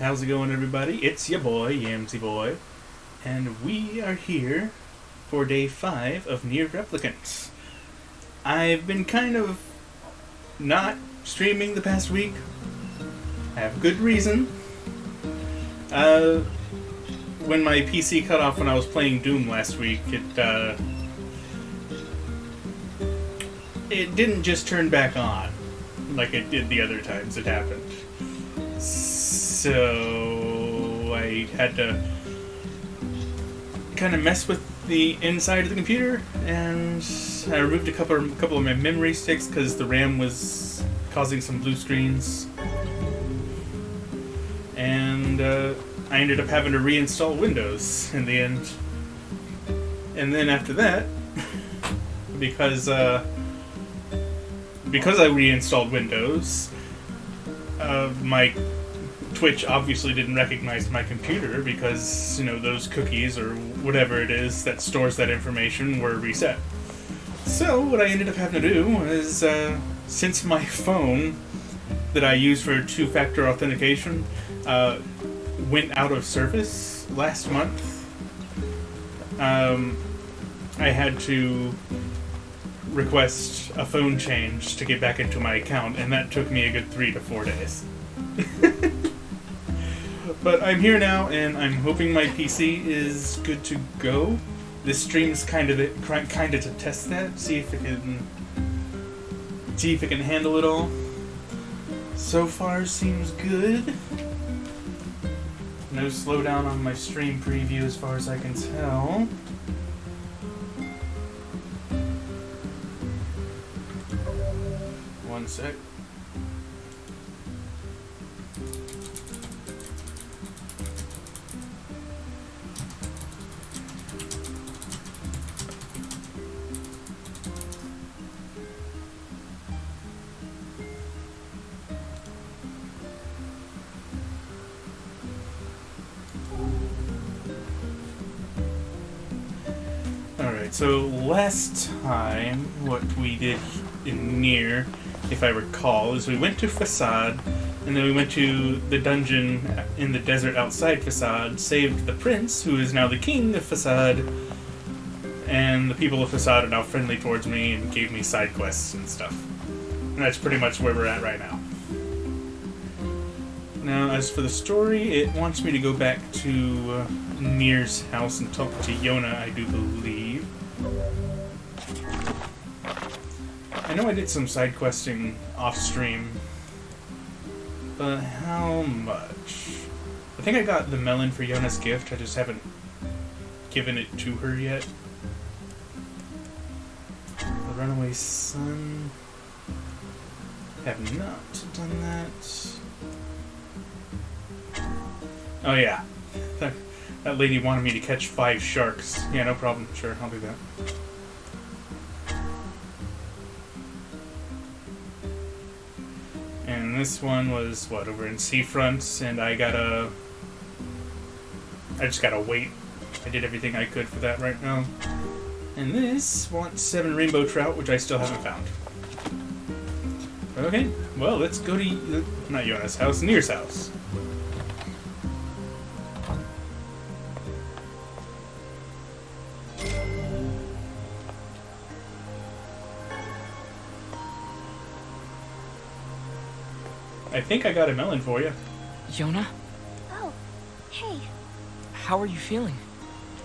How's it going, everybody? It's your boy, Yamsy Boy, and we are here for day 5 of Nier Replicant. I've been kind of not streaming the past week. I have good reason. When my PC cut off when I was playing Doom last week, it didn't just turn back on like it did the other times it happened. So I had to kind of mess with the inside of the computer, and I removed a couple of my memory sticks because the RAM was causing some blue screens. And I ended up having to reinstall Windows in the end. And then after that, because I reinstalled Windows, my Twitch obviously didn't recognize my computer because, those cookies or whatever it is that stores that information were reset. So what I ended up having to do was, since my phone that I use for two-factor authentication went out of service last month, I had to request a phone change to get back into my account, and that took me a good 3 to 4 days. But I'm here now, and I'm hoping my PC is good to go. This stream's kind of to test that, see if it can handle it all. So far, seems good. No slowdown on my stream preview as far as I can tell. One sec. Alright, so last time what we did in Nier, if I recall, is we went to Facade, and then we went to the dungeon in the desert outside Facade, saved the prince, who is now the king of Facade, and the people of Facade are now friendly towards me and gave me side quests and stuff. And that's pretty much where we're at right now. Now, as for the story, it wants me to go back to Nier's house and talk to Yona, I do believe. I know I did some side questing off stream, but how much? I think I got the melon for Yona's gift, I just haven't given it to her yet. The runaway son. Have not done that. Oh yeah, that lady wanted me to catch 5 sharks. Yeah, no problem. Sure, I'll do that. And this one was, over in Seafront, and I just gotta wait. I did everything I could for that right now. And this wants 7 rainbow trout, which I still haven't found. Okay, well, let's go to, not Yona's house, Nier's house. I think I got a melon for you. Yona? Oh, hey. How are you feeling?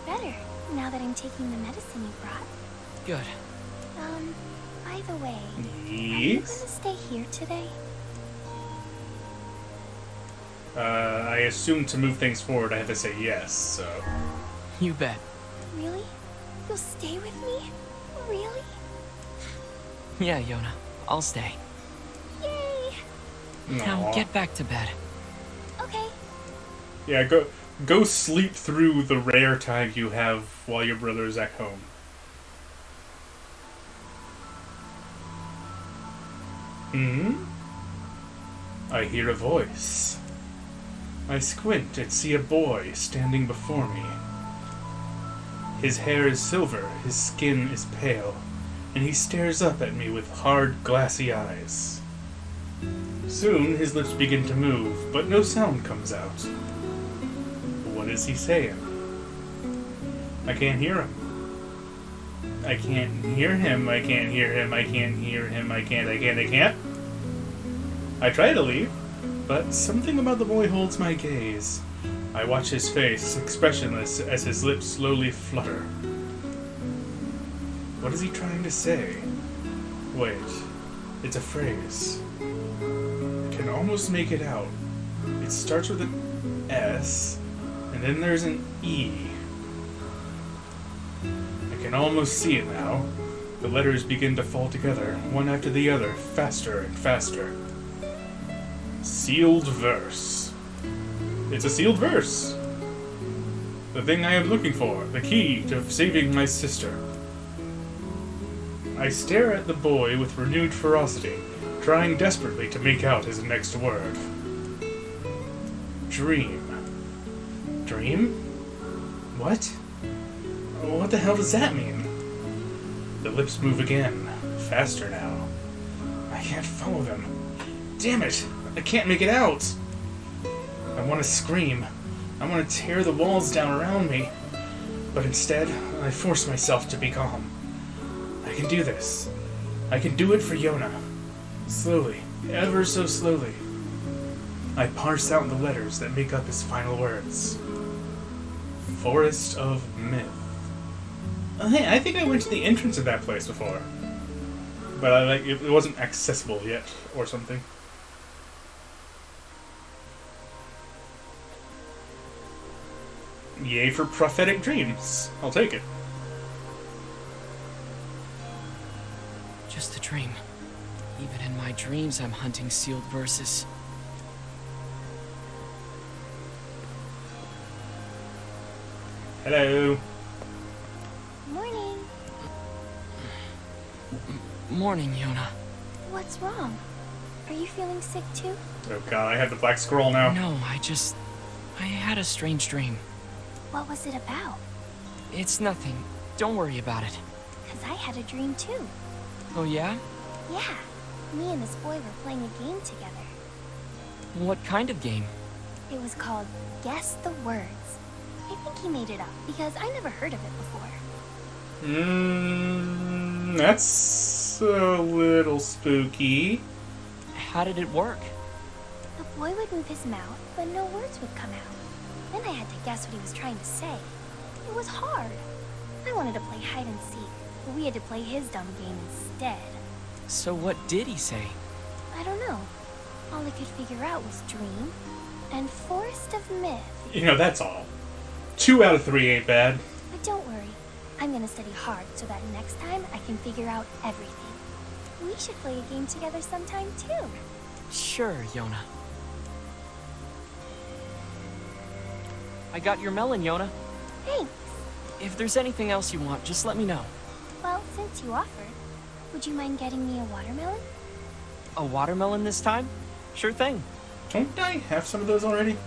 Better, now that I'm taking the medicine you brought. Good. By the way, are you gonna Yes? stay here today? I assume to move things forward I have to say yes, so... You bet. Really? You'll stay with me? Really? Yeah, Yona. I'll stay. Yay! Now Aw. get back to bed. Okay. Yeah, go sleep through the rare time you have while your brother is at home. I hear a voice. I squint and see a boy standing before me. His hair is silver, his skin is pale, and he stares up at me with hard, glassy eyes. Soon his lips begin to move, but no sound comes out. What is he saying? I can't hear him. I can't hear him, I can't hear him, I can't hear him, I can't. I try to leave, but something about the boy holds my gaze. I watch his face, expressionless, as his lips slowly flutter. What is he trying to say? Wait, it's a phrase. I can almost make it out. It starts with an S, and then there's an E. I can almost see it now. The letters begin to fall together, one after the other, faster and faster. Sealed verse. It's a sealed verse. The thing I am looking for, the key to saving my sister. I stare at the boy with renewed ferocity, trying desperately to make out his next word. Dream. Dream? What? What the hell does that mean? The lips move again, faster now. I can't follow them. Damn it! I can't make it out! I want to scream. I want to tear the walls down around me. But instead, I force myself to be calm. I can do this. I can do it for Yona. Slowly, ever so slowly. I parse out the letters that make up his final words. Forest of Myth. Hey, I think I went to the entrance of that place before. But it wasn't accessible yet, or something. Yay for prophetic dreams. I'll take it. Just a dream. Even in my dreams, I'm hunting sealed verses. Hello. Morning. Morning, Yona. What's wrong? Are you feeling sick too? Oh god, I have the black scroll now. No, I had a strange dream. What was it about? It's nothing. Don't worry about it. 'Cause I had a dream too. Oh, yeah? Yeah. Me and this boy were playing a game together. What kind of game? It was called Guess the Words. I think he made it up because I never heard of it before. That's a little spooky. How did it work? The boy would move his mouth, but no words would come out. Then I had to guess what he was trying to say. It was hard. I wanted to play hide and seek, but we had to play his dumb game instead. So what did he say? I don't know. All I could figure out was dream and Forest of Myth. You know, that's all. 2 out of 3 ain't bad. But don't worry. I'm gonna study hard so that next time I can figure out everything. We should play a game together sometime too. Sure, Yona. I got your melon, Yona. Thanks. If there's anything else you want, just let me know. Well, since you offered, would you mind getting me a watermelon? A watermelon this time? Sure thing. Don't I have some of those already?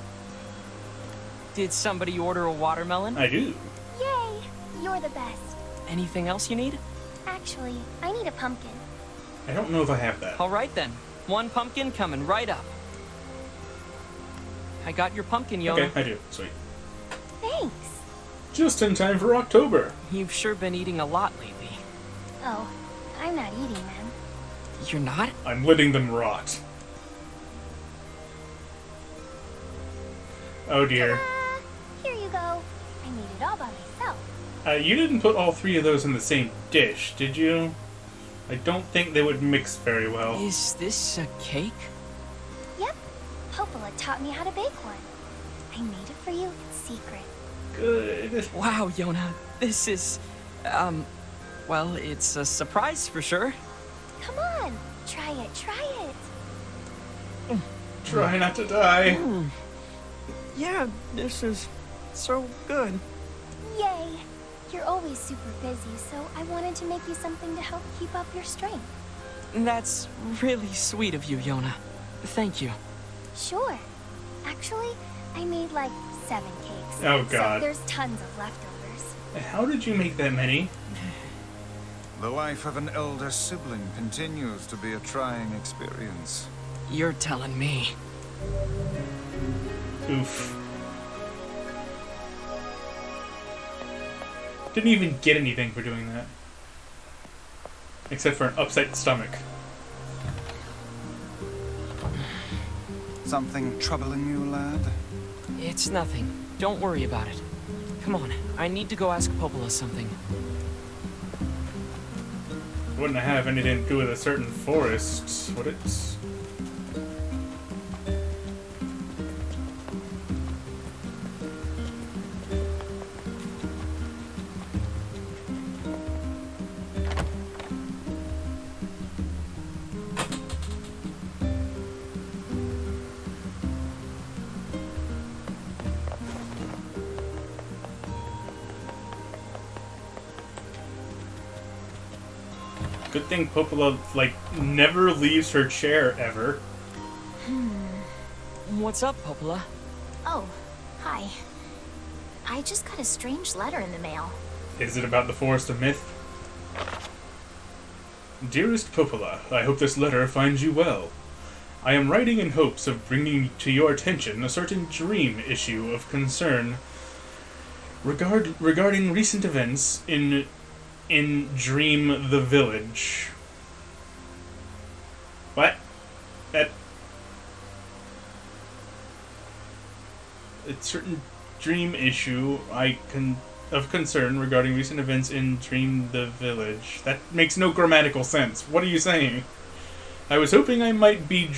Did somebody order a watermelon? I do. Yay! You're the best. Anything else you need? Actually, I need a pumpkin. I don't know if I have that. All right then. 1 pumpkin coming right up. I got your pumpkin, Yona. Okay, I do. Sweet. Thanks. Just in time for October. You've sure been eating a lot lately. Oh, I'm not eating them. You're not? I'm letting them rot. Oh dear. Here you go. I made it all by myself. You didn't put all 3 of those in the same dish, did you? I don't think they would mix very well. Is this a cake? Yep. Popola taught me how to bake one. I made it for you in secret. Good. Wow, Yona. This is... well, it's a surprise for sure. Come on. Try it. Try it. Try not to die. Yeah, this is so good. Yay. You're always super busy, so I wanted to make you something to help keep up your strength. That's really sweet of you, Yona. Thank you. Sure. Actually, I made like 7 cakes. Oh, God. So there's tons of leftovers. How did you make that many? The life of an elder sibling continues to be a trying experience. You're telling me. Oof. Didn't even get anything for doing that. Except for an upset stomach. Something troubling you, lad? It's nothing. Don't worry about it. Come on, I need to go ask Popola something. Wouldn't have anything to do with a certain forest, would it? Good thing Popola, like, never leaves her chair, ever. What's up, Popola? Oh, hi. I just got a strange letter in the mail. Is it about the Forest of Myth? Dearest Popola, I hope this letter finds you well. I am writing in hopes of bringing to your attention a certain dream issue of concern regarding recent events in Dream the Village. What? That... A certain dream issue of concern regarding recent events in Dream the Village. That makes no grammatical sense. What are you saying? I was hoping I might be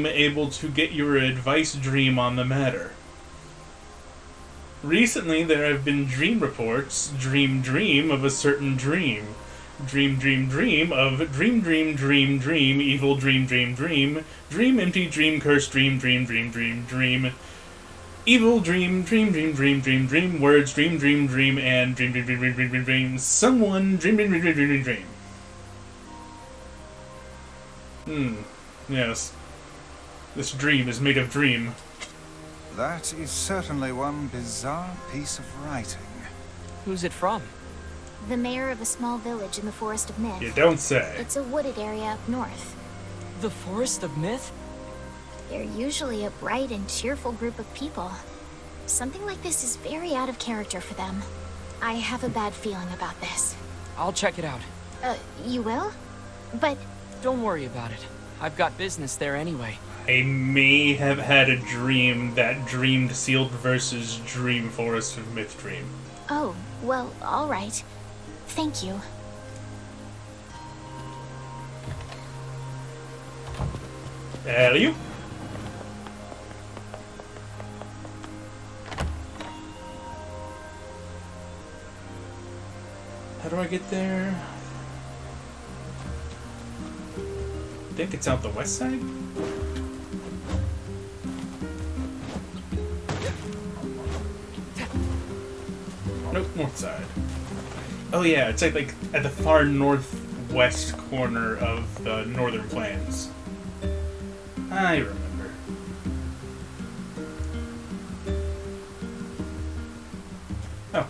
able to get your advice dream on the matter. Recently, there have been dream reports, dream of a certain dream. Dream of dream, evil dream, empty dream, cursed dream, evil dream, words, dream, and dream, someone, dream. Yes. This dream is made of dream. That is certainly one bizarre piece of writing. Who's it from? The mayor of a small village in the Forest of Myth. You don't say. It's a wooded area up north. The Forest of Myth? They're usually a bright and cheerful group of people. Something like this is very out of character for them. I have a bad feeling about this. I'll check it out. You will? But... Don't worry about it. I've got business there anyway. I may have had a dream that dreamed sealed versus dream Forest of Myth dream. Oh, well, alright. Thank you. You? How do I get there? I think it's out the west side? Nope, north side. Oh yeah, it's like at the far northwest corner of the Northern Plains. I remember. Oh,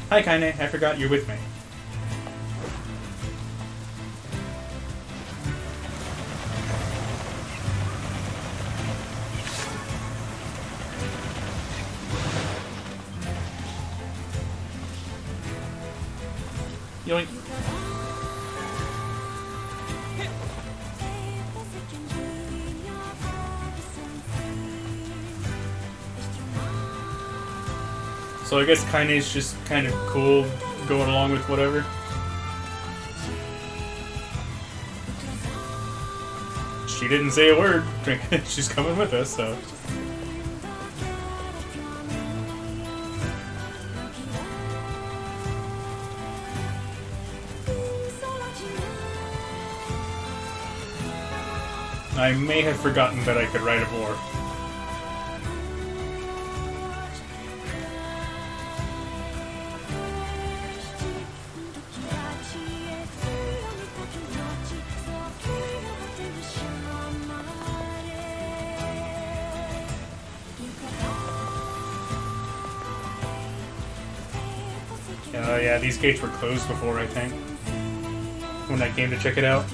hi Kaine, I forgot you're with me. Yoink. So I guess Kaine's just kind of cool going along with whatever. She didn't say a word. She's coming with us, so... I may have forgotten that I could ride a boar. Yeah, these gates were closed before, I think, when I came to check it out.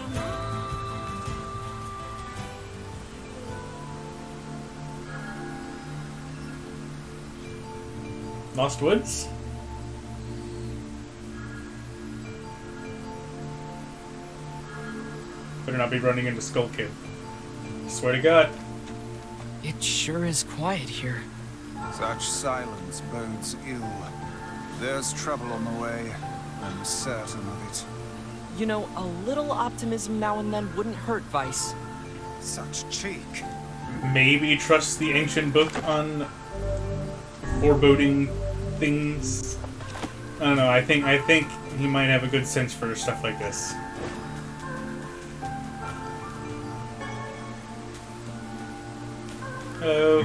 Lost Woods? Better not be running into Skull Kid. Swear to God. It sure is quiet here. Such silence bodes ill. There's trouble on the way. I'm certain of it. You know, a little optimism now and then wouldn't hurt, Vice. Such cheek. Maybe trust the ancient book on foreboding things. I don't know. I think he might have a good sense for stuff like this. Oh.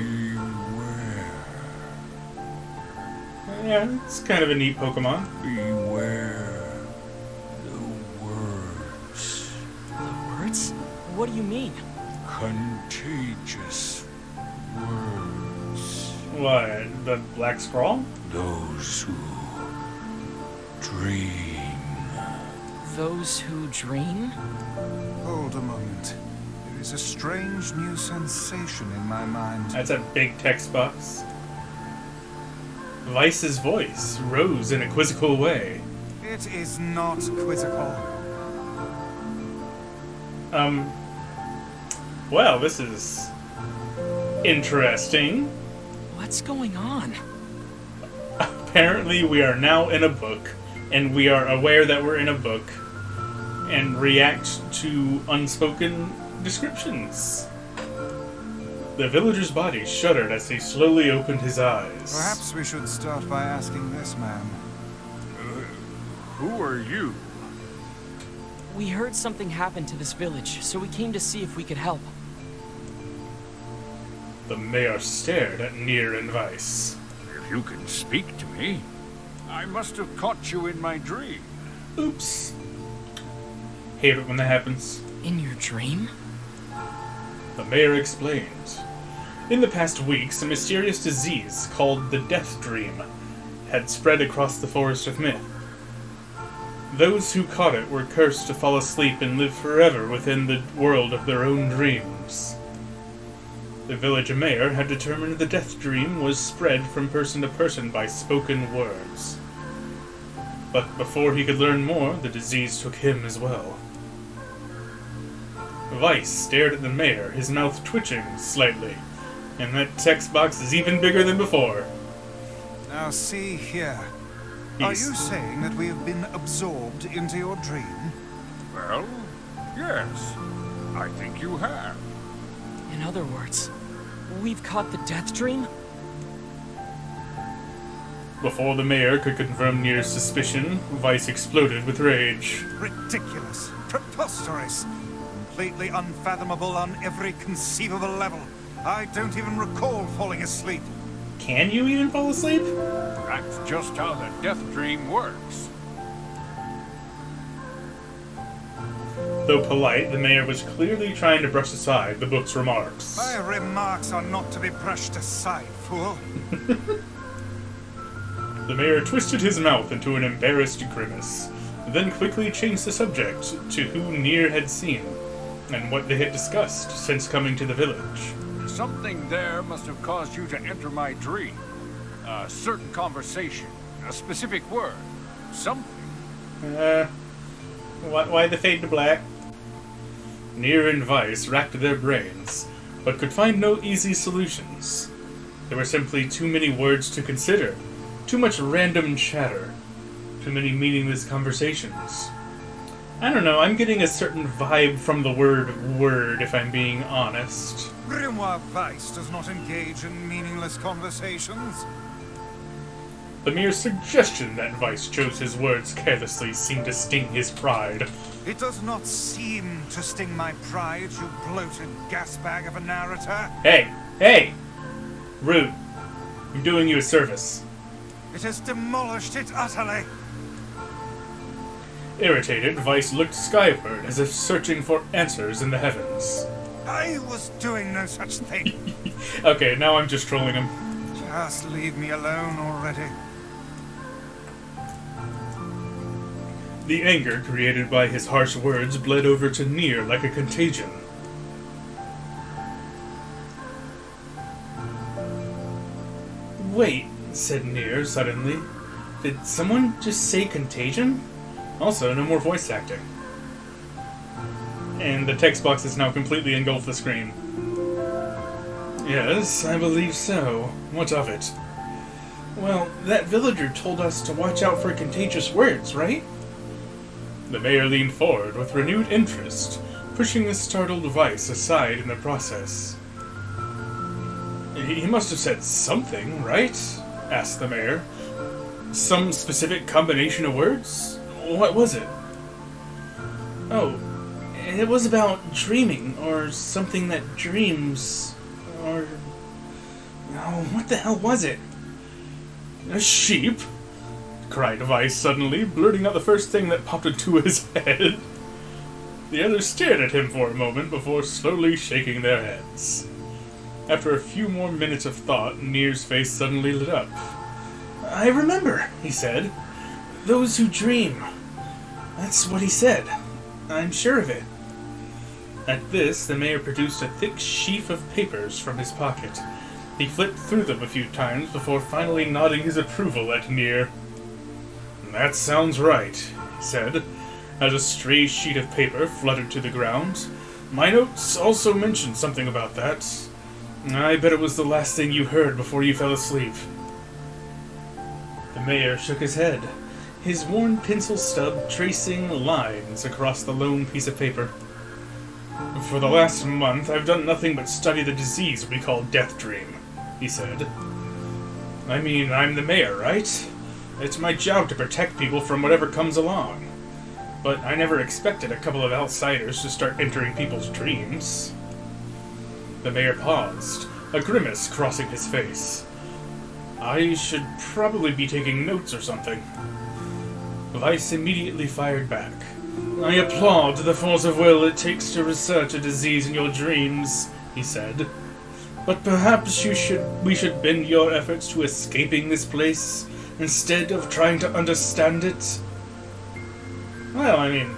Yeah, it's kind of a neat Pokemon. Beware the words. The words? What do you mean? Contagious words. What? The Black Scrawl? Those who dream. Those who dream? Hold a moment. There is a strange new sensation in my mind. That's a big text box. Vice's voice rose in a quizzical way. It is not quizzical. Well, this is interesting. What's going on? Apparently, we are now in a book, and we are aware that we're in a book, and react to unspoken descriptions. The villager's body shuddered as he slowly opened his eyes. Perhaps we should start by asking this man. Who are you? We heard something happened to this village, so we came to see if we could help. The mayor stared at Nier and Vice. If you can speak to me, I must have caught you in my dream. Oops. Hate it when that happens. In your dream? The mayor explained. In the past weeks, a mysterious disease called the Death Dream had spread across the Forest of Myth. Those who caught it were cursed to fall asleep and live forever within the world of their own dreams. The village mayor had determined the Death Dream was spread from person to person by spoken words. But before he could learn more, the disease took him as well. Vice stared at the mayor, his mouth twitching slightly, and that text box is even bigger than before. Now see here. Are you saying that we have been absorbed into your dream? Well, yes. I think you have. In other words, we've caught the death dream? Before the mayor could confirm Nier's suspicion, Vice exploded with rage. Ridiculous. Preposterous. Completely unfathomable on every conceivable level. I don't even recall falling asleep. Can you even fall asleep? That's just how the death dream works. Though polite, the mayor was clearly trying to brush aside the book's remarks. My remarks are not to be brushed aside, fool. The mayor twisted his mouth into an embarrassed grimace, then quickly changed the subject to who Nier had seen, and what they had discussed since coming to the village. Something there must have caused you to enter my dream. A certain conversation, a specific word, something. Why the fade to black? Nier and Vice racked their brains, but could find no easy solutions. There were simply too many words to consider, too much random chatter, too many meaningless conversations. I don't know, I'm getting a certain vibe from the word, if I'm being honest. Grimoire Vice does not engage in meaningless conversations. The mere suggestion that Vice chose his words carelessly seemed to sting his pride. It does not seem to sting my pride, you bloated gasbag of a narrator. Hey! Rude. I'm doing you a service. It has demolished it utterly. Irritated, Vice looked skyward as if searching for answers in the heavens. I was doing no such thing. Okay, now I'm just trolling him. Just leave me alone already. The anger created by his harsh words bled over to Nier like a contagion. Wait, said Nier suddenly. Did someone just say contagion? Also, no more voice acting. And the text box is now completely engulfed the screen. Yes, I believe so. What of it? Well, that villager told us to watch out for contagious words, right? The mayor leaned forward with renewed interest, pushing the startled Vice aside in the process. He must have said something, right? Asked the mayor. Some specific combination of words? What was it? Oh, it was about dreaming, or something that dreams, or... Oh, what the hell was it? A sheep? Cried Vice suddenly, blurting out the first thing that popped into his head. The others stared at him for a moment before slowly shaking their heads. After a few more minutes of thought, Nier's face suddenly lit up. I remember, he said. Those who dream. That's what he said. I'm sure of it. At this, the mayor produced a thick sheaf of papers from his pocket. He flipped through them a few times before finally nodding his approval at Nier. That sounds right, he said, as a stray sheet of paper fluttered to the ground. My notes also mentioned something about that. I bet it was the last thing you heard before you fell asleep. The mayor shook his head, his worn pencil stub tracing lines across the lone piece of paper. For the last month, I've done nothing but study the disease we call Death Dream, he said. I mean, I'm the mayor, right? It's my job to protect people from whatever comes along. But I never expected a couple of outsiders to start entering people's dreams. The mayor paused, a grimace crossing his face. I should probably be taking notes or something. Vice immediately fired back. I applaud the force of will it takes to research a disease in your dreams, he said. But perhaps we should bend your efforts to escaping this place instead of trying to understand it. Well, I mean,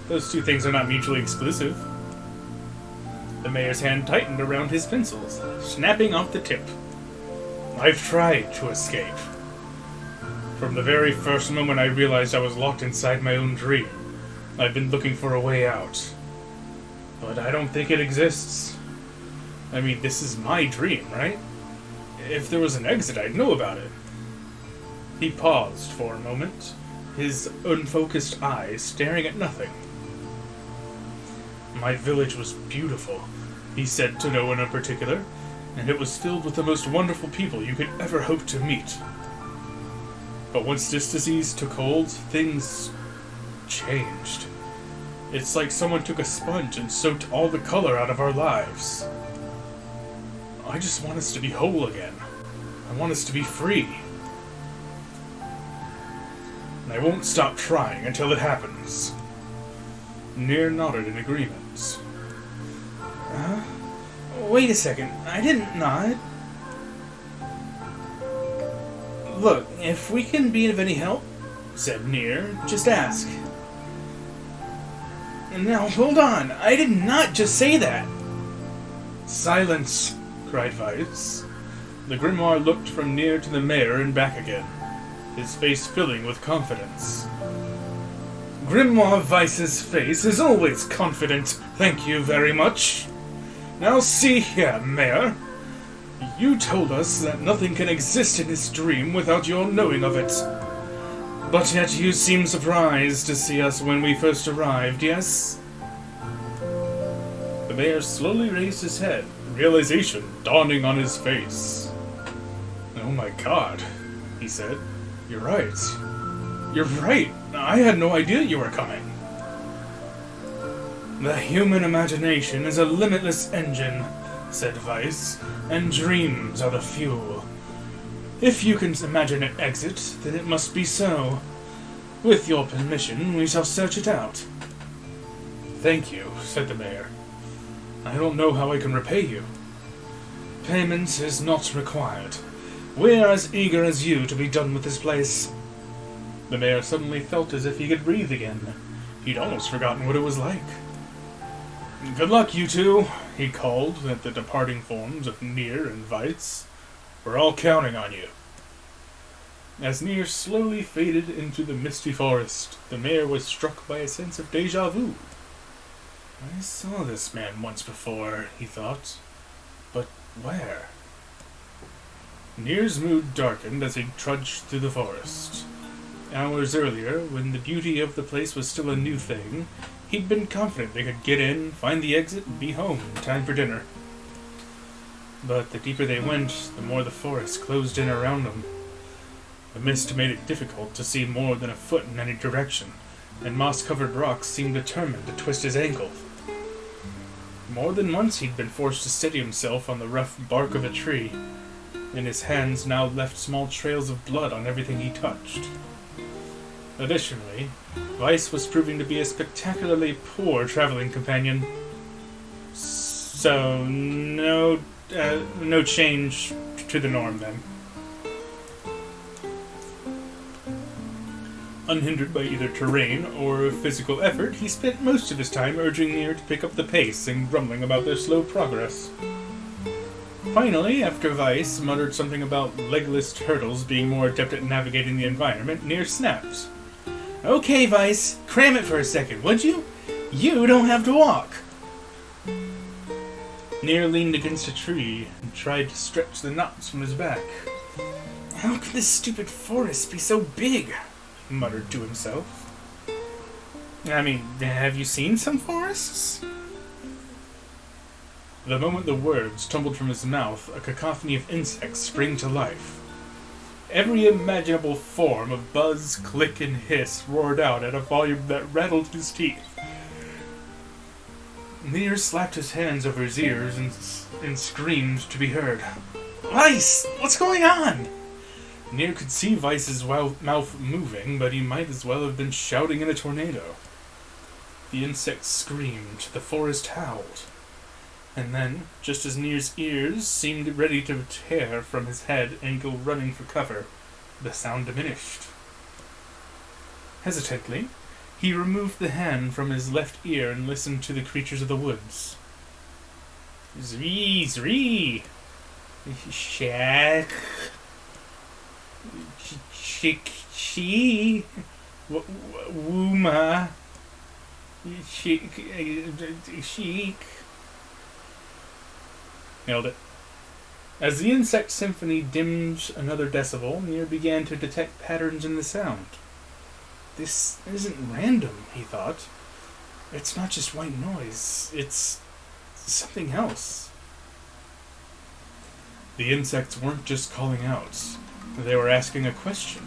those two things are not mutually exclusive. The mayor's hand tightened around his pencils, snapping off the tip. I've tried to escape. From the very first moment I realized I was locked inside my own dream, I've been looking for a way out. But I don't think it exists. I mean, this is my dream, right? If there was an exit, I'd know about it. He paused for a moment, his unfocused eyes staring at nothing. My village was beautiful, he said to no one in particular, and it was filled with the most wonderful people you could ever hope to meet. But once this disease took hold, things changed. It's like someone took a sponge and soaked all the color out of our lives. I just want us to be whole again. I want us to be free. And I won't stop trying until it happens. Nier nodded in agreement. Wait a second. I didn't nod. Look, if we can be of any help, said Nier, just ask. Now, hold on. I did not just say that. Silence, cried Vice. The grimoire looked from Nier to the mayor and back again, his face filling with confidence. Grimoire Vice's face is always confident, thank you very much. Now see here, Mayor. You told us that nothing can exist in this dream without your knowing of it. But yet you seem surprised to see us when we first arrived, yes? The mayor slowly raised his head, realization dawning on his face. Oh my god, he said. You're right. You're right. I had no idea you were coming. The human imagination is a limitless engine, said Vice, and dreams are the fuel. If you can imagine an exit, then it must be so. With your permission, we shall search it out. Thank you, said the mayor. I don't know how I can repay you. Payment is not required. We're as eager as you to be done with this place. The mayor suddenly felt as if he could breathe again. He'd almost forgotten what it was like. Good luck, you two, he called at the departing forms of Nier and Vice. We're all counting on you. As Nier slowly faded into the misty forest, the mayor was struck by a sense of déjà vu. I saw this man once before, he thought. But where? Nier's mood darkened as he trudged through the forest. Hours earlier, when the beauty of the place was still a new thing, he'd been confident they could get in, find the exit, and be home in time for dinner. But the deeper they went, the more the forest closed in around them. The mist made it difficult to see more than a foot in any direction, and moss-covered rocks seemed determined to twist his ankle. More than once he'd been forced to steady himself on the rough bark of a tree, and his hands now left small trails of blood on everything he touched. Additionally, Weiss was proving to be a spectacularly poor traveling companion. So, no change to the norm then. Unhindered by either terrain or physical effort, he spent most of his time urging Nier to pick up the pace and grumbling about their slow progress. Finally, after Weiss muttered something about legless turtles being more adept at navigating the environment, Nier snapped. "Okay, Weiss, cram it for a second, would you? You don't have to walk." Nier leaned against a tree and tried to stretch the knots from his back. "How can this stupid forest be so big?" he muttered to himself. "I mean, have you seen some forests?" The moment the words tumbled from his mouth, a cacophony of insects sprang to life. Every imaginable form of buzz, click, and hiss roared out at a volume that rattled his teeth. Nier slapped his hands over his ears and screamed to be heard. "Weiss! What's going on?" Nier could see Weiss's mouth moving, but he might as well have been shouting in a tornado. The insects screamed, the forest howled. And then, just as Nier's ears seemed ready to tear from his head and go running for cover, the sound diminished. Hesitantly, he removed the hand from his left ear and listened to the creatures of the woods. "Zree, zree! Shak! Chick, she! Wooma! Chic! Nailed it. As the insect symphony dimmed another decibel, Nier began to detect patterns in the sound. This isn't random, he thought. It's not just white noise. It's something else. The insects weren't just calling out. They were asking a question.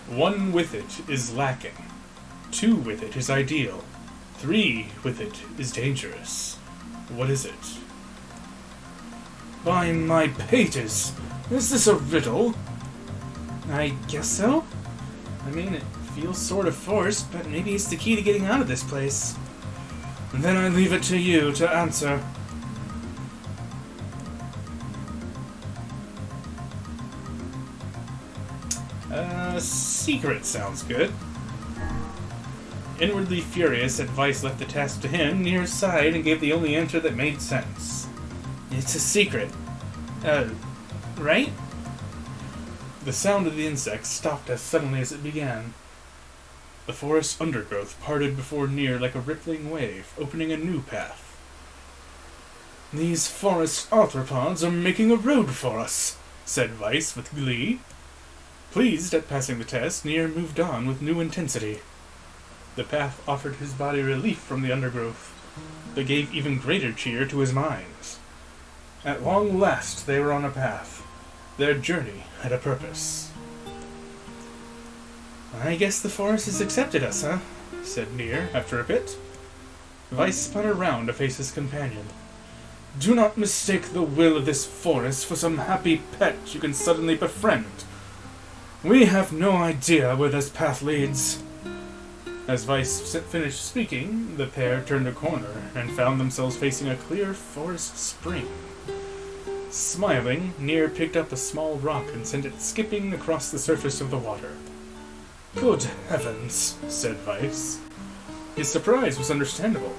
One with it is lacking. Two with it is ideal. Three with it is dangerous. What is it? By my paters, is this a riddle? I guess so. I mean, it feels sort of forced, but maybe it's the key to getting out of this place. And then I leave it to you to answer. Secret sounds good. Inwardly furious that Weiss left the task to him, Nier sighed and gave the only answer that made sense. It's a secret. Right? The sound of the insects stopped as suddenly as it began. The forest undergrowth parted before Nier like a rippling wave, opening a new path. These forest arthropods are making a road for us, said Weiss with glee. Pleased at passing the test, Nier moved on with new intensity. The path offered his body relief from the undergrowth, but gave even greater cheer to his mind. At long last they were on a path. Their journey had a purpose. I guess the forest has accepted us, huh? Said Nier, after a bit. Weiss spun around to face his companion. Do not mistake the will of this forest for some happy pet you can suddenly befriend. We have no idea where this path leads. As Weiss finished speaking, the pair turned a corner and found themselves facing a clear forest spring. Smiling, Nier picked up a small rock and sent it skipping across the surface of the water. Good heavens, said Weiss. His surprise was understandable.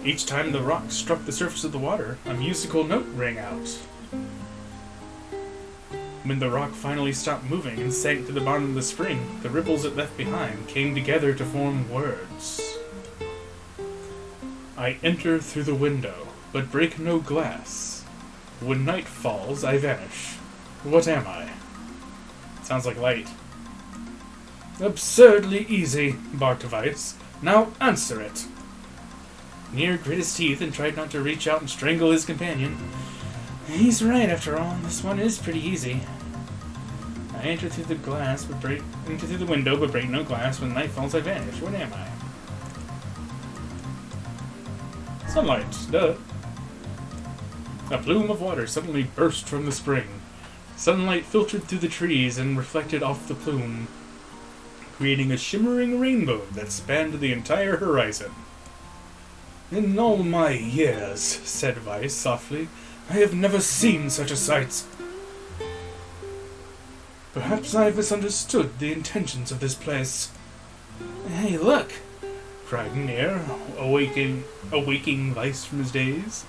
Each time the rock struck the surface of the water, a musical note rang out. When the rock finally stopped moving and sank to the bottom of the spring, the ripples it left behind came together to form words. I enter through the window, but break no glass. When night falls, I vanish. What am I? Sounds like light. Absurdly easy, barked Vice. Now answer it. Nier grit his teeth and tried not to reach out and strangle his companion. He's right, after all. This one is pretty easy. I enter through the window, but break no glass. When night falls, I vanish. What am I? Sunlight, duh. A plume of water suddenly burst from the spring. Sunlight filtered through the trees and reflected off the plume, creating a shimmering rainbow that spanned the entire horizon. In all my years, said Vice softly, I have never seen such a sight. Perhaps I have misunderstood the intentions of this place. Hey, look! Cried Nier, awaking Vice from his daze.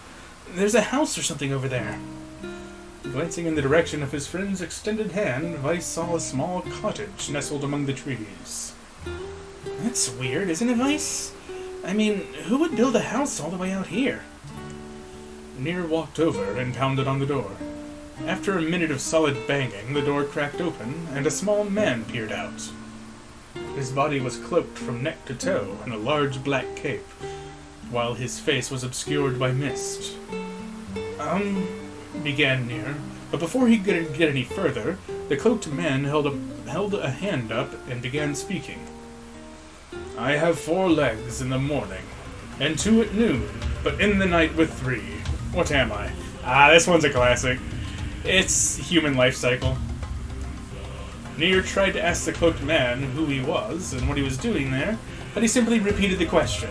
There's a house or something over there. Glancing in the direction of his friend's extended hand, Vice saw a small cottage nestled among the trees. That's weird, isn't it, Vice? I mean, who would build a house all the way out here? Nier walked over and pounded on the door. After a minute of solid banging, the door cracked open, and a small man peered out. His body was cloaked from neck to toe in a large black cape, while his face was obscured by mist. Began Nier, but before he could get any further, the cloaked man held a hand up and began speaking. I have 4 legs in the morning, and 2 at noon, but in the night with 3. What am I? This one's a classic. It's human life cycle. Nier tried to ask the cloaked man who he was and what he was doing there, but he simply repeated the question.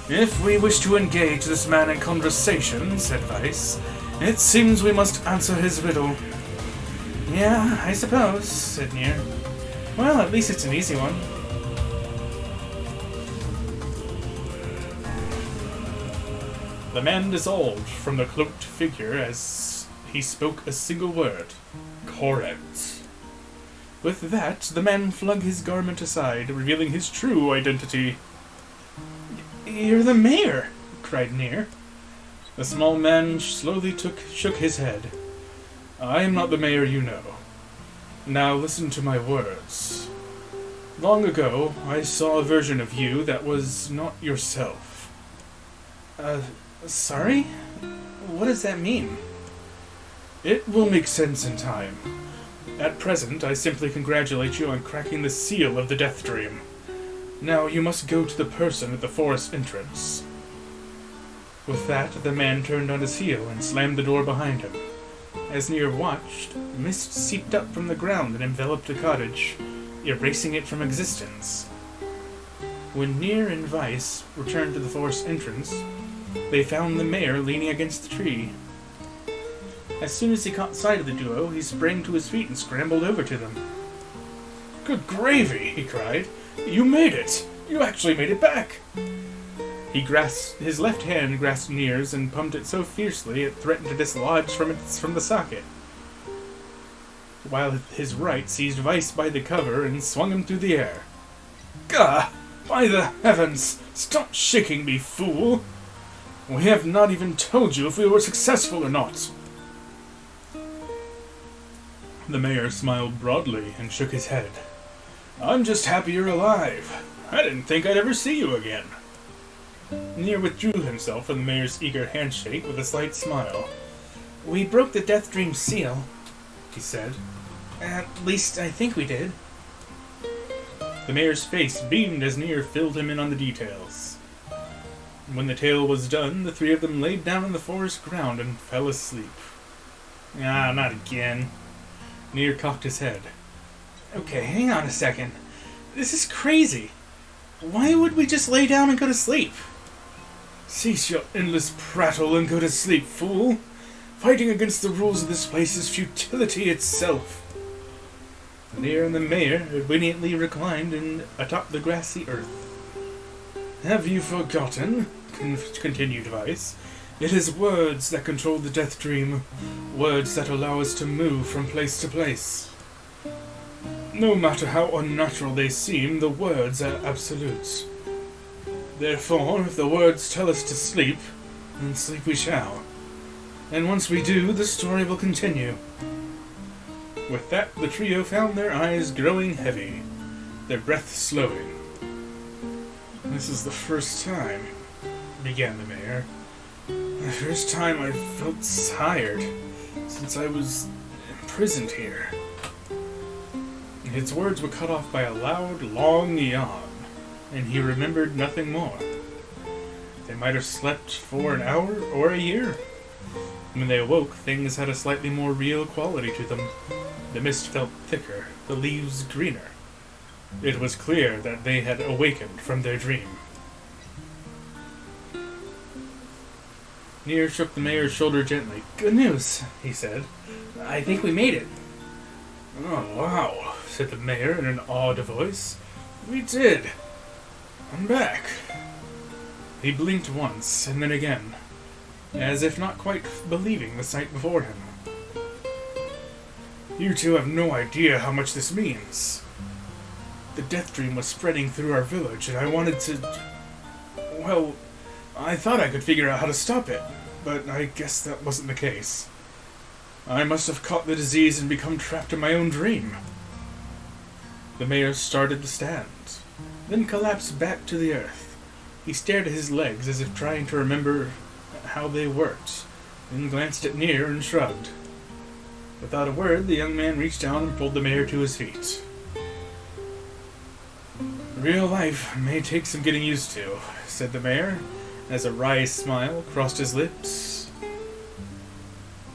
If we wish to engage this man in conversation, said Vice, it seems we must answer his riddle. Yeah, I suppose, said Nier. Well, at least it's an easy one. The man dissolved from the cloaked figure as he spoke a single word. Correct. With that, the man flung his garment aside, revealing his true identity. You're the mayor, cried Nier. The small man slowly shook his head. I am not the mayor you know. Now listen to my words. Long ago, I saw a version of you that was not yourself. Sorry? What does that mean? It will make sense in time. At present, I simply congratulate you on cracking the seal of the Death Dream. Now you must go to the person at the forest entrance. With that, the man turned on his heel and slammed the door behind him. As Nier watched, mist seeped up from the ground and enveloped the cottage, erasing it from existence. When Nier and Vice returned to the forest entrance, they found the mayor leaning against the tree. As soon as he caught sight of the duo, he sprang to his feet and scrambled over to them. Good gravy, he cried. You made it! You actually made it back! His left hand grasped Nier's and pumped it so fiercely it threatened to dislodge from the socket, while his right seized Vice by the cover and swung him through the air. Gah! By the heavens! Stop shaking me, fool! We have not even told you if we were successful or not. The mayor smiled broadly and shook his head. I'm just happy you're alive. I didn't think I'd ever see you again. Nier withdrew himself from the mayor's eager handshake with a slight smile. We broke the Death Dream seal, he said. At least I think we did. The mayor's face beamed as Nier filled him in on the details. When the tale was done, the 3 of them laid down on the forest ground and fell asleep. Not again. Nier cocked his head. Okay, hang on a second. This is crazy. Why would we just lay down and go to sleep? Cease your endless prattle and go to sleep, fool. Fighting against the rules of this place is futility itself. Nier and the mayor obediently reclined atop the grassy earth. Have you forgotten, continued Vice, It is words that control the death dream, words that allow us to move from place to place. No matter how unnatural they seem, the words are absolutes. Therefore, if the words tell us to sleep, then sleep we shall. And once we do, the story will continue. With that, the trio found their eyes growing heavy, their breath slowing. This is the first time, began the mayor. The first time I felt tired since I was imprisoned here. His words were cut off by a loud, long yawn, and he remembered nothing more. They might have slept for an hour or a year. When they awoke, things had a slightly more real quality to them. The mist felt thicker, the leaves greener. It was clear that they had awakened from their dream. Nier shook the mayor's shoulder gently. "Good news," he said. "I think we made it." "Oh, wow," said the mayor in an awed voice. "We did. I'm back." He blinked once, and then again, as if not quite believing the sight before him. "You two have no idea how much this means. The death dream was spreading through our village, and I wanted to... Well, I thought I could figure out how to stop it, but I guess that wasn't the case. I must have caught the disease and become trapped in my own dream." The mayor started to stand, then collapsed back to the earth. He stared at his legs as if trying to remember how they worked, then glanced at Nier and shrugged. Without a word, the young man reached down and pulled the mayor to his feet. "Real life may take some getting used to," said the mayor, as a wry smile crossed his lips.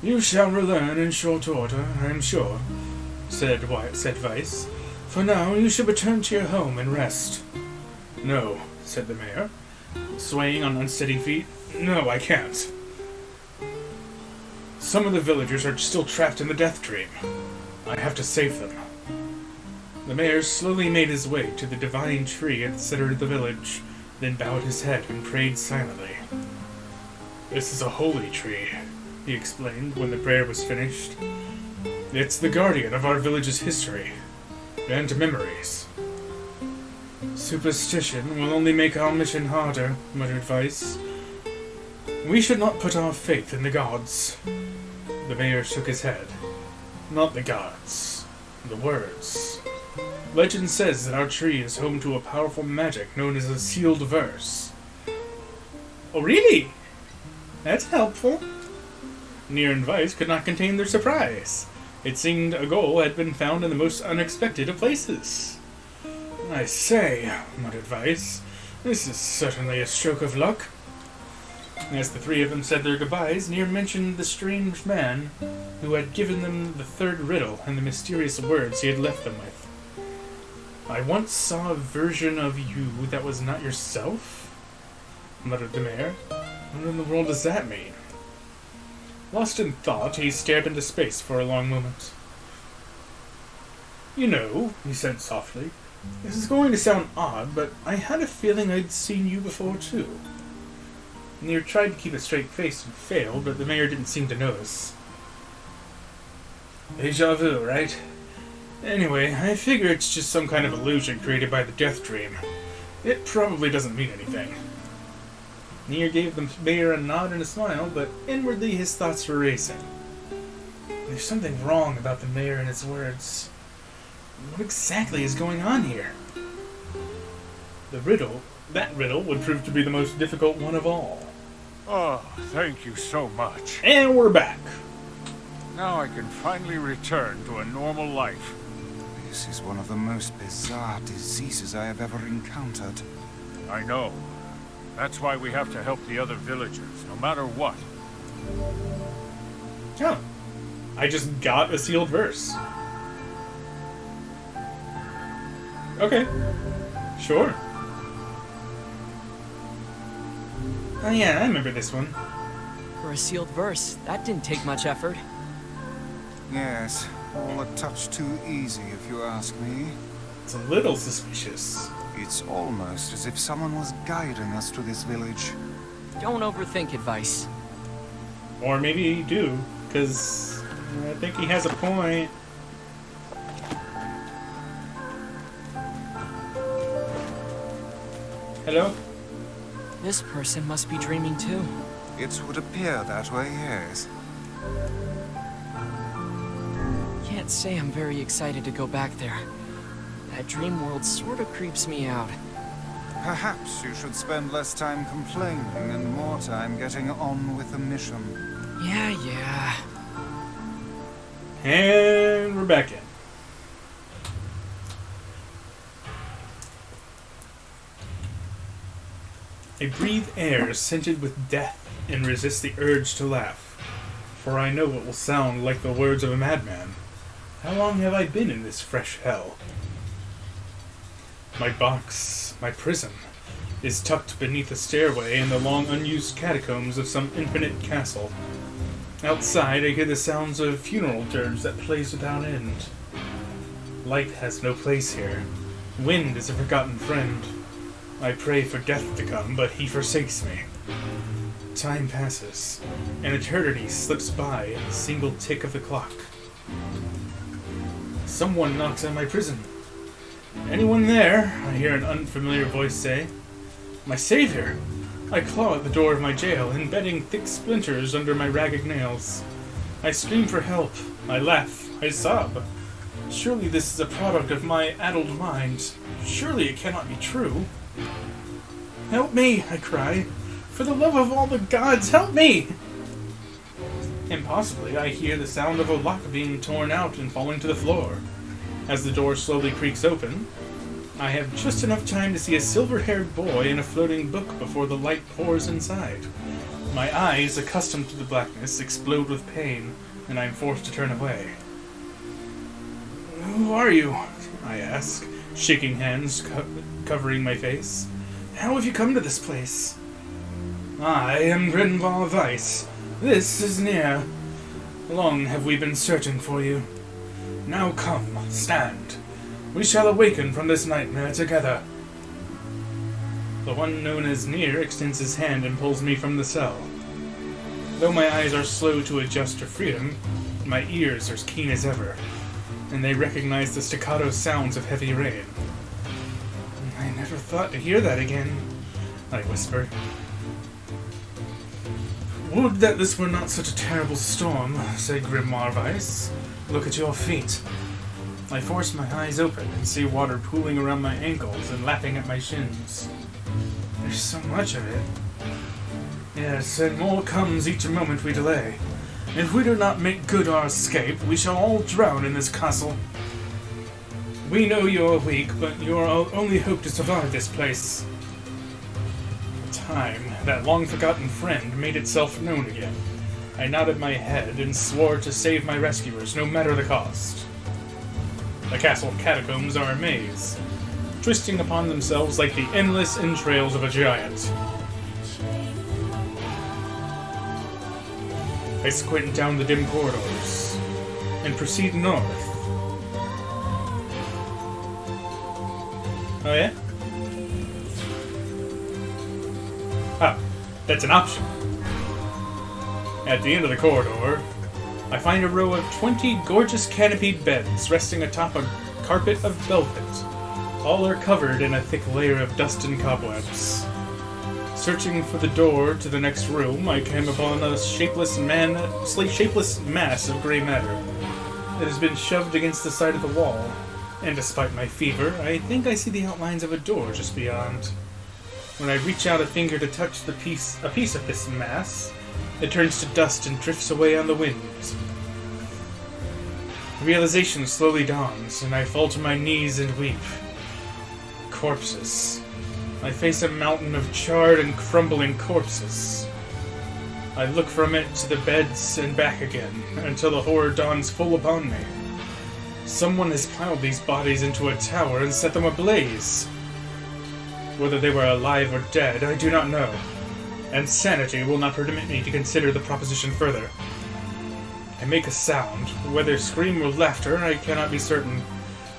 "You shall relearn in short order, I am sure," said Vice. "For now, you should return to your home and rest." "No," said the mayor, swaying on unsteady feet. "No, I can't. Some of the villagers are still trapped in the death dream. I have to save them." The mayor slowly made his way to the divine tree at the center of the village, then bowed his head and prayed silently. "This is a holy tree," he explained when the prayer was finished. "It's the guardian of our village's history and memories." "Superstition will only make our mission harder," muttered Vice. "We should not put our faith in the gods." The mayor shook his head. "Not the gods. The words. Legend says that our tree is home to a powerful magic known as a sealed verse." "Oh, really? That's helpful." Nier and Vice could not contain their surprise. It seemed a goal had been found in the most unexpected of places. "I say," muttered Vice, "this is certainly a stroke of luck." As the three of them said their goodbyes, Nier mentioned the strange man who had given them the third riddle and the mysterious words he had left them with. "I once saw a version of you that was not yourself?" muttered the mayor. "What in the world does that mean?" Lost in thought, he stared into space for a long moment. "You know," he said softly, "this is going to sound odd, but I had a feeling I'd seen you before, too." Nier tried to keep a straight face and failed, but the mayor didn't seem to notice. "Deja vu, right? Anyway, I figure it's just some kind of illusion created by the death dream. It probably doesn't mean anything." Nier gave the mayor a nod and a smile, but inwardly his thoughts were racing. There's something wrong about the mayor and his words. What exactly is going on here? That riddle would prove to be the most difficult one of all. Oh, thank you so much. And we're back. Now I can finally return to a normal life. This is one of the most bizarre diseases I have ever encountered. I know. That's why we have to help the other villagers, no matter what. Oh. I just got a sealed verse. Okay. Sure. Oh yeah, I remember this one. For a sealed verse, that didn't take much effort. Yes, all a touch too easy if you ask me. It's a little suspicious. It's almost as if someone was guiding us to this village. Don't overthink advice. Or maybe you do, because I think he has a point. Hello? This person must be dreaming too. It would appear that way, yes. Can't say I'm very excited to go back there. That dream world sort of creeps me out. Perhaps you should spend less time complaining and more time getting on with the mission. Yeah. And we're back in. I breathe air scented with death and resist the urge to laugh, for I know it will sound like the words of a madman. How long have I been in this fresh hell? My box, my prison, is tucked beneath a stairway in the long unused catacombs of some infinite castle. Outside, I hear the sounds of funeral dirge that plays without end. Light has no place here. Wind is a forgotten friend. I pray for death to come, but he forsakes me. Time passes. An eternity slips by in a single tick of the clock. Someone knocks on my prison. Anyone there? I hear an unfamiliar voice say. My savior! I claw at the door of my jail, embedding thick splinters under my ragged nails. I scream for help. I laugh. I sob. Surely this is a product of my addled mind. Surely it cannot be true. Help me, I cry. For the love of all the gods, help me! Impossibly, I hear the sound of a lock being torn out and falling to the floor. As the door slowly creaks open, I have just enough time to see a silver-haired boy in a floating book before the light pours inside. My eyes, accustomed to the blackness, explode with pain, and I am forced to turn away. Who are you? I ask, shaking hands, covering my face. How have you come to this place? I am Grinval Weiss. This is Nier. Long have we been searching for you. Now come, stand. We shall awaken from this nightmare together. The one known as Nier extends his hand and pulls me from the cell. Though my eyes are slow to adjust to freedom, my ears are as keen as ever, and they recognize the staccato sounds of heavy rain. I never thought to hear that again, I whisper. Would that this were not such a terrible storm, said Grimoire Weiss. Look at your feet. I force my eyes open and see water pooling around my ankles and lapping at my shins. There's so much of it. Yes, and more comes each moment we delay. If we do not make good our escape, we shall all drown in this castle. We know you are weak, but you are our only hope to survive this place. Time, that long-forgotten friend, made itself known again. I nodded my head and swore to save my rescuers, no matter the cost. The castle catacombs are a maze, twisting upon themselves like the endless entrails of a giant. I squint down the dim corridors and proceed north. Oh yeah? Oh, that's an option. At the end of the corridor, I find a row of 20 gorgeous canopied beds resting atop a carpet of velvet. All are covered in a thick layer of dust and cobwebs. Searching for the door to the next room, I came upon a shapeless mass of gray matter. It has been shoved against the side of the wall, and despite my fever, I think I see the outlines of a door just beyond. When I reach out a finger to touch a piece of this mass, it turns to dust and drifts away on the wind. Realization slowly dawns, and I fall to my knees and weep. Corpses. I face a mountain of charred and crumbling corpses. I look from it to the beds and back again, until the horror dawns full upon me. Someone has piled these bodies into a tower and set them ablaze. Whether they were alive or dead, I do not know, and sanity will not permit me to consider the proposition further. I make a sound, whether scream or laughter, I cannot be certain.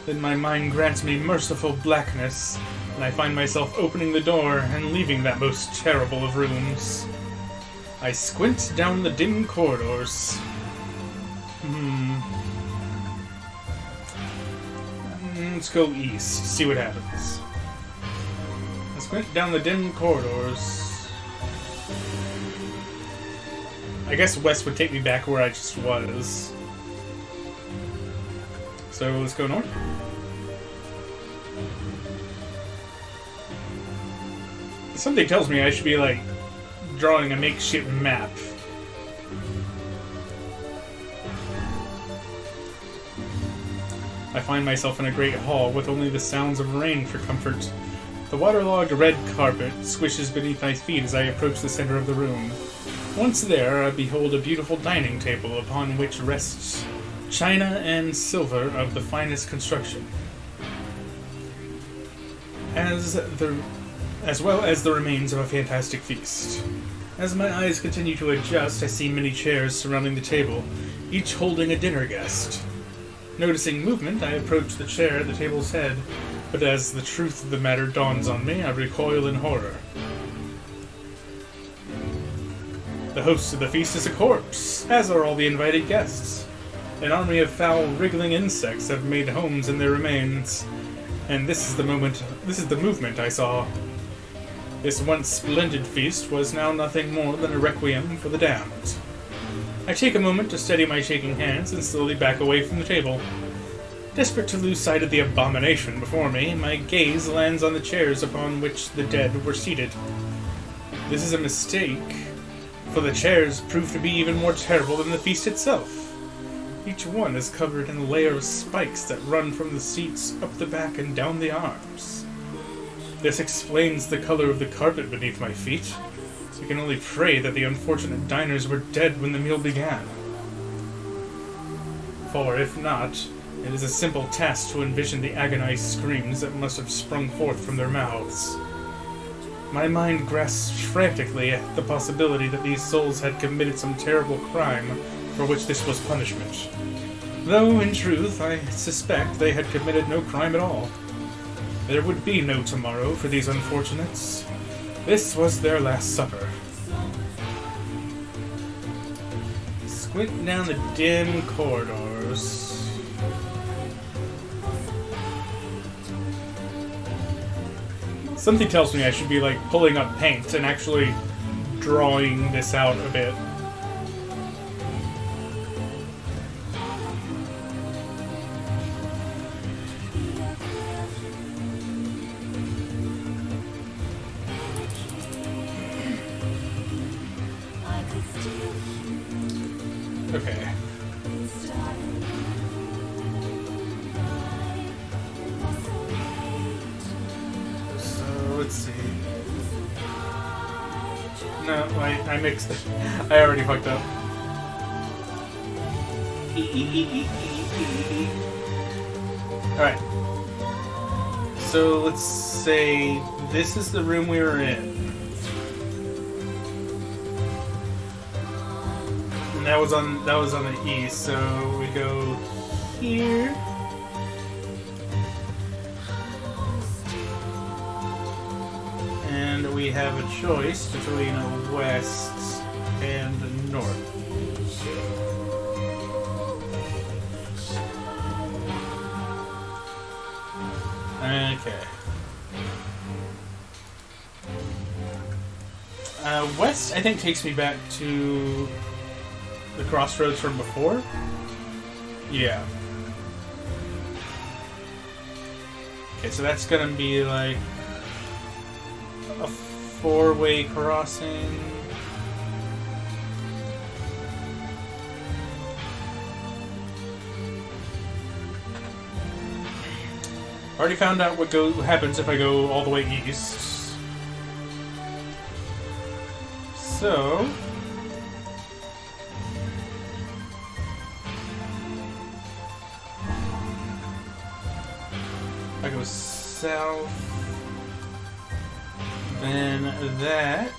Then my mind grants me merciful blackness, and I find myself opening the door and leaving that most terrible of rooms. I squint down the dim corridors. Let's go east, see what happens. I squint down the dim corridors. I guess west would take me back where I just was. So let's go north. Something tells me I should be like drawing a makeshift map. I find myself in a great hall with only the sounds of rain for comfort. The waterlogged red carpet swishes beneath my feet as I approach the center of the room. Once there, I behold a beautiful dining table upon which rests china and silver of the finest construction, as well as the remains of a fantastic feast. As my eyes continue to adjust, I see many chairs surrounding the table, each holding a dinner guest. Noticing movement, I approach the chair at the table's head, but as the truth of the matter dawns on me, I recoil in horror. The host of the feast is a corpse, as are all the invited guests. An army of foul, wriggling insects have made homes in their remains, and this is the movement I saw. This once splendid feast was now nothing more than a requiem for the damned. I take a moment to steady my shaking hands and slowly back away from the table. Desperate to lose sight of the abomination before me, my gaze lands on the chairs upon which the dead were seated. This is a mistake, for the chairs prove to be even more terrible than the feast itself. Each one is covered in a layer of spikes that run from the seats up the back and down the arms. This explains the color of the carpet beneath my feet. I can only pray that the unfortunate diners were dead when the meal began. For if not, it is a simple task to envision the agonized screams that must have sprung forth from their mouths. My mind grasps frantically at the possibility that these souls had committed some terrible crime for which this was punishment. Though, in truth, I suspect they had committed no crime at all. There would be no tomorrow for these unfortunates. This was their last supper. Squint down the dim corridors. Something tells me I should be like pulling up paint and actually drawing this out a bit. Okay. So, let's see. No, I mixed it. I already fucked up. Alright. So, let's say this is the room we were in. That was on the east, so we go here. And we have a choice between a west and a north. Okay. West, I think, takes me back to the crossroads from before? Yeah. Okay, so that's gonna be like a four-way crossing. Already found out what happens if I go all the way east. So I go south, then that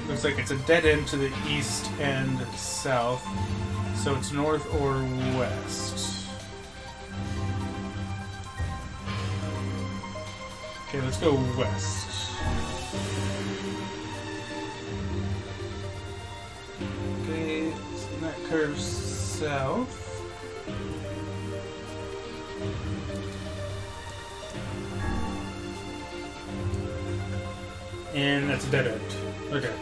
looks like it's a dead end to the east and south, so it's north or west. Okay, let's go west. Okay, so that curves south. And that's a dead end. Okay.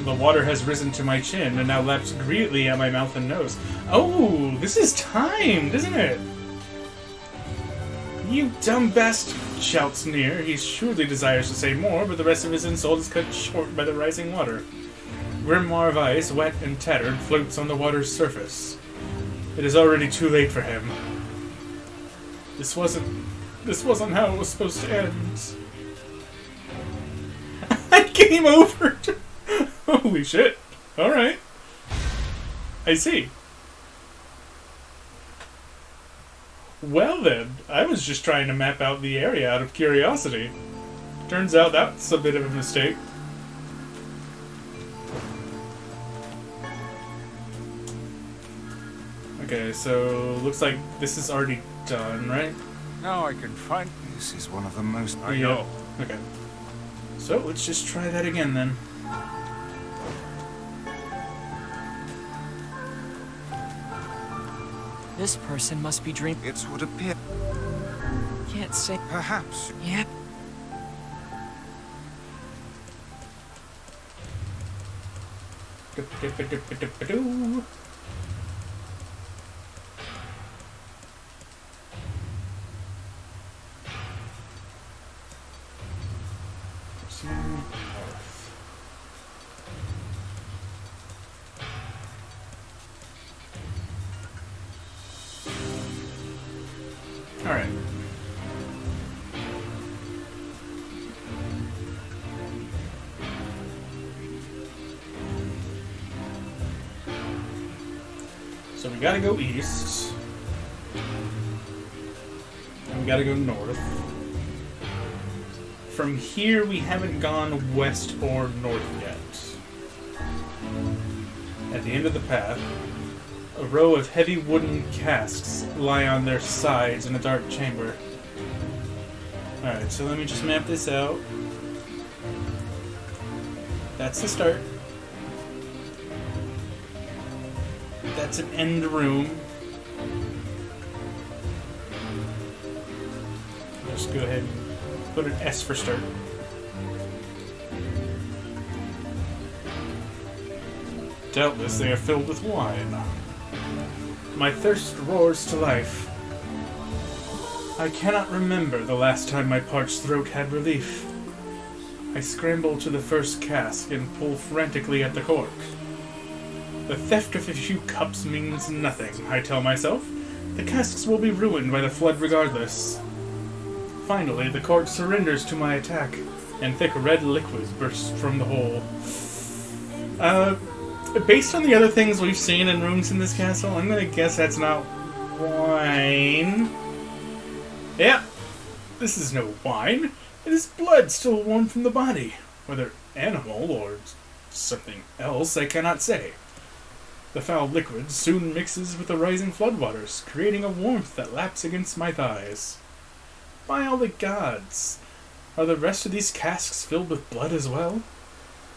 The water has risen to my chin and now laps greedily at my mouth and nose. Oh, this is timed, isn't it? You dumb bastard, shouts Nier. He surely desires to say more, but the rest of his insult is cut short by the rising water. Grimoire of ice, wet and tattered, floats on the water's surface. It is already too late for him. This wasn't how it was supposed to end. I came over to... Holy shit. Alright. I see. Well then, I was just trying to map out the area out of curiosity. Turns out that's a bit of a mistake. Okay, so looks like this is already done, right? Now I can find... This is one of the most... I know. Okay. So let's just try that again then. This person must be dreaming. It would appear... Can't say. Perhaps. Yep. Alright. So we gotta go east. And we gotta go north. From here, we haven't gone west or north yet. At the end of the path, a row of heavy wooden casks lie on their sides in a dark chamber. Alright, so let me just map this out. That's the start. That's an end room. Just go ahead and put an S for start. Doubtless they are filled with wine. My thirst roars to life. I cannot remember the last time my parched throat had relief. I scramble to the first cask and pull frantically at the cork. The theft of a few cups means nothing, I tell myself. The casks will be ruined by the flood regardless. Finally, the cork surrenders to my attack, and thick red liquid bursts from the hole. Based on the other things we've seen in rooms in this castle, I'm gonna guess that's not wine. Yeah, this is no wine. It is blood still warm from the body. Whether animal or something else, I cannot say. The foul liquid soon mixes with the rising floodwaters, creating a warmth that laps against my thighs. By all the gods, are the rest of these casks filled with blood as well?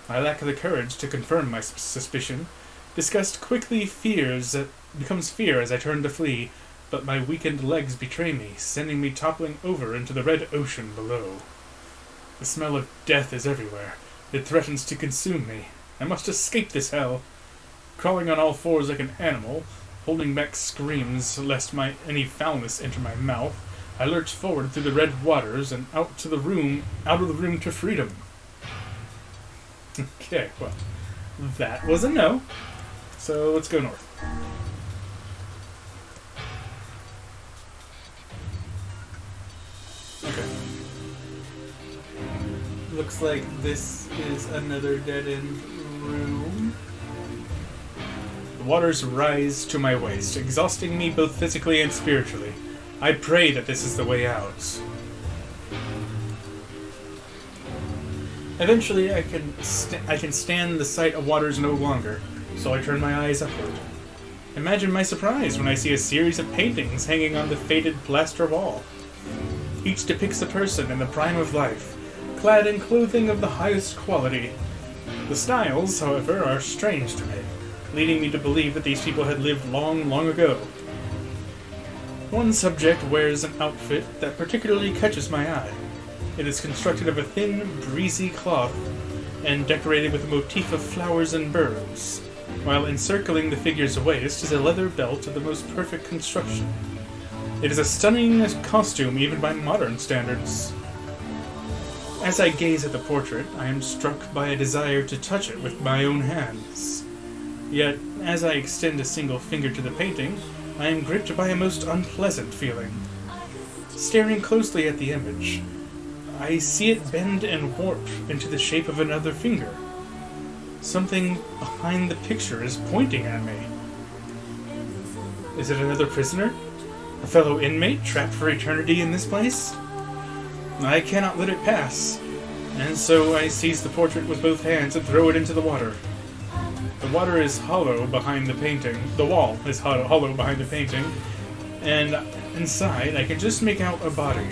I lack the courage to confirm my suspicion. Disgust quickly becomes fear as I turn to flee, but my weakened legs betray me, sending me toppling over into the red ocean below. The smell of death is everywhere. It threatens to consume me. I must escape this hell. Crawling on all fours like an animal, holding back screams lest any foulness enter my mouth, I lurch forward through the red waters and out of the room to freedom. Okay, well, that was a no. So let's go north. Okay. Looks like this is another dead-end room. The waters rise to my waist, exhausting me both physically and spiritually. I pray that this is the way out. Eventually, I can stand the sight of waters no longer, so I turn my eyes upward. Imagine my surprise when I see a series of paintings hanging on the faded plaster wall. Each depicts a person in the prime of life, clad in clothing of the highest quality. The styles, however, are strange to me, leading me to believe that these people had lived long, long ago. One subject wears an outfit that particularly catches my eye. It is constructed of a thin, breezy cloth and decorated with a motif of flowers and birds, while encircling the figure's waist is a leather belt of the most perfect construction. It is a stunning costume even by modern standards. As I gaze at the portrait, I am struck by a desire to touch it with my own hands. Yet, as I extend a single finger to the painting, I am gripped by a most unpleasant feeling. Staring closely at the image, I see it bend and warp into the shape of another finger. Something behind the picture is pointing at me. Is it another prisoner? A fellow inmate trapped for eternity in this place? I cannot let it pass, and so I seize the portrait with both hands and throw it into the water. The water is hollow behind the painting. The wall is hollow behind the painting, and inside I can just make out a body.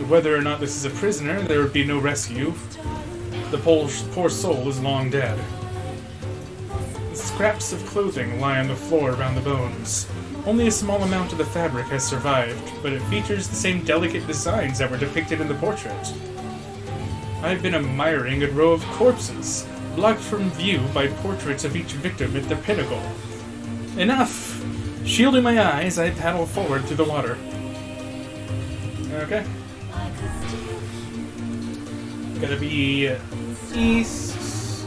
Whether or not this is a prisoner, there would be no rescue. The poor soul is long dead. Scraps of clothing lie on the floor around the bones. Only a small amount of the fabric has survived, but it features the same delicate designs that were depicted in the portrait. I've been admiring a row of corpses, blocked from view by portraits of each victim at the pinnacle. Enough! Shielding my eyes, I paddle forward through the water. Okay. Gotta be east.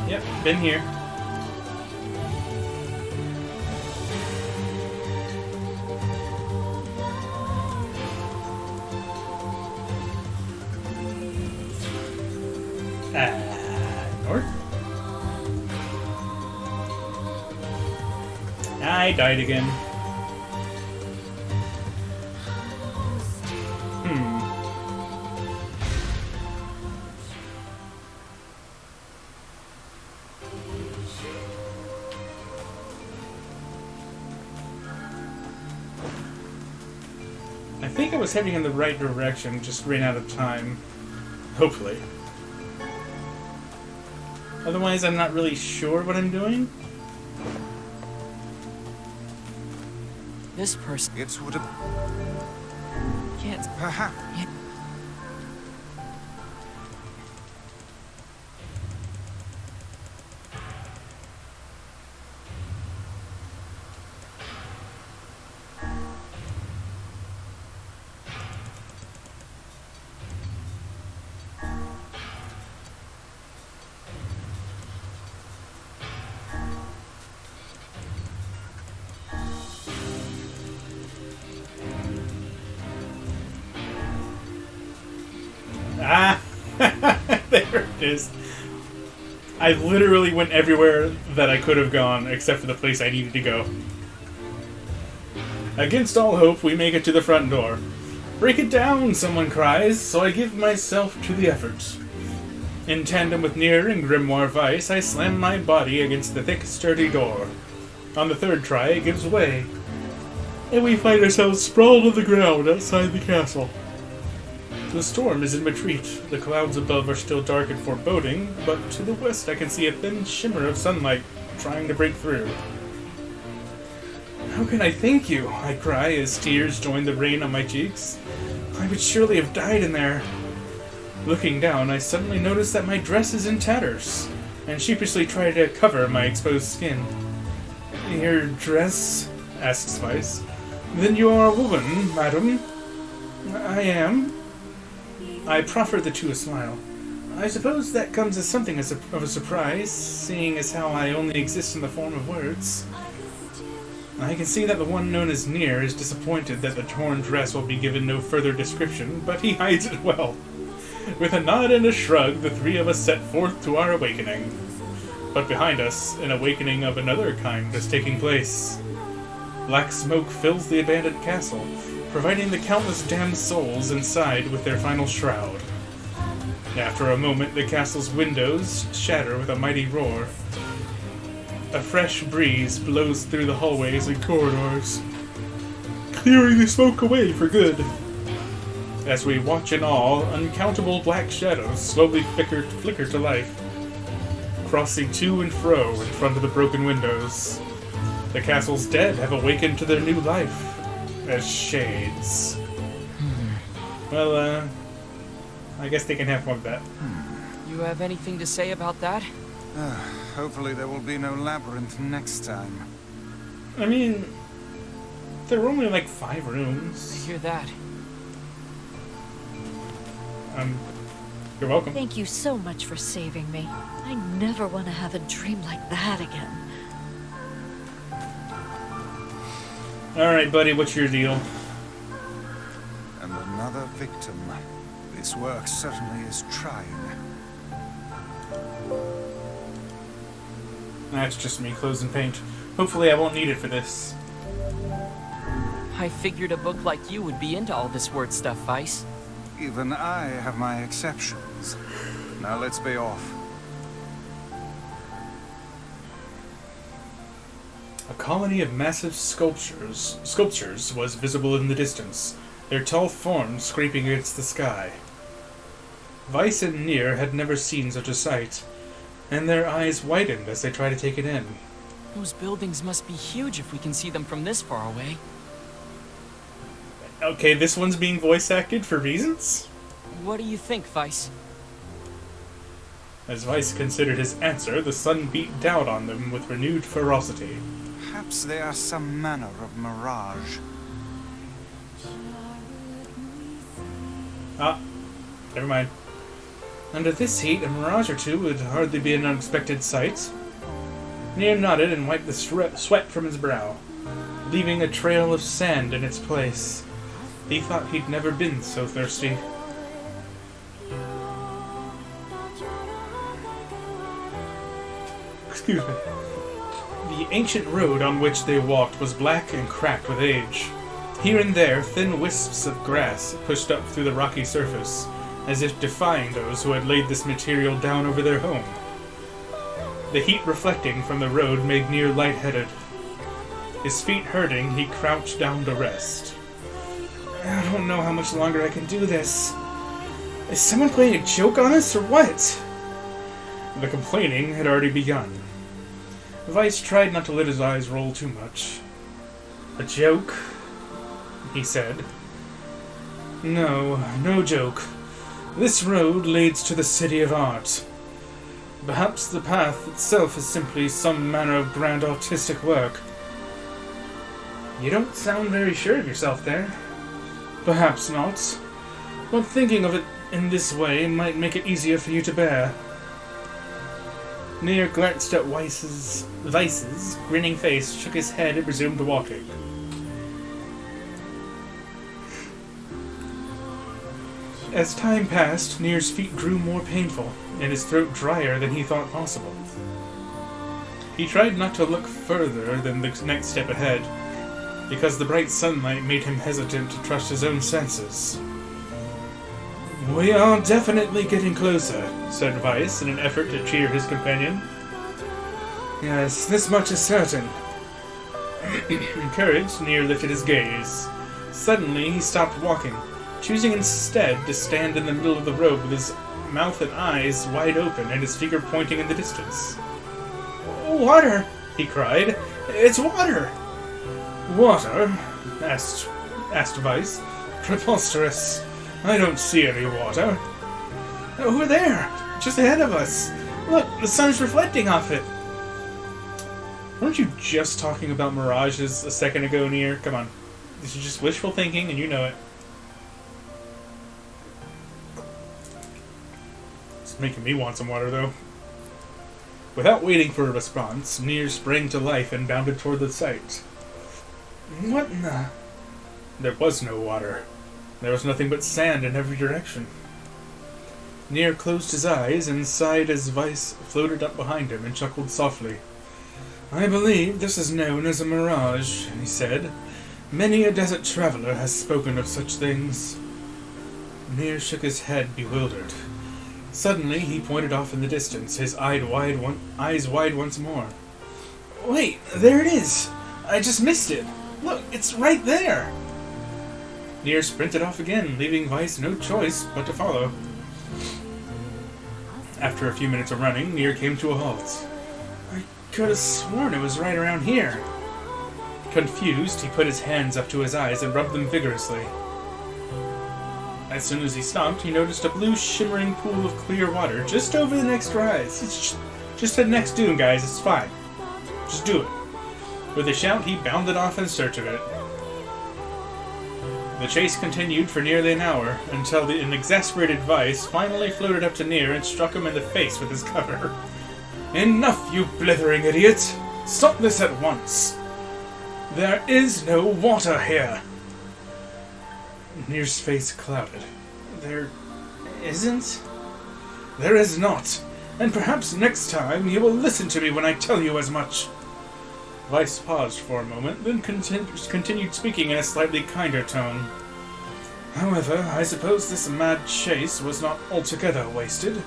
Yep, been here. North? I died again. I think I was heading in the right direction, just ran out of time. Hopefully. Otherwise, I'm not really sure what I'm doing. This person It would have... can't. Perhaps... Ah! There it is. I literally went everywhere that I could have gone, except for the place I needed to go. Against all hope, we make it to the front door. "Break it down," someone cries, so I give myself to the effort. In tandem with Nier and Grimoire Vice, I slam my body against the thick, sturdy door. On the third try, it gives way, and we find ourselves sprawled on the ground outside the castle. The storm is in retreat. The clouds above are still dark and foreboding, but to the west I can see a thin shimmer of sunlight trying to break through. "How can I thank you?" I cry as tears join the rain on my cheeks. "I would surely have died in there." Looking down, I suddenly notice that my dress is in tatters, and sheepishly try to cover my exposed skin. "Your dress?" asks Vice. "Then you are a woman, madam?" "I am." I proffer the two a smile. "I suppose that comes as something of a surprise, seeing as how I only exist in the form of words." I can see that the one known as Nier is disappointed that the torn dress will be given no further description, but he hides it well. With a nod and a shrug, the three of us set forth to our awakening. But behind us, an awakening of another kind is taking place. Black smoke fills the abandoned castle, providing the countless damned souls inside with their final shroud. After a moment, the castle's windows shatter with a mighty roar. A fresh breeze blows through the hallways and corridors, clearing the smoke away for good. As we watch in awe, uncountable black shadows slowly flicker to life, crossing to and fro in front of the broken windows. The castle's dead have awakened to their new life as shades. Well, I guess they can have one of that. You have anything to say about that? Hopefully there will be no labyrinth next time. I mean, there were only like 5 rooms. I hear that. You're welcome. Thank you so much for saving me. I never want to have a dream like that again. Alright, buddy, what's your deal? And another victim. This work certainly is trying. That's just me closing paint. Hopefully I won't need it for this. I figured a book like you would be into all this word stuff, Vice. Even I have my exceptions. Now let's be off. A colony of massive sculptures was visible in the distance, their tall forms scraping against the sky. Vice and Nier had never seen such a sight, and their eyes widened as they tried to take it in. Those buildings must be huge if we can see them from this far away. Okay, this one's being voice acted for reasons? What do you think, Vice? As Vice considered his answer, the sun beat down on them with renewed ferocity. Perhaps they are some manner of mirage. Ah, never mind. Under this heat, a mirage or two would hardly be an unexpected sight. Nier nodded and wiped the sweat from his brow, leaving a trail of sand in its place. He thought he'd never been so thirsty. Excuse me. The ancient road on which they walked was black and cracked with age. Here and there, thin wisps of grass pushed up through the rocky surface, as if defying those who had laid this material down over their home. The heat reflecting from the road made Nier lightheaded. His feet hurting, he crouched down to rest. I don't know how much longer I can do this. Is someone playing a joke on us, or what? The complaining had already begun. Vice tried not to let his eyes roll too much. A joke? He said. No, no joke. This road leads to the City of Art. Perhaps the path itself is simply some manner of grand artistic work. You don't sound very sure of yourself there. Perhaps not. But thinking of it in this way might make it easier for you to bear. Nier glanced at Vice's grinning face, shook his head, and resumed walking. As time passed, Nier's feet grew more painful, and his throat drier than he thought possible. He tried not to look further than the next step ahead, because the bright sunlight made him hesitant to trust his own senses. We are definitely getting closer, said Vice in an effort to cheer his companion. Yes, this much is certain. Encouraged, Nier lifted his gaze. Suddenly, he stopped walking, choosing instead to stand in the middle of the road with his mouth and eyes wide open and his finger pointing in the distance. Water! He cried. It's water! Water? asked Vice. Preposterous. I don't see any water. Over there! Just ahead of us! Look, the sun's reflecting off it! Weren't you just talking about mirages a second ago, Nier? Come on. This is just wishful thinking, and you know it. It's making me want some water, though. Without waiting for a response, Nier sprang to life and bounded toward the site. What in the... There was no water. There was nothing but sand in every direction. Nier closed his eyes and sighed as Vice floated up behind him and chuckled softly. I believe this is known as a mirage, he said. Many a desert traveler has spoken of such things. Nier shook his head, bewildered. Suddenly, he pointed off in the distance, his eyes wide once more. Wait, there it is! I just missed it! Look, it's right there! Nier sprinted off again, leaving Weiss no choice but to follow. After a few minutes of running, Nier came to a halt. I could have sworn it was right around here. Confused, he put his hands up to his eyes and rubbed them vigorously. As soon as he stopped, he noticed a blue, shimmering pool of clear water just over the next rise. It's just the next dune, guys. It's fine. Just do it. With a shout, he bounded off in search of it. The chase continued for nearly an hour, until an exasperated Weiss finally floated up to Nier and struck him in the face with his cover. Enough, you blithering idiot! Stop this at once! There is no water here! Nier's face clouded. There isn't? There is not, and perhaps next time you will listen to me when I tell you as much. Weiss paused for a moment, then continued speaking in a slightly kinder tone. However, I suppose this mad chase was not altogether wasted.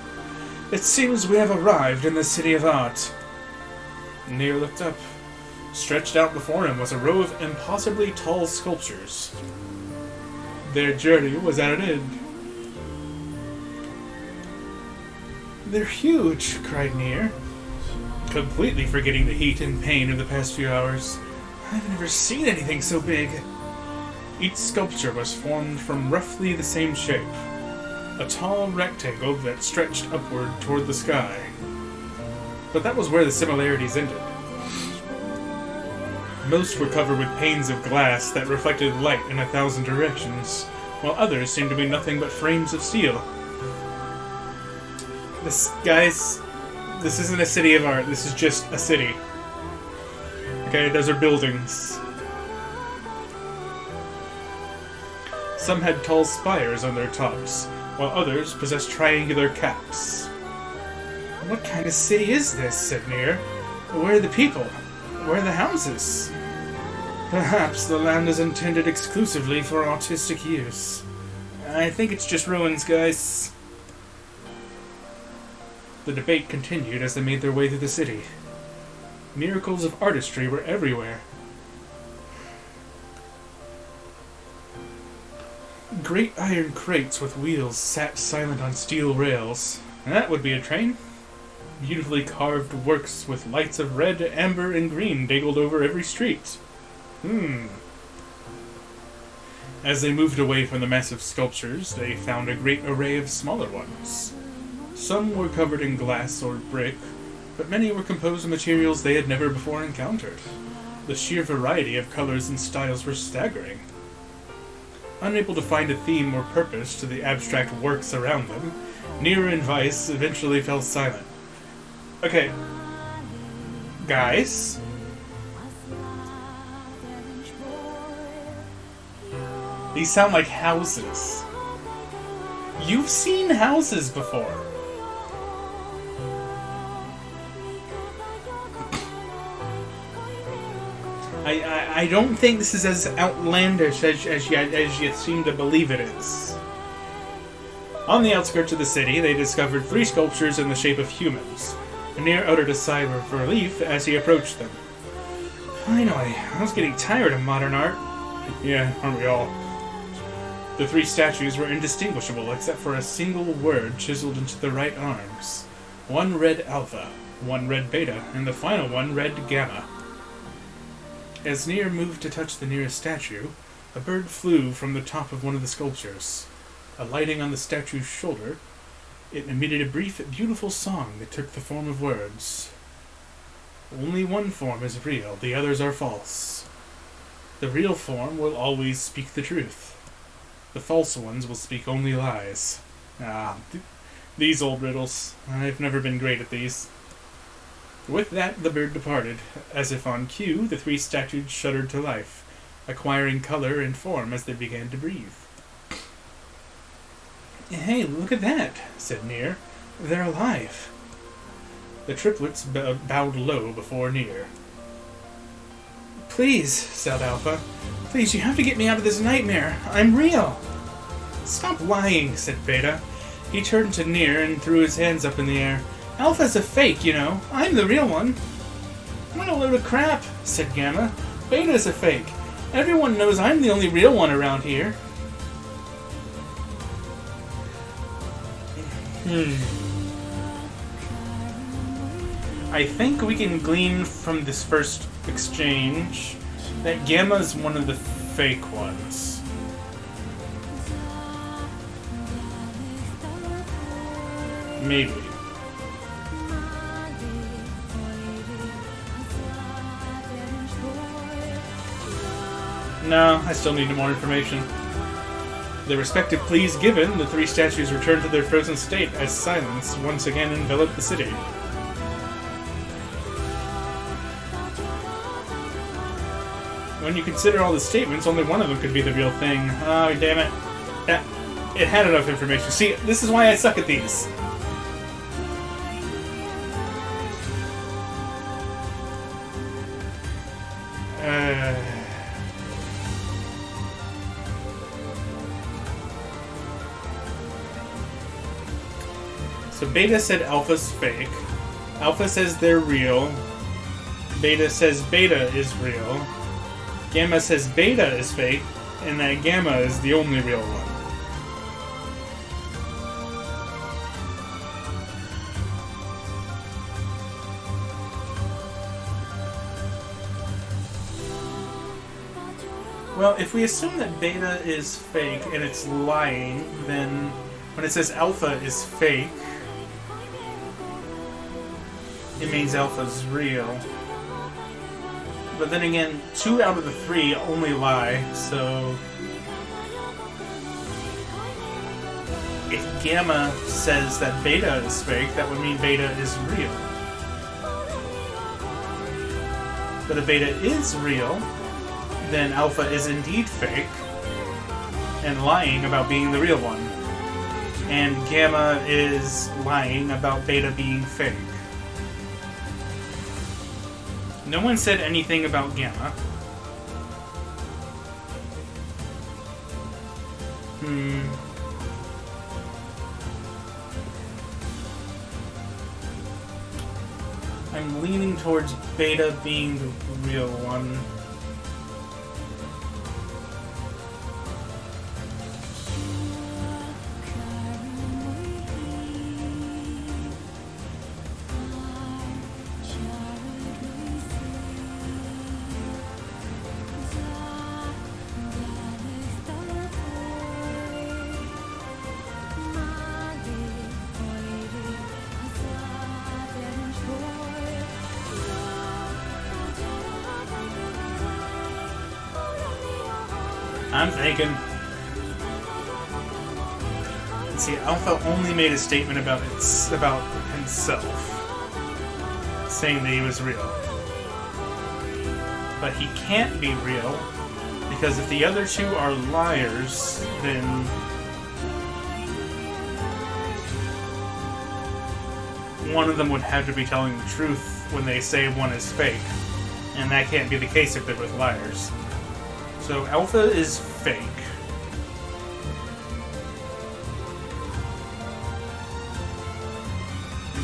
It seems we have arrived in the City of Art. Nier looked up. Stretched out before him was a row of impossibly tall sculptures. Their journey was at an end. They're huge, cried Nier, completely forgetting the heat and pain of the past few hours. I've never seen anything so big. Each sculpture was formed from roughly the same shape, a tall rectangle that stretched upward toward the sky. But that was where the similarities ended. Most were covered with panes of glass that reflected light in 1,000 directions, while others seemed to be nothing but frames of steel. This isn't a city of art, this is just a city. Okay, those are buildings. Some had tall spires on their tops, while others possessed triangular caps. What kind of city is this? Said Nier. Where are the people? Where are the houses? Perhaps the land is intended exclusively for artistic use. I think it's just ruins, guys. The debate continued as they made their way through the city. Miracles of artistry were everywhere. Great iron crates with wheels sat silent on steel rails. That would be a train. Beautifully carved works with lights of red, amber, and green dangled over every street. As they moved away from the massive sculptures, they found a great array of smaller ones. Some were covered in glass or brick, but many were composed of materials they had never before encountered. The sheer variety of colors and styles were staggering. Unable to find a theme or purpose to the abstract works around them, Nier and Weiss eventually fell silent. Okay. Guys? These sound like houses. You've seen houses before. I don't think this is as outlandish as you seem to believe it is. On the outskirts of the city, they discovered 3 sculptures in the shape of humans. Nier uttered a sigh of relief as he approached them. Finally, I was getting tired of modern art. Yeah, aren't we all? The 3 statues were indistinguishable except for a single word chiseled into the right arms. One read Alpha, one read Beta, and the final one read Gamma. As Nier moved to touch the nearest statue, a bird flew from the top of one of the sculptures. Alighting on the statue's shoulder, it emitted a brief, beautiful song that took the form of words. Only one form is real, the others are false. The real form will always speak the truth. The false ones will speak only lies. These old riddles. I've never been great at these. With that, the bird departed. As if on cue, the 3 statues shuddered to life, acquiring color and form as they began to breathe. Hey, look at that, said Nier. They're alive. The triplets bowed low before Nier. Please, said Alpha. Please, you have to get me out of this nightmare. I'm real. Stop lying, said Beta. He turned to Nier and threw his hands up in the air. Alpha's a fake, you know. I'm the real one. What a load of crap, said Gamma. Beta's a fake. Everyone knows I'm the only real one around here. I think we can glean from this first exchange that Gamma's one of the fake ones. Maybe. No, I still need more information. The respective pleas given, the three statues returned to their frozen state as silence once again enveloped the city. When you consider all the statements, only one of them could be the real thing. Oh, damn it. It had enough information. See, this is why I suck at these. So Beta said Alpha's fake. Alpha says they're real. Beta says Beta is real. Gamma says Beta is fake, and that Gamma is the only real one. Well, if we assume that Beta is fake and it's lying, then when it says Alpha is fake, it means Alpha's real. But then again, 2 out of the 3 only lie, so if Gamma says that Beta is fake, that would mean Beta is real. But if Beta is real, then Alpha is indeed fake and lying about being the real one. And Gamma is lying about Beta being fake. No one said anything about Gamma. I'm leaning towards Beta being the real one. I'm thinking. See, Alpha only made a statement about himself, saying that he was real. But he can't be real, because if the other two are liars, then one of them would have to be telling the truth when they say one is fake. And that can't be the case if they're both liars. So Alpha is fake.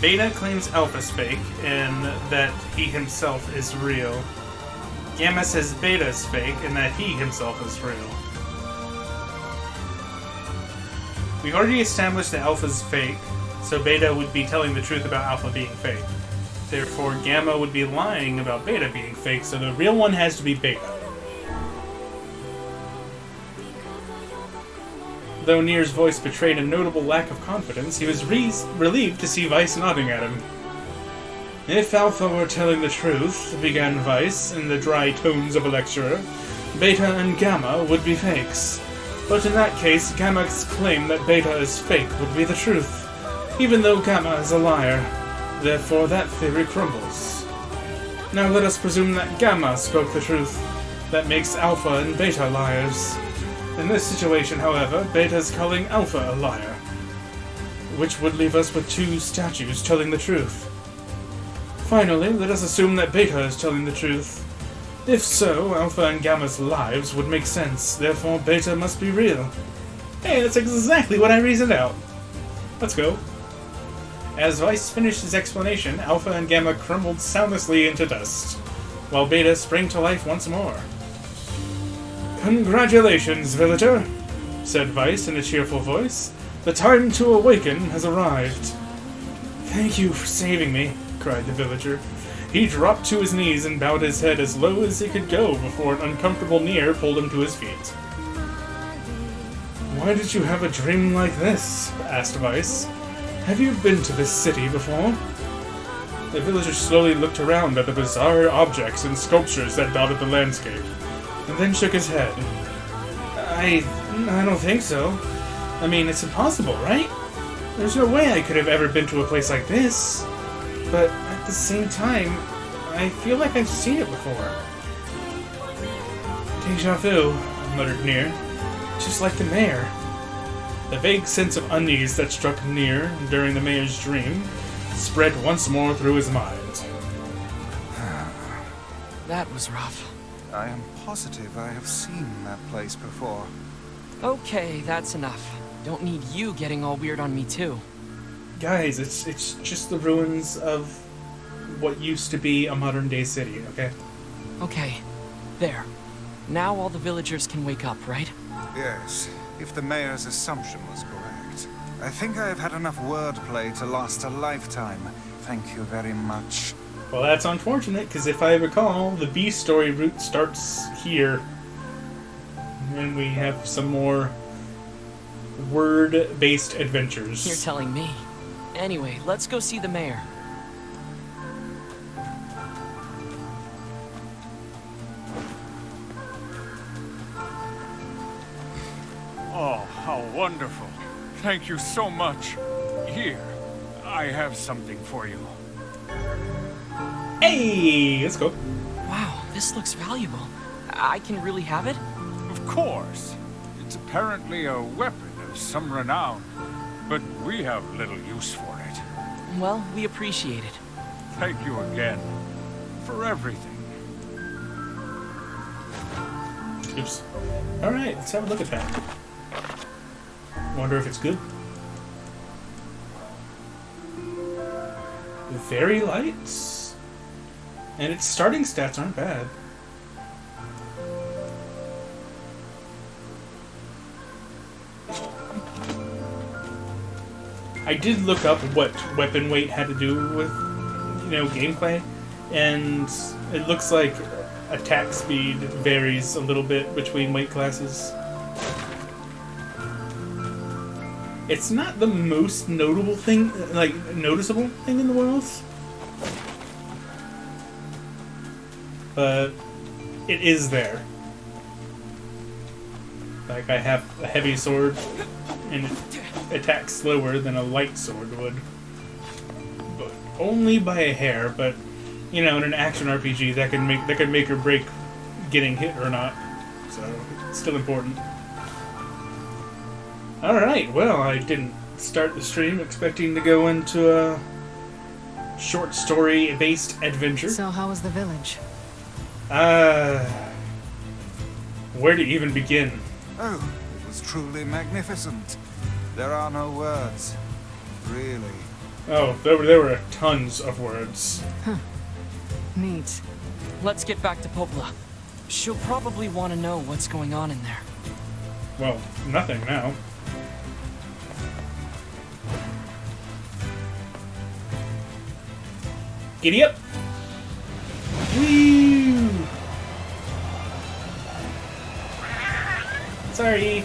Beta claims Alpha's fake, and that he himself is real. Gamma says Beta is fake, and that he himself is real. We've already established that Alpha's fake, so Beta would be telling the truth about Alpha being fake. Therefore, Gamma would be lying about Beta being fake, so the real one has to be Beta. Though Nier's voice betrayed a notable lack of confidence, he was relieved to see Weiss nodding at him. If Alpha were telling the truth, began Weiss in the dry tones of a lecturer, Beta and Gamma would be fakes. But in that case, Gamma's claim that Beta is fake would be the truth, even though Gamma is a liar. Therefore, that theory crumbles. Now let us presume that Gamma spoke the truth. That makes Alpha and Beta liars. In this situation, however, Beta is calling Alpha a liar, which would leave us with 2 statues telling the truth. Finally, let us assume that Beta is telling the truth. If so, Alpha and Gamma's lives would make sense, therefore Beta must be real. Hey, that's exactly what I reasoned out. Let's go. As Vice finished his explanation, Alpha and Gamma crumbled soundlessly into dust, while Beta sprang to life once more. Congratulations, villager, said Vice in a cheerful voice. The time to awaken has arrived. Thank you for saving me, cried the villager. He dropped to his knees and bowed his head as low as he could go before an uncomfortable Nier pulled him to his feet. Why did you have a dream like this? Asked Vice. Have you been to this city before? The villager slowly looked around at the bizarre objects and sculptures that dotted the landscape, and then shook his head. I don't think so. I mean, it's impossible, right? There's no way I could have ever been to a place like this. But at the same time, I feel like I've seen it before. Deja vu, muttered Nier. Just like the mayor. The vague sense of unease that struck Nier during the mayor's dream spread once more through his mind. That was rough. I am positive I have seen that place before. Okay, that's enough. Don't need you getting all weird on me too. Guys, it's just the ruins of what used to be a modern-day city, okay? Okay, there. Now all the villagers can wake up, right? Yes, if the mayor's assumption was correct. I think I have had enough wordplay to last a lifetime. Thank you very much. Well, that's unfortunate, because if I recall, the B story route starts here. And we have some more word-based adventures. You're telling me. Anyway, let's go see the mayor. Oh, how wonderful. Thank you so much. Here, I have something for you. Hey, let's go. Wow, this looks valuable. I can really have it? Of course. It's apparently a weapon of some renown, but we have little use for it. Well, we appreciate it. Thank you again for everything. Oops. Alright, let's have a look at that. Wonder if it's good. Very light. And its starting stats aren't bad. I did look up what weapon weight had to do with, gameplay, and it looks like attack speed varies a little bit between weight classes. It's not the most notable thing, noticeable thing in the world, but it is there. Like, I have a heavy sword, and it attacks slower than a light sword would. But only by a hair, but, in an action RPG, that can make or break getting hit or not. So, it's still important. Alright, well, I didn't start the stream expecting to go into a short story-based adventure. So how was the village? Where to even begin? Oh, it was truly magnificent. There are no words. Really. Oh, there were tons of words. Neat. Let's get back to Popla. She'll probably want to know what's going on in there. Well, nothing now. Giddy up! Whee! Sorry.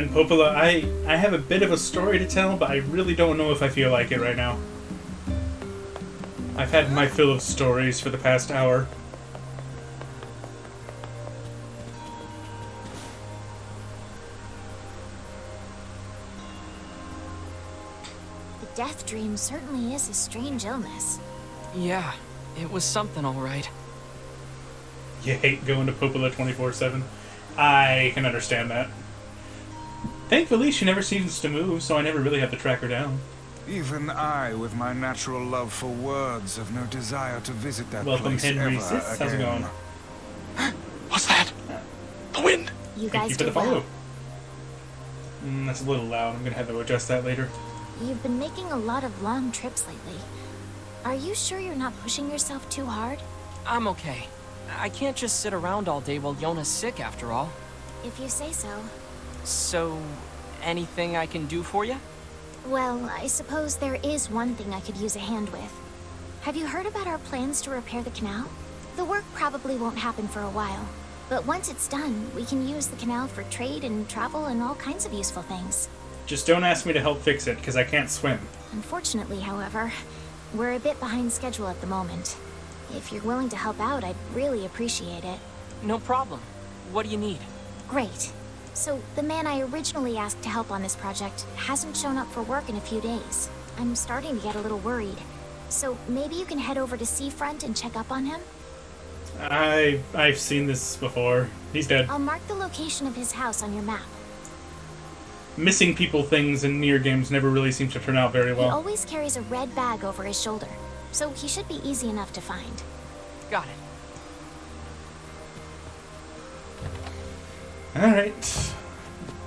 And Popola, I have a bit of a story to tell, but I really don't know if I feel like it right now. I've had my fill of stories for the past hour. The death dream certainly is a strange illness. Yeah, it was something alright. You hate going to Popola 24/7. I can understand that. Thankfully, she never seems to move, so I never really have to track her down. Even I, with my natural love for words, have no desire to visit that Welcome, place Henry ever Sis. How's it again. going? What's that? The wind! You Thank guys you for the did well. follow. That's a little loud. I'm gonna have to adjust that later. You've been making a lot of long trips lately. Are you sure you're not pushing yourself too hard? I'm okay. I can't just sit around all day while Yona's sick, after all. If you say so. So, anything I can do for you? Well, I suppose there is one thing I could use a hand with. Have you heard about our plans to repair the canal? The work probably won't happen for a while, but once it's done, we can use the canal for trade and travel and all kinds of useful things. Just don't ask me to help fix it, because I can't swim. Unfortunately, however, we're a bit behind schedule at the moment. If you're willing to help out, I'd really appreciate it. No problem. What do you need? Great. So, the man I originally asked to help on this project hasn't shown up for work in a few days. I'm starting to get a little worried. So, maybe you can head over to Seafront and check up on him? I've seen this before. He's dead. I'll mark the location of his house on your map. Missing people things in Nier games never really seem to turn out very He well. always carries a red bag over his shoulder, so he should be easy enough to find. Got it. Alright.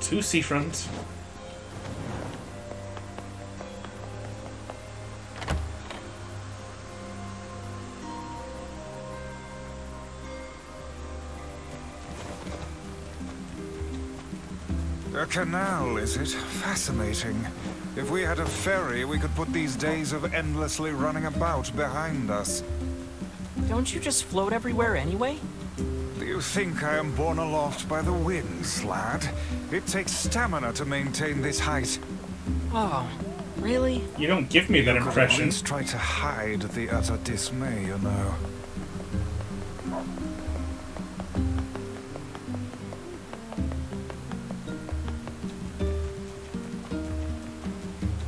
To Seafront. A canal, is it? Fascinating. If we had a ferry, we could put these days of endlessly running about behind us. Don't you just float everywhere anyway? Do you think I am borne aloft by the winds, lad? It takes stamina to maintain this height. Oh, really? You don't give me that You could at impression. least try to hide the utter dismay, you know.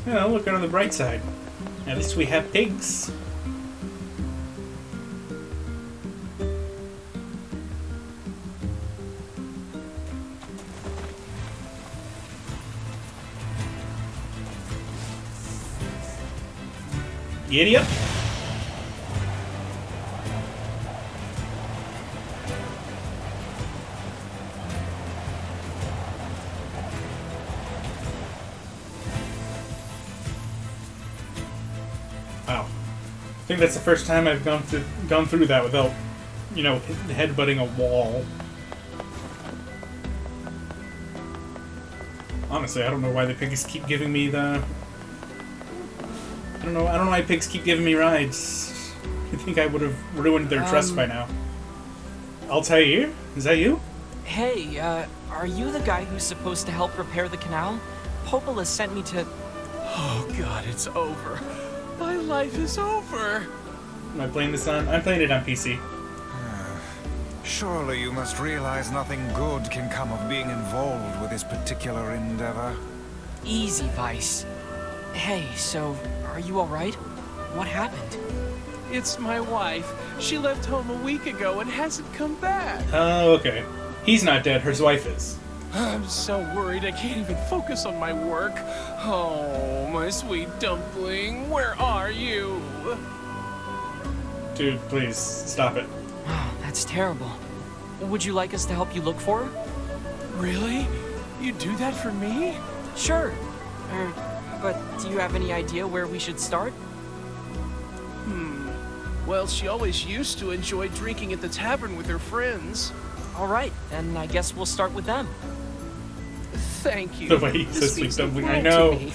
Yeah, look on the bright side. At least we have pigs. Giddy up. Wow. I think that's the first time I've gone through that without, you know, headbutting a wall. Honestly, I don't know why the pigs keep giving me the... I don't know why pigs keep giving me rides. I think I would have ruined their trust by now. Altair? Is that you? Hey, are you the guy who's supposed to help repair the canal? Popola sent me to... Oh god, it's over. My life is over. Am I playing this on? I'm playing it on PC. Surely you must realize nothing good can come of being involved with this particular endeavor. Easy, Vice. Hey, so, are you alright? What happened? It's my wife. She left home a week ago and hasn't come back. Oh, okay. He's not dead, her wife is. I'm so worried I can't even focus on my work. Oh, my sweet dumpling, where are you? Dude, please, stop it. Oh, that's terrible. Would you like us to help you look for her? Really? You do that for me? Sure. But do you have any idea where we should start? Well, she always used to enjoy drinking at the tavern with her friends. Alright, then I guess we'll start with them. Thank you. The way he This says means sweet the dumpling, I world know. to me.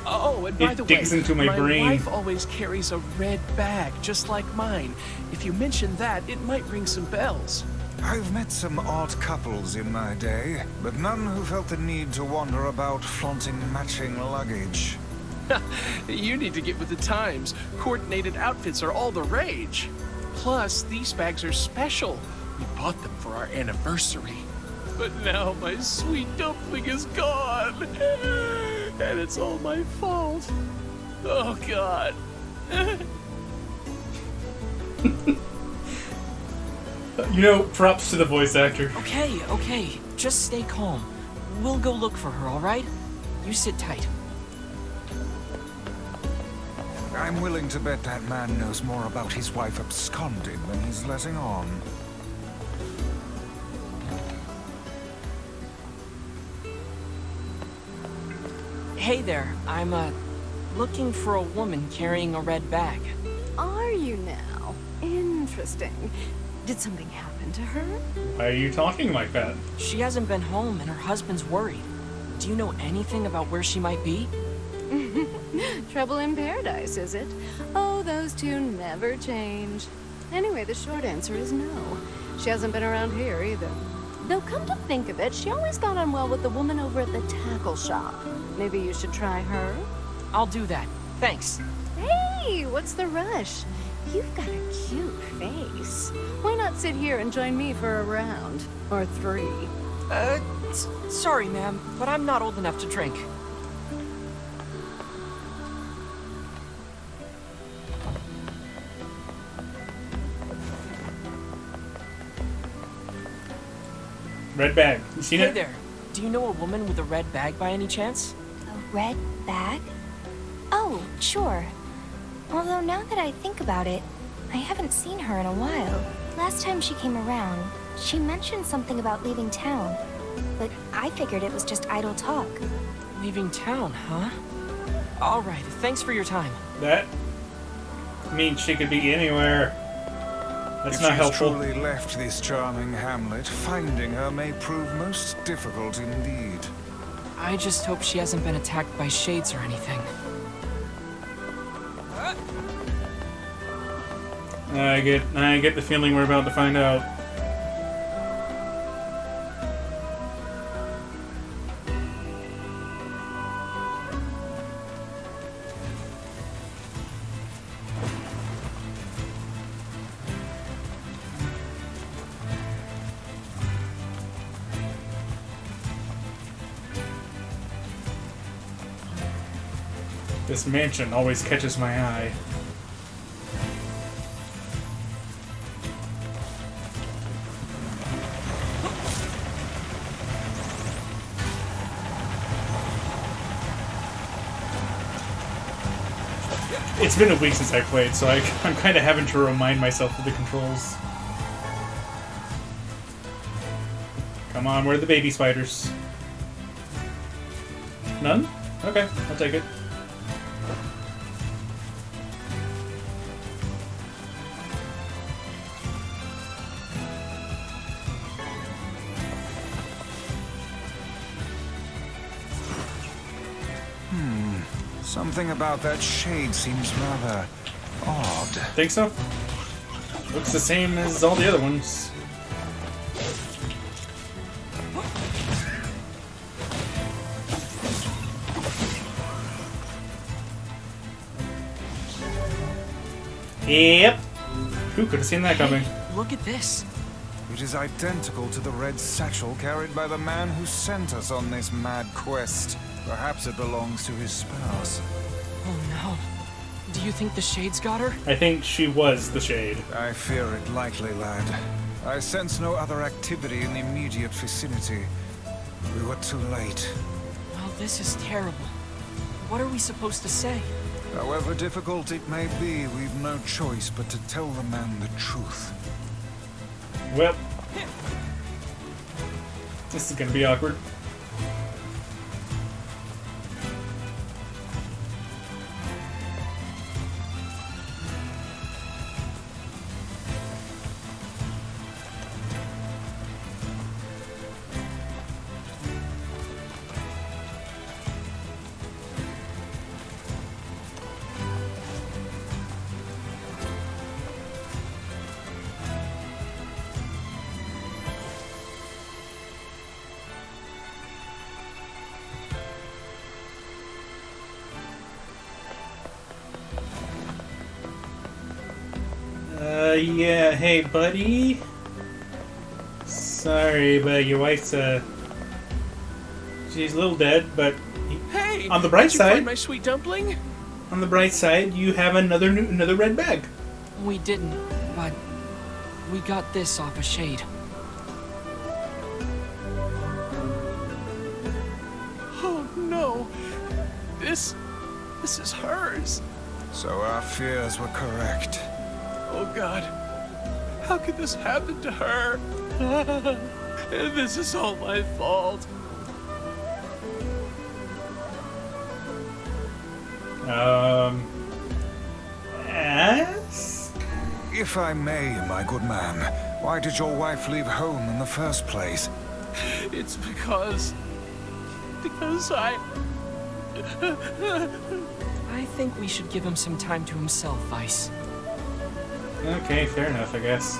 Oh, and by It the way, digs into my brain. wife always carries a red bag, just like mine. If you mention that, it might ring some bells. I've met some odd couples in my day, but none who felt the need to wander about flaunting matching luggage. You need to get with the times. Coordinated outfits are all the rage. Plus, these bags are special. We bought them for our anniversary. But now my sweet dumpling is gone. And it's all my fault. Oh, God. You know, props to the voice actor. Okay. Just stay calm. We'll go look for her, alright? You sit tight. I'm willing to bet that man knows more about his wife absconding than he's letting on. Hey there, I'm, looking for a woman carrying a red bag. Are you now? Interesting. Did something happen to her? Why are you talking like that? She hasn't been home and her husband's worried. Do you know anything about where she might be? Trouble in paradise, is it? Oh, those two never change. Anyway, the short answer is no. She hasn't been around here either. Though come to think of it, she always got on well with the woman over at the tackle shop. Maybe you should try her? I'll do that. Thanks. Hey, what's the rush? You've got a cute face. Why not sit here and join me for a round? Or 3? Sorry, ma'am, but I'm not old enough to drink. Red bag. You seen Hey it? there. Do you know a woman with a red bag by any chance? A red bag? Oh, sure. Although now that I think about it, I haven't seen her in a while. Last time she came around, she mentioned something about leaving town. But I figured it was just idle talk. Leaving town, huh? Alright, thanks for your time. That means she could be anywhere. That's If not she's helpful. truly left this charming hamlet, finding her may prove most difficult indeed. I just hope she hasn't been attacked by shades or anything. I get the feeling we're about to find out. This mansion always catches my eye. It's been a week since I played, so I'm kind of having to remind myself of the controls. Come on, where are the baby spiders? None? Okay, I'll take it. Something about that shade seems rather odd. Think so? Looks the same as all the other ones. Yep. Who could have seen that coming? Look at this. It is identical to the red satchel carried by the man who sent us on this mad quest. Perhaps it belongs to his spouse. Oh no. Do you think the shades got her? I think she was the shade. I fear it likely, lad. I sense no other activity in the immediate vicinity. We were too late. Well, this is terrible. What are we supposed to say? However difficult it may be, we've no choice but to tell the man the truth. Well, this is gonna be awkward. Yeah, hey, buddy. Sorry, but your wife's, she's a little dead, but Hey! on the bright did you find side, my sweet dumpling? on the bright side, you have another red bag. We didn't, but we got this off a shade. Oh no! This is hers. So our fears were correct. Oh God, how could this happen to her? And this is all my fault. Yes? If I may, my good man, why did your wife leave home in the first place? It's because I think we should give him some time to himself, Vice. Okay, fair enough, I guess.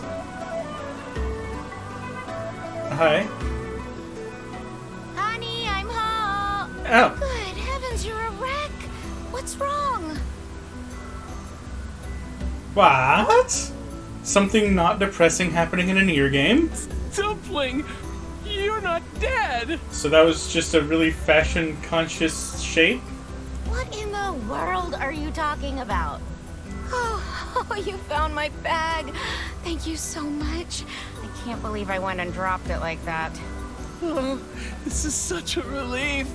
Hi. Honey, I'm home. Oh. Good heavens, you're a wreck. What's wrong? What? Something not depressing happening in a Nier game? Dumpling, you're not dead. So that was just a really fashion-conscious shape? What in the world are you talking about? Oh, you found my bag. Thank you so much. I can't believe I went and dropped it like that. Oh, this is such a relief.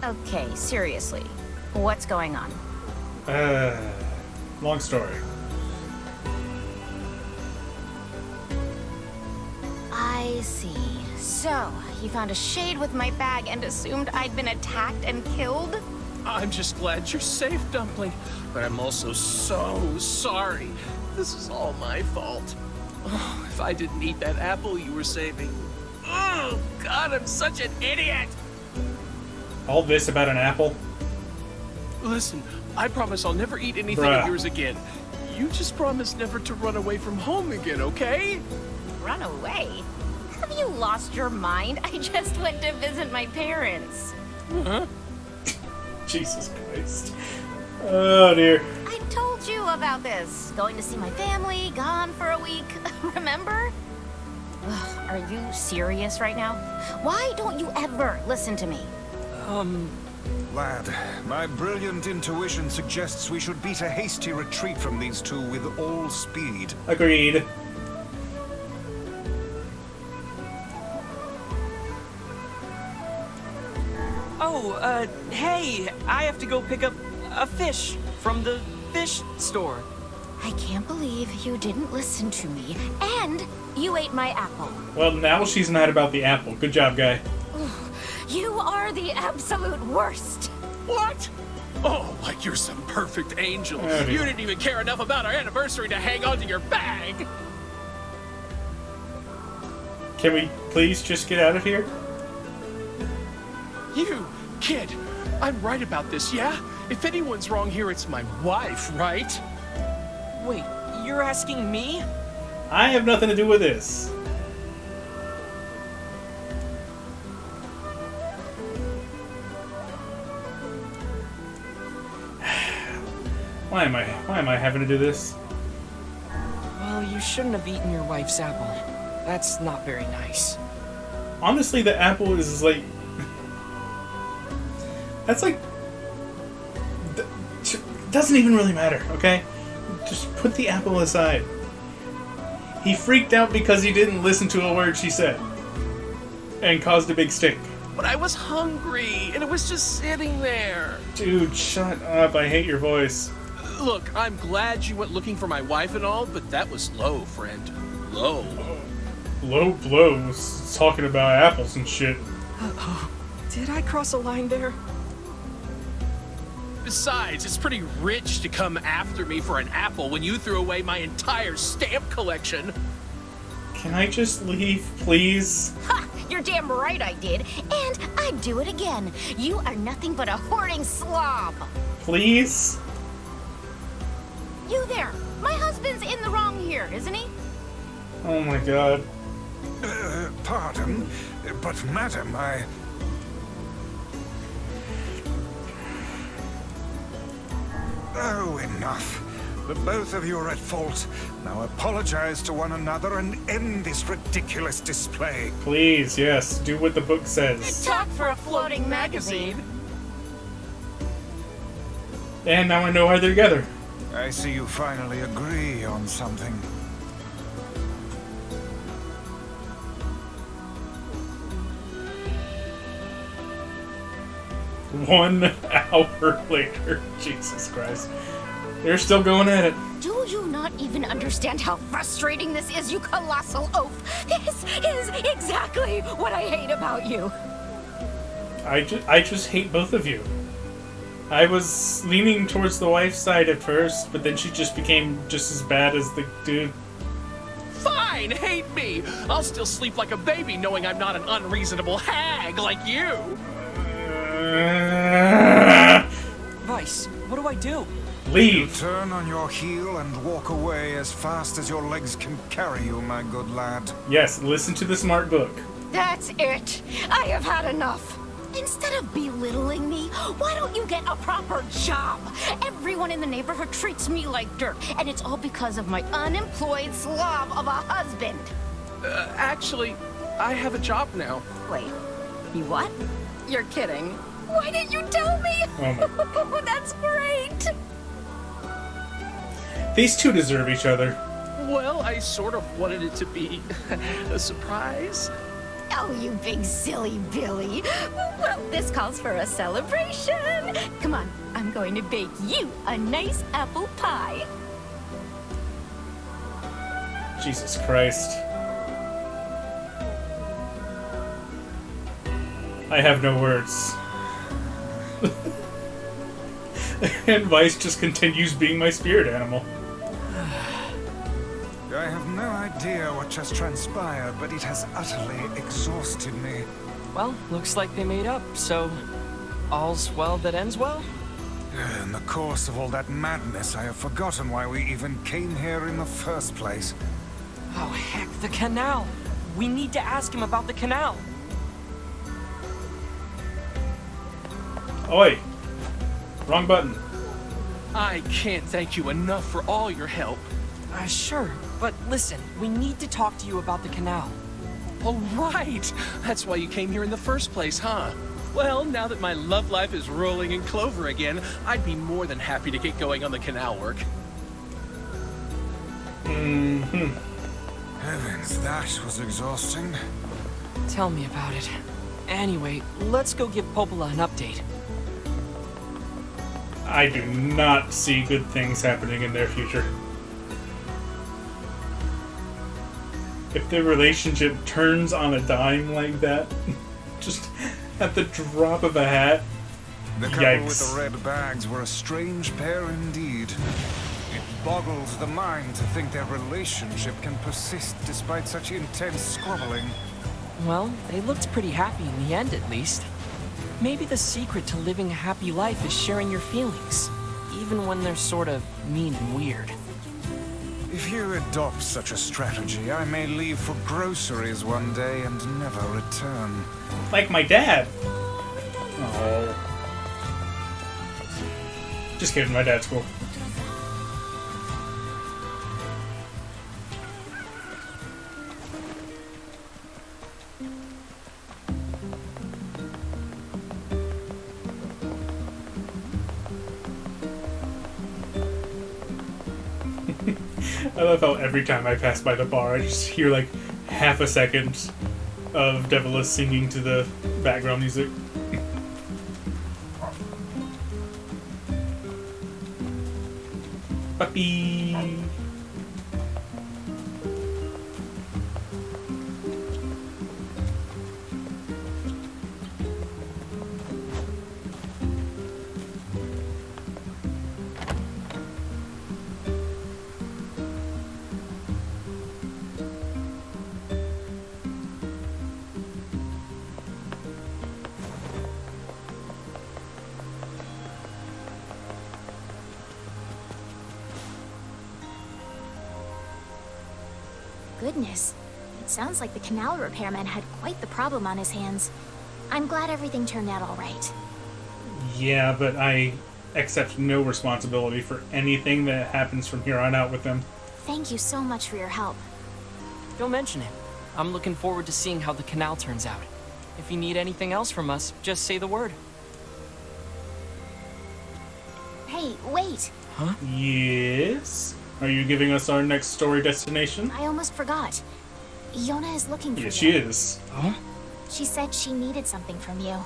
Okay, seriously. What's going on? Long story. I see. So, you found a shade with my bag and assumed I'd been attacked and killed? I'm just glad you're safe, Dumpling. But I'm also so sorry. This is all my fault. Oh, if I didn't eat that apple you were saving. Oh, God, I'm such an idiot. All this about an apple? Listen, I promise I'll never eat anything Bruh. of yours again. You just promise never to run away from home again, okay? Run away? Have you lost your mind? I just went to visit my parents. Huh? Jesus Christ. Oh dear. I told you about this. Going to see my family, gone for a week. Remember? Ugh, are you serious right now? Why don't you ever listen to me? Lad, my brilliant intuition suggests we should beat a hasty retreat from these two with all speed. Agreed. Oh, hey, I have to go pick up a fish from the fish store. I can't believe you didn't listen to me, and you ate my apple. Well, now she's not about the apple. Good job, guy. You are the absolute worst. What? Oh, like you're some perfect angel. Oh, dear. You didn't even care enough about our anniversary to hang on to your bag. Can we please just get out of here? You, kid, I'm right about this, yeah? If anyone's wrong here, it's my wife, right? Wait, you're asking me? I have nothing to do with this. Why am I having to do this? Well, you shouldn't have eaten your wife's apple. That's not very nice. Honestly, the apple is like... That's like... Doesn't even really matter, okay? Just put the apple aside. He freaked out because he didn't listen to a word she said. And caused a big stink. But I was hungry, and it was just sitting there. Dude, shut up. I hate your voice. Look, I'm glad you went looking for my wife and all, but that was low, friend. Low. Low blows. Talking about apples and shit. Uh-oh. Did I cross a line there? Besides, it's pretty rich to come after me for an apple when you threw away my entire stamp collection. Can I just leave, please? Ha! You're damn right I did. And I'd do it again. You are nothing but a hoarding slob. Please? You there. My husband's in the wrong here, isn't he? Oh my god. Pardon, but madam, Oh, enough. The both of you are at fault. Now apologize to one another and end this ridiculous display. Please, yes, do what the book says. Talk for a floating magazine. And now I know why they're together. I see you finally agree on something. One hour later. Jesus Christ. They're still going at it. Do you not even understand how frustrating this is, you colossal oaf? This is exactly what I hate about you. I just hate both of you. I was leaning towards the wife's side at first, but then she just became just as bad as the dude. Fine, hate me. I'll still sleep like a baby knowing I'm not an unreasonable hag like you. Vice, what do I do? Leave. You turn on your heel and walk away as fast as your legs can carry you, my good lad. Yes, listen to the smart book. That's it. I have had enough. Instead of belittling me, why don't you get a proper job? Everyone in the neighborhood treats me like dirt, and it's all because of my unemployed slob of a husband. Actually, I have a job now. Wait, you what? You're kidding. Why didn't you tell me? Oh my. That's great. These two deserve each other. Well, I sort of wanted it to be a surprise. Oh, you big silly Billy. Well, this calls for a celebration. Come on, I'm going to bake you a nice apple pie. Jesus Christ. I have no words. And Vice just continues being my spirit animal. I have no idea what just transpired, but it has utterly exhausted me. Well, looks like they made up, so all's well that ends well? In the course of all that madness, I have forgotten why we even came here in the first place. Oh, heck, the canal. We need to ask him about the canal. Oi! Wrong button. I can't thank you enough for all your help. Sure, but listen, we need to talk to you about the canal. Oh, right! That's why you came here in the first place, huh? Well, now that my love life is rolling in clover again, I'd be more than happy to get going on the canal work. Mm-hmm. Heavens, that was exhausting. Tell me about it. Anyway, let's go give Popola an update. I do not see good things happening in their future. If their relationship turns on a dime like that, just at the drop of a hat, The couple yikes. with the red bags were a strange pair indeed. It boggles the mind to think their relationship can persist despite such intense squabbling. Well, they looked pretty happy in the end, at least. Maybe the secret to living a happy life is sharing your feelings, even when they're sort of mean and weird. If you adopt such a strategy, I may leave for groceries one day and never return. like my dad. Oh. Just kidding, my dad's cool. I love how every time I pass by the bar, I just hear like half a second of Devila singing to the background music. Puppy. Goodness, it sounds like the canal repairman had quite the problem on his hands. I'm glad everything turned out all right. Yeah, but I accept no responsibility for anything that happens from here on out with them. Thank you so much for your help. Don't mention it. I'm looking forward to seeing how the canal turns out. If you need anything else from us, just say the word. Hey, wait! Huh? Yes? Are you giving us our next story destination? I almost forgot. Yona is looking for you. Yes, she is. Huh? She said she needed something from you.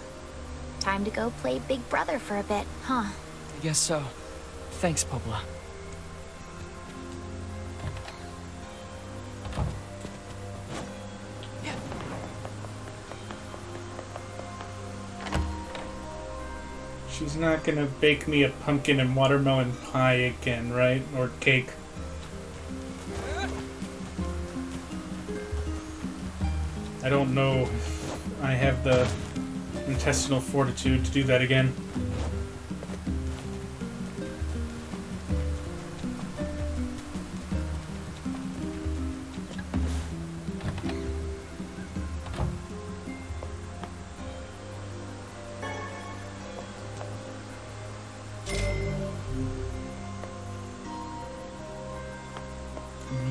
Time to go play Big Brother for a bit, huh? I guess so. Thanks, Popla. She's not gonna bake me a pumpkin and watermelon pie again, right? Or cake. I don't know if I have the intestinal fortitude to do that again.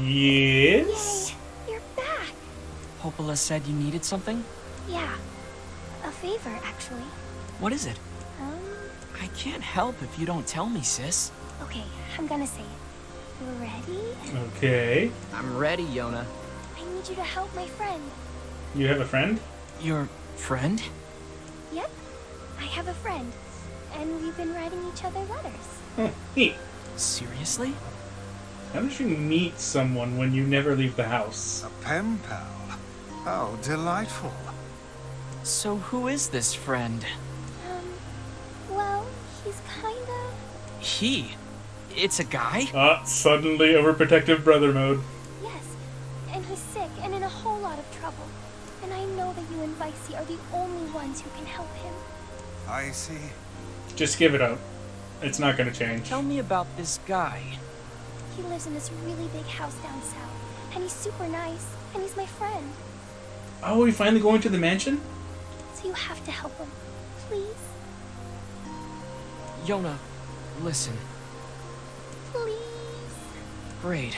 Yes? Yay! You're back! Popola said you needed something? Yeah. A favor, actually. What is it? Um, I can't help if you don't tell me, sis. okay, I'm gonna say it. You ready? Okay. I'm ready, Yona. I need you to help my friend. You have a friend? Your friend? Yep, I have a friend. And we've been writing each other letters. Oh, neat. Seriously? How did you meet someone when you never leave the house? A pen pal. How delightful. So who is this friend? Well, he's kinda... He? It's a guy? Suddenly overprotective brother mode. Yes, and he's sick and in a whole lot of trouble. And I know that you and Vicey are the only ones who can help him. I see. Just give it up. It's not gonna change. Tell me about this guy. He lives in this really big house down south, and he's super nice, and he's my friend. Oh, we finally going to the mansion? So you have to help him, please? Yona, listen. Please? Great.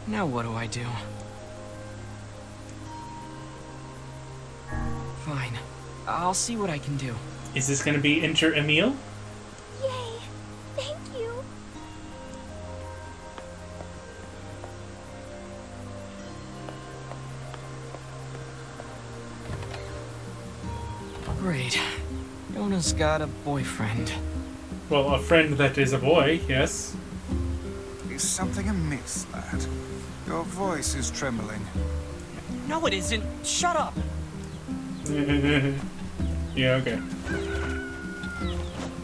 Now what do I do? Fine. I'll see what I can do. Is this gonna be Inter Emil? Yay! Thank you! Great. Yona's got a boyfriend. Well, a friend that is a boy, yes. Is something amiss, lad? Your voice is trembling. No, it isn't. Shut up. Yeah, okay.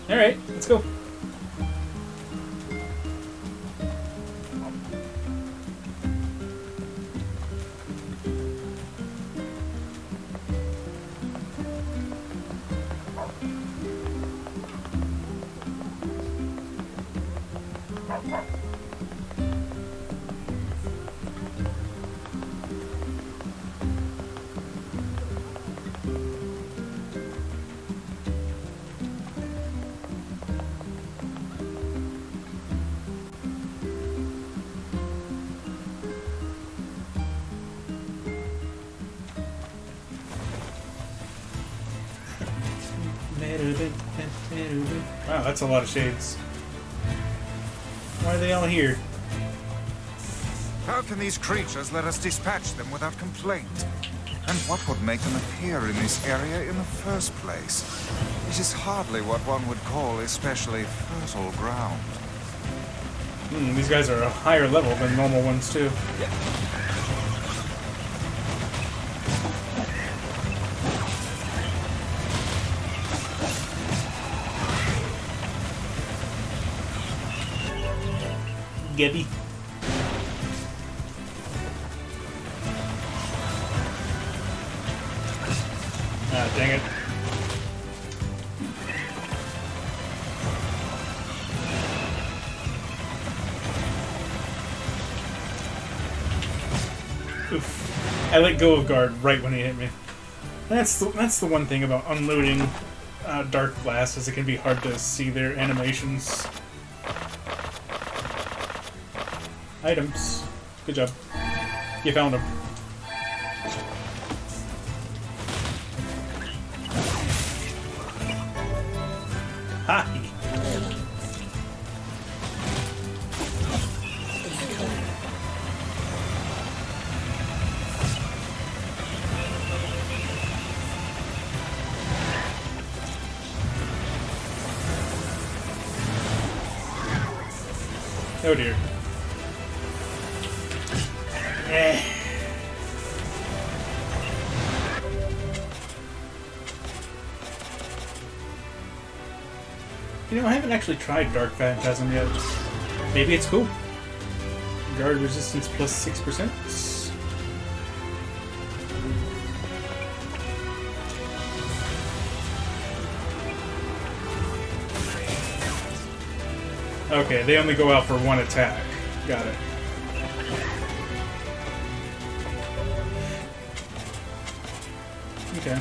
Alright, let's go. Wow, that's a lot of shades. Why are they all here? How can these creatures let us dispatch them without complaint? And what would make them appear in this area in the first place? It is hardly what one would call especially fertile ground. These guys are a higher level than normal ones, too. Gibby. Ah, dang it. Oof. I let go of guard right when he hit me. That's the one thing about unloading dark glass, as it can be hard to see their animations. Items. Good job. You found them. Hi. Oh dear. You know, I haven't actually tried Dark Phantasm yet. Maybe it's cool. Guard resistance plus 6%. Okay, they only go out for one attack. Got it. Okay.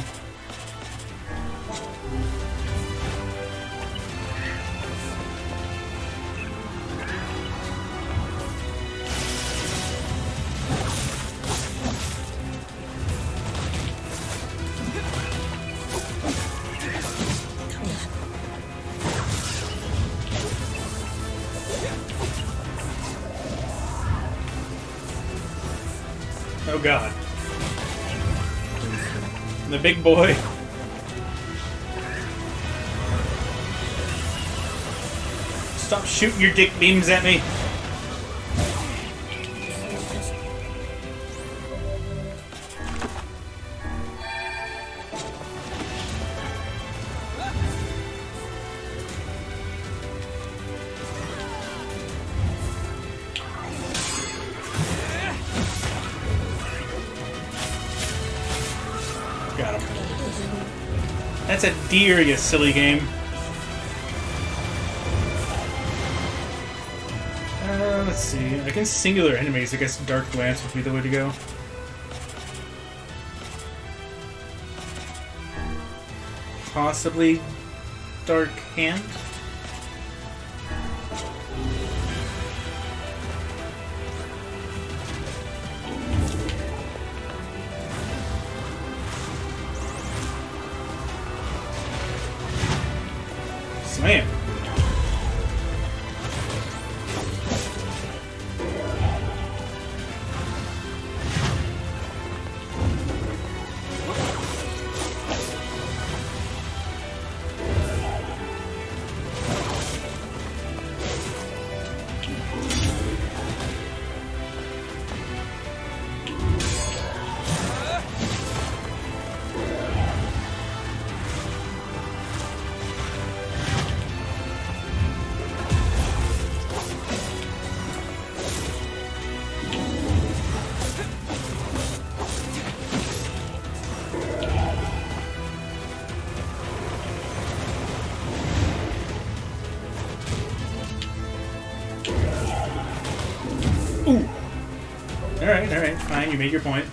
Oh god. The big boy. Stop shooting your dick beams at me. Got him. That's a deer, you silly game. Let's see. Against singular enemies, I guess Dark Glance would be the way to go. Possibly Dark Hand? Slam. Alright, fine, you made your point.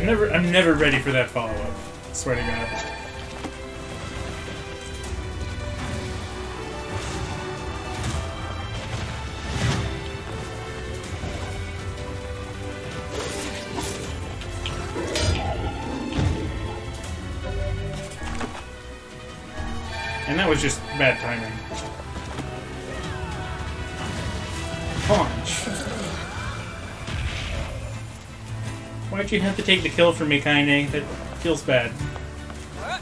I'm never ready for that follow-up. Swear to God. And that was just bad timing. Punch. Why'd you have to take the kill from me, Kaine? That feels bad. I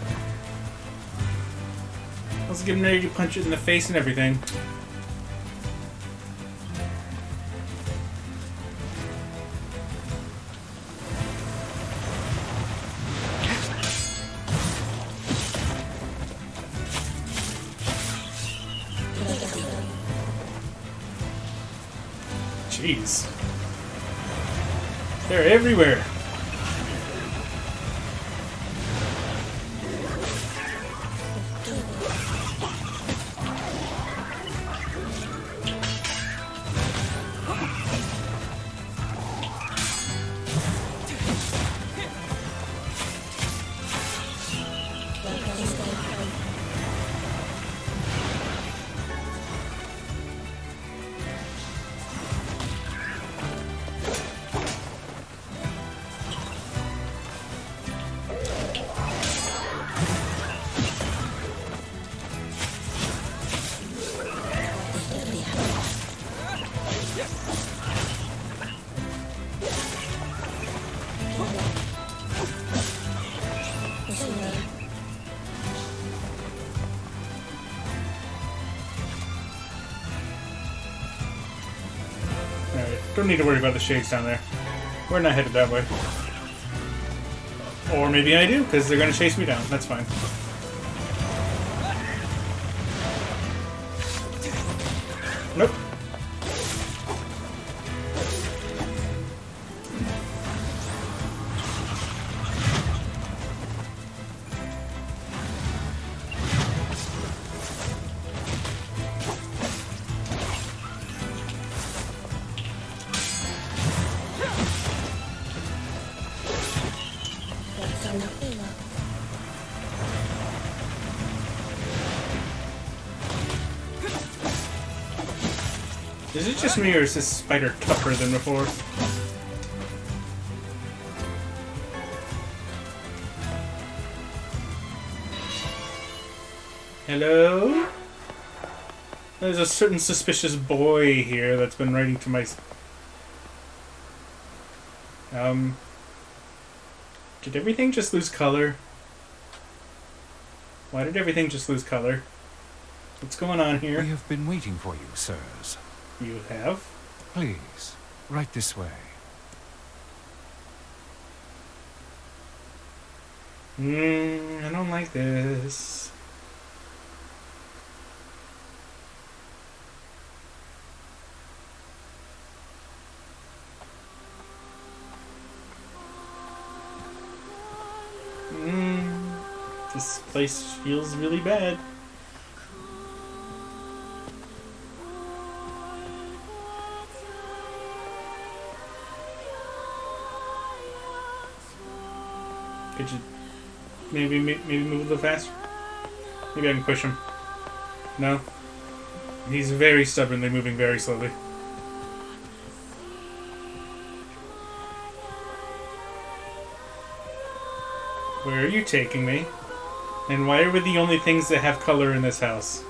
was getting ready to punch it in the face and everything. Jeez. They're everywhere. Don't need to worry about the shades down there. We're not headed that way. Or maybe I do, because they're going to chase me down. That's fine. Nope. Is it just me, or is this spider tougher than before? Hello? There's a certain suspicious boy here that's been writing to my... Did everything just lose color? Why did everything just lose color? What's going on here? We have been waiting for you, sirs. You have? Please, right this way. I don't like this. This place feels really bad. Could you maybe move a little faster? Maybe I can push him. No? He's very stubbornly moving very slowly. Where are you taking me? And why are we the only things that have color in this house?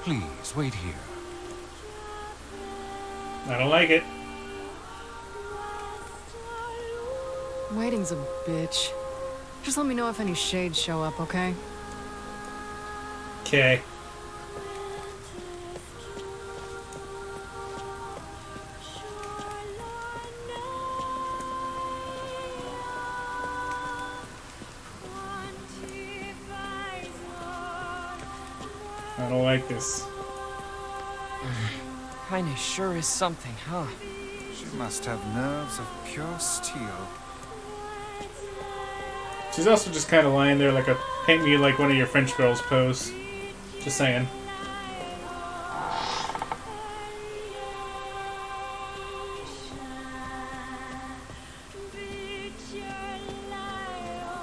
Please, wait here. I don't like it. Waiting's a bitch. Just let me know if any shades show up, okay? Okay. I don't like this. Kinda sure is something, huh? She must have nerves of pure steel. She's also just kind of lying there like a paint me like one of your French girls pose. Just saying.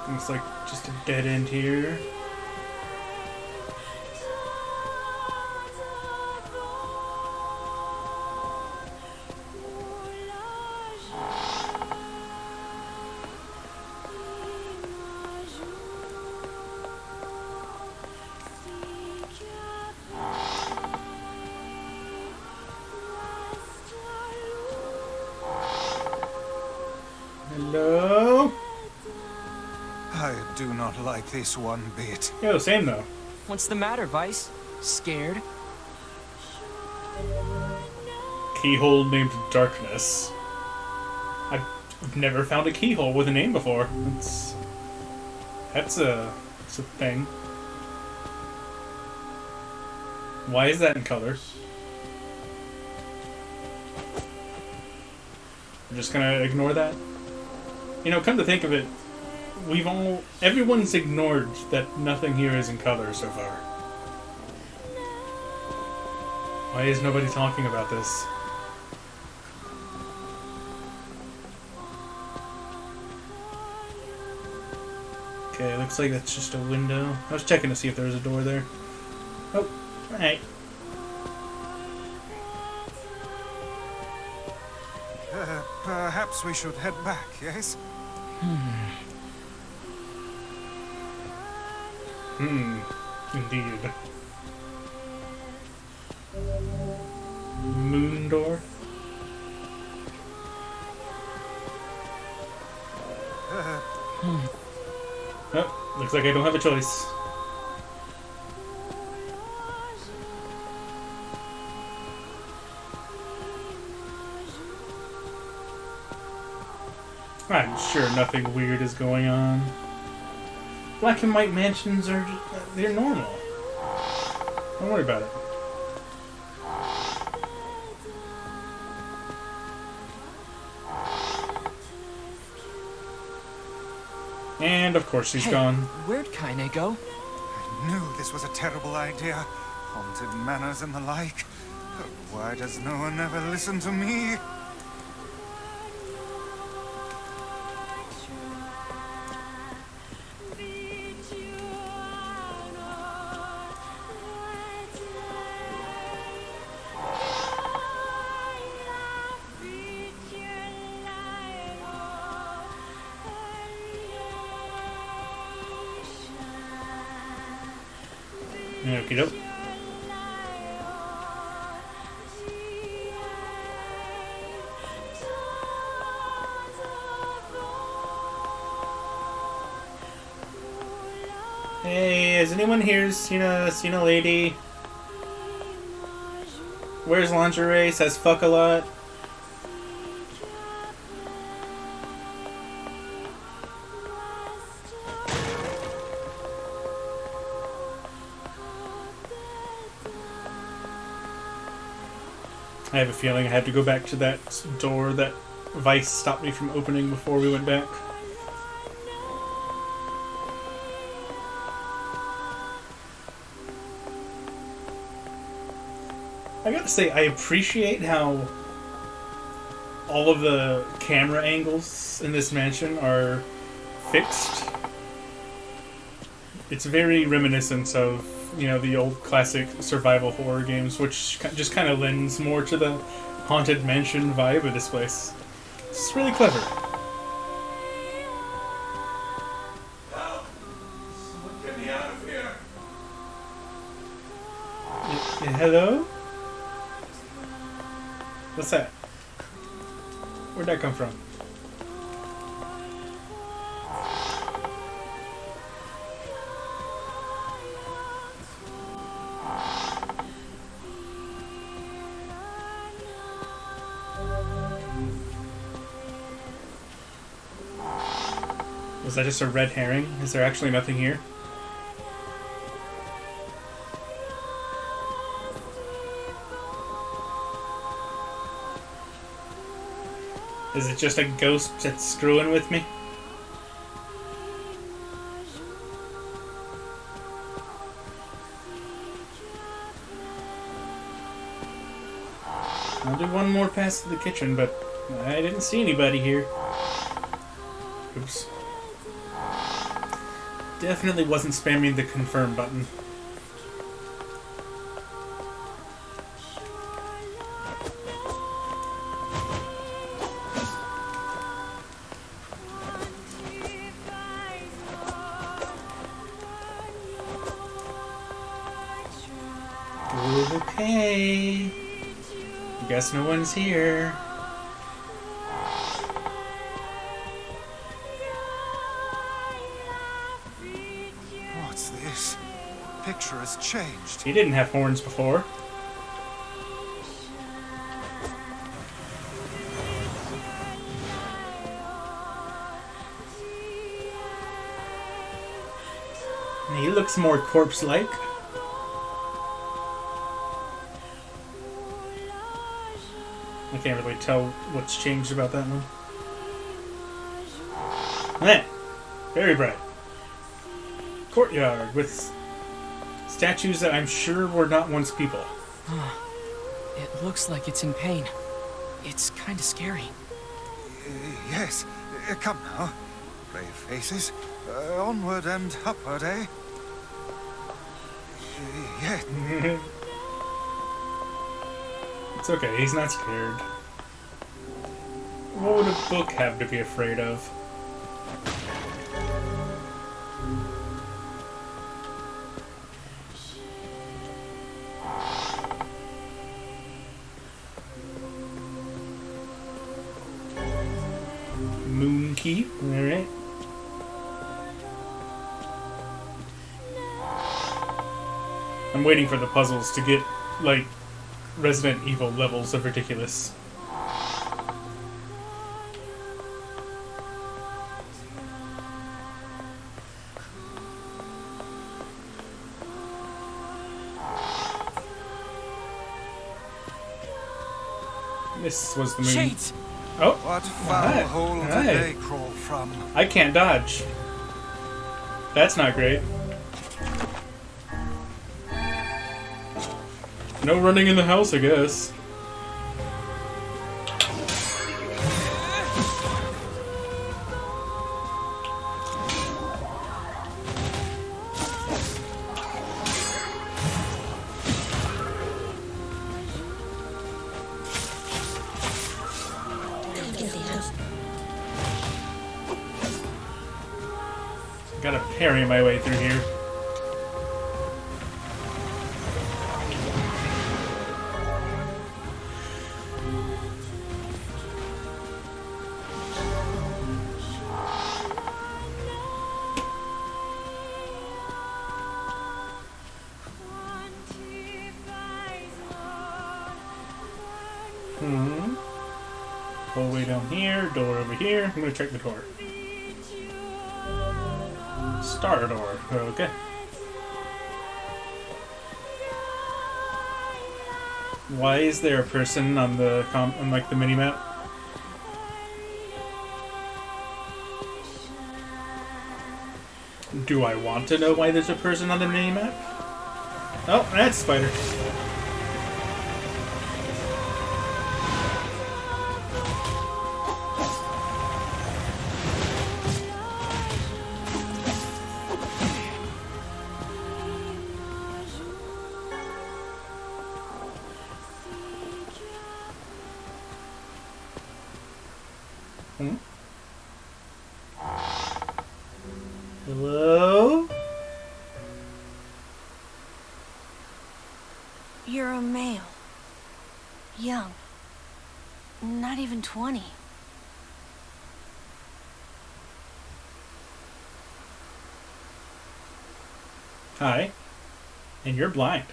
Looks like just a dead end here. Hello? I do not like this one bit. Yo, same though. What's the matter, Vice? Scared? Keyhole named Darkness. I've never found a keyhole with a name before. That's a thing. Why is that in color? I'm just gonna ignore that. You know, come to think of it, everyone's ignored that nothing here is in color so far. Why is nobody talking about this? Okay, looks like that's just a window. I was checking to see if there was a door there. Oh, alright. Perhaps we should head back, yes? Indeed. Moon door? Oh, looks like I don't have a choice. I'm sure nothing weird is going on. Black and white mansions are just, they're normal. Don't worry about it. And of course he's gone. Where'd Kaine go? I knew this was a terrible idea. Haunted manors and the like. But why does no one ever listen to me? Okie doke. Hey, has anyone here seen a lady? Wears lingerie, says fuck a lot. I have a feeling I had to go back to that door that Vice stopped me from opening before we went back. I gotta say, I appreciate how all of the camera angles in this mansion are fixed. It's very reminiscent of, you know, the old classic survival horror games, which just kind of lends more to the haunted mansion vibe of this place. It's really clever. Someone get me out of here. Hello? What's that? Where'd that come from? Was that just a red herring? Is there actually nothing here? Is it just a ghost that's screwing with me? I'll do one more pass to the kitchen, but I didn't see anybody here. Oops. Definitely wasn't spamming the confirm button. Okay. Guess no one's here. What's this? Picture has changed. He didn't have horns before. He looks more corpse-like. I can't really tell what's changed about that one. Eh, very bright. Courtyard with statues that I'm sure were not once people. It looks like it's in pain. It's kind of scary. Yes. Come now. Brave faces. Onward and upward, eh? Yeah. It's okay, he's not scared. What would a book have to be afraid of? Moon key, alright. I'm waiting for the puzzles to get, like, Resident Evil levels of ridiculous. This was the movie. Shades! Oh! What foul hole did they crawl from? I can't dodge. That's not great. No running in the house, I guess. Gotta parry my way through here. All the way down here, door over here. I'm gonna check the door. Star door, okay. Why is there a person on the on like the mini map? Do I want to know why there's a person on the mini map? Oh, that's Spider. Hello? You're a male. Young. Not even 20. Hi. And you're blind.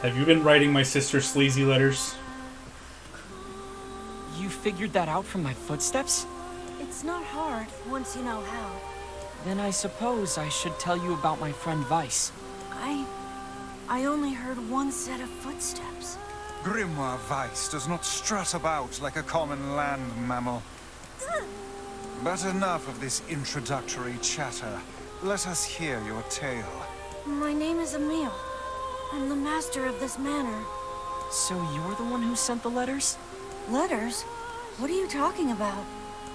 Have you been writing my sister sleazy letters? You figured that out from my footsteps? It's not hard once you know how. Then I suppose I should tell you about my friend Vice. I only heard one set of footsteps. Grimoire Weiss does not strut about like a common land mammal. But enough of this introductory chatter. Let us hear your tale. My name is Emil. I'm the master of this manor. So you're the one who sent the letters? Letters? What are you talking about?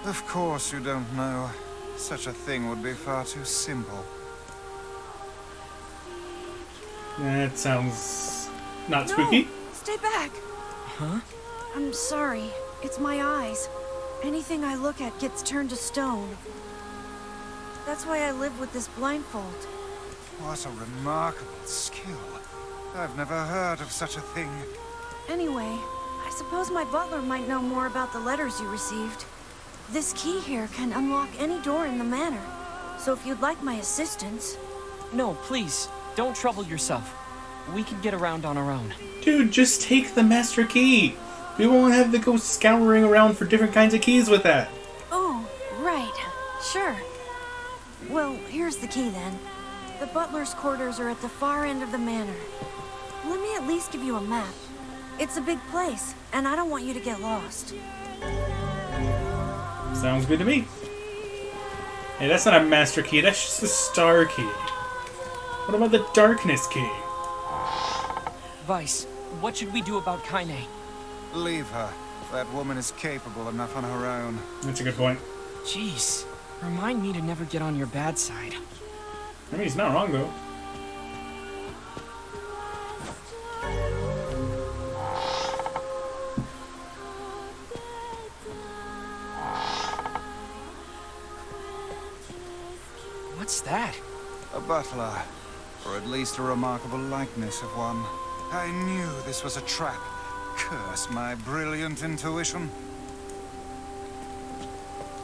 Of course you don't know. Such a thing would be far too simple. That sounds not spooky. No, stay back. Huh? I'm sorry. It's my eyes. Anything I look at gets turned to stone. That's why I live with this blindfold. What a remarkable skill. I've never heard of such a thing. Anyway, I suppose my butler might know more about the letters you received. This key here can unlock any door in the manor. So if you'd like my assistance... No, please. Don't trouble yourself. We can get around on our own. Dude, just take the master key. We won't have to go scouring around for different kinds of keys with that. Oh, right. Sure. Well, here's the key then. The butler's quarters are at the far end of the manor. Let me at least give you a map. It's a big place, and I don't want you to get lost. Sounds good to me. Hey, that's not a master key, that's just a star key. What about the darkness key? Vice, what should we do about Kaine? Leave her. That woman is capable enough on her own. That's a good point. Jeez, remind me to never get on your bad side. I mean, he's not wrong, though. What's that? A butler. Or at least a remarkable likeness of one. I knew this was a trap. Curse my brilliant intuition.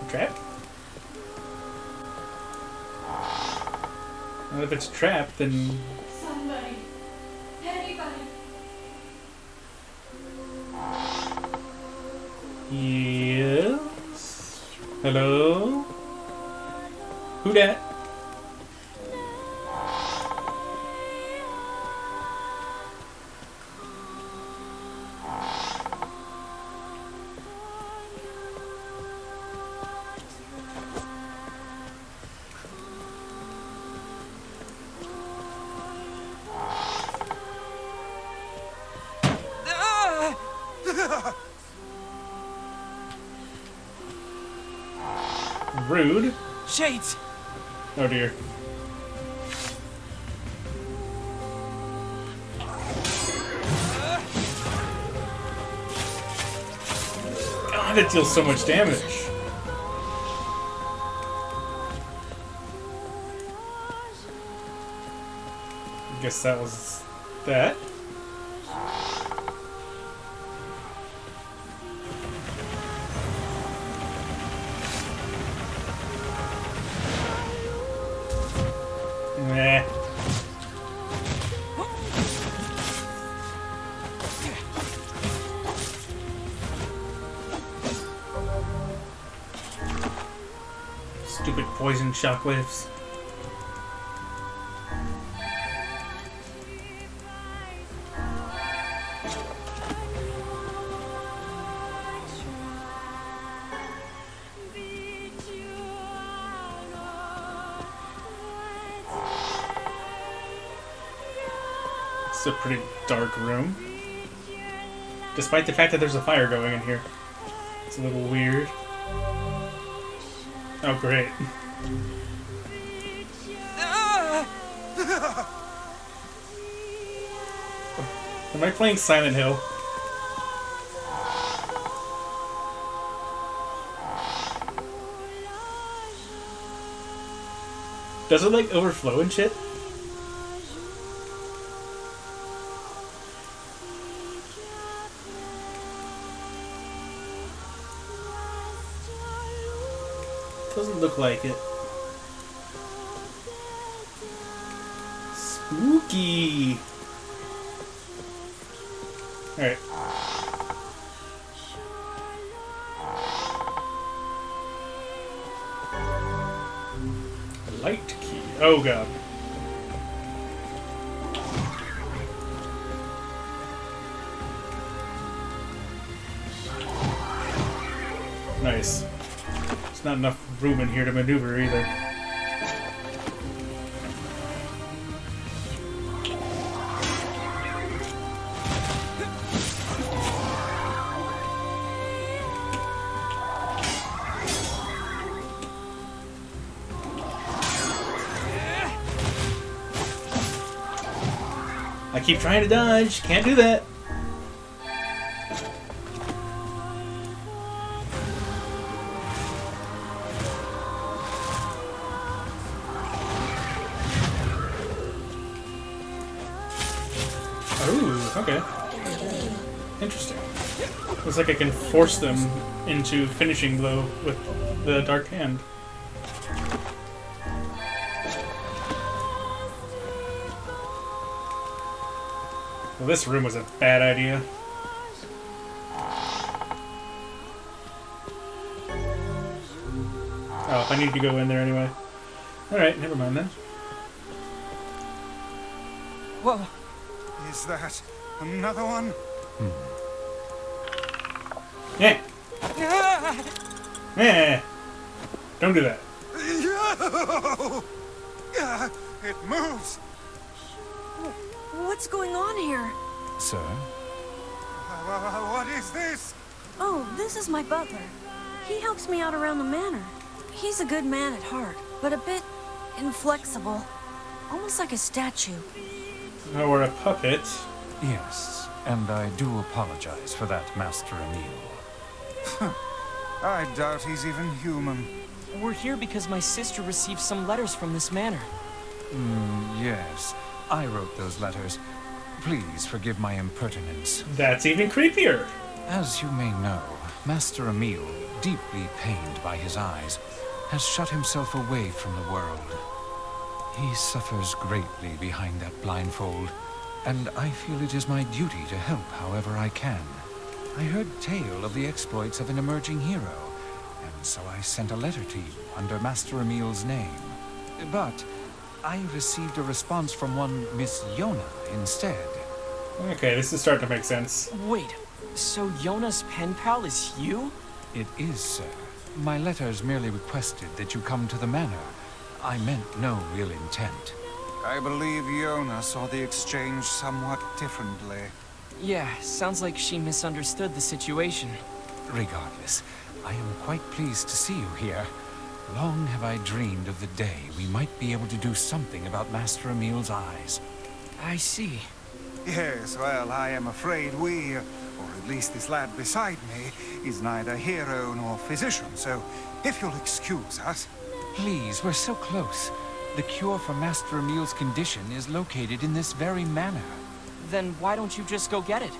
Trap? Well, if it's a trap, then... Somebody. Anybody. Yes? Hello? Who dat? Rude. Shades! Oh dear. God, it deals so much damage. I guess that was that. Nah. Stupid poison shockwaves. It's a pretty dark room. Despite the fact that there's a fire going in here. It's a little weird. Oh, great. Am I playing Silent Hill? Does it, like, overflow and shit? Doesn't look like it. Spooky. Alright. Light key. Oh god. Nice. There's not enough room in here to maneuver either. I keep trying to dodge. Can't do that. Ooh, okay. Interesting. Looks like I can force them into finishing blow with the Dark Hand. Well, this room was a bad idea. Oh, I need to go in there anyway. Alright, never mind then. Whoa. Is that another one? Yeah. Yeah. Don't do that. It moves. What's going on here? Sir? What is this? Oh, this is my butler. He helps me out around the manor. He's a good man at heart, but a bit inflexible. Almost like a statue. Or a puppet. Yes, and I do apologize for that, Master Emil. I doubt he's even human. We're here because my sister received some letters from this manor. Yes, I wrote those letters. Please forgive my impertinence. That's even creepier. As you may know, Master Emil, deeply pained by his eyes, has shut himself away from the world. He suffers greatly behind that blindfold, and I feel it is my duty to help however I can. I heard tale of the exploits of an emerging hero, and so I sent a letter to you under Master Emil's name. But I received a response from one Miss Yona instead. Okay, this is starting to make sense. Wait, so Yona's pen pal is you? It is, sir. My letters merely requested that you come to the manor. I meant no real intent. I believe Yona saw the exchange somewhat differently. Yeah, sounds like she misunderstood the situation. Regardless, I am quite pleased to see you here. Long have I dreamed of the day we might be able to do something about Master Emil's eyes. I see. Yes, well, I am afraid we, or at least this lad beside me, is neither hero nor physician, so if you'll excuse us... Please, we're so close. The cure for Master Emil's condition is located in this very manor. Then why don't you just go get it?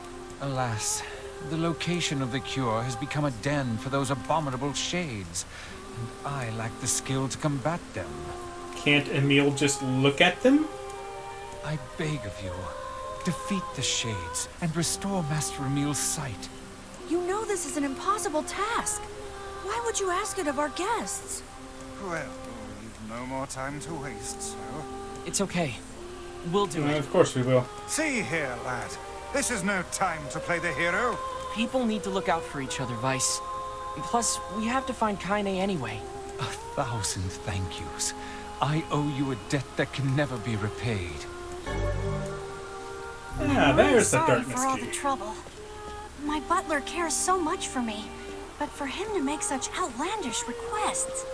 Alas, the location of the cure has become a den for those abominable shades, and I lack the skill to combat them. Can't Emil just look at them? I beg of you, defeat the shades and restore Master Emil's sight. You know this is an impossible task. Why would you ask it of our guests? Well, we've no more time to waste, so... It's okay. We'll do it. Of course we will. See here, lad. This is no time to play the hero. People need to look out for each other, Vice. Plus, we have to find Kaine anyway. 1,000 thank yous. I owe you a debt that can never be repaid. Ah, there's the Sorry darkness for all key. the trouble. My butler cares so much for me, but for him to make such outlandish requests...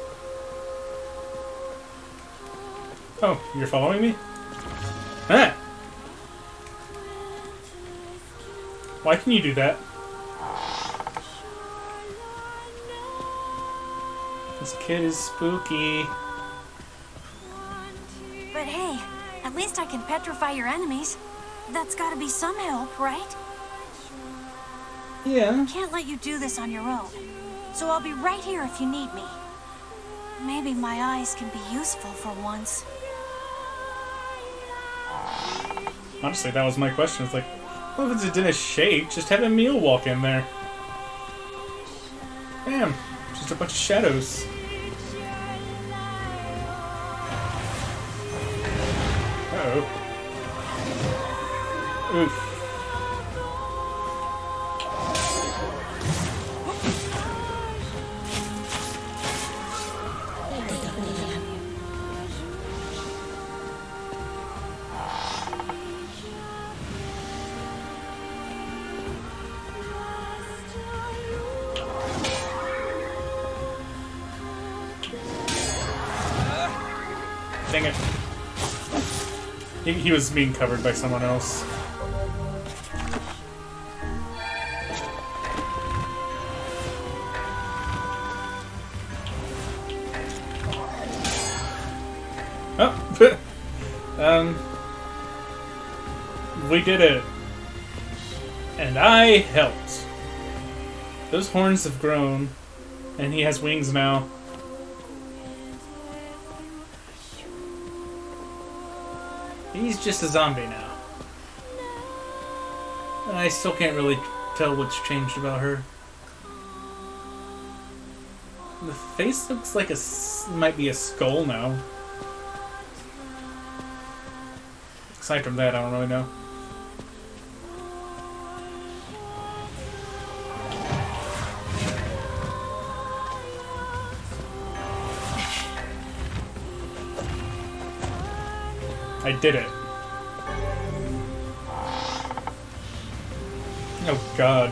Oh, you're following me? Ah! Why can you do that? This kid is spooky. But hey, at least I can petrify your enemies. That's gotta be some help, right? Yeah. Can't let you do this on your own. So I'll be right here if you need me. Maybe my eyes can be useful for once. Honestly, that was my question. It's like, well, if it's in a shade, just have Emil walk in there. Damn, just a bunch of shadows. Uh-oh. Oof. Dang it. He was being covered by someone else. Oh! We did it. And I helped. Those horns have grown, and he has wings now. He's just a zombie now. I still can't really tell what's changed about her. The face looks like might be a skull now. Aside from that, I don't really know. I did it. Oh God.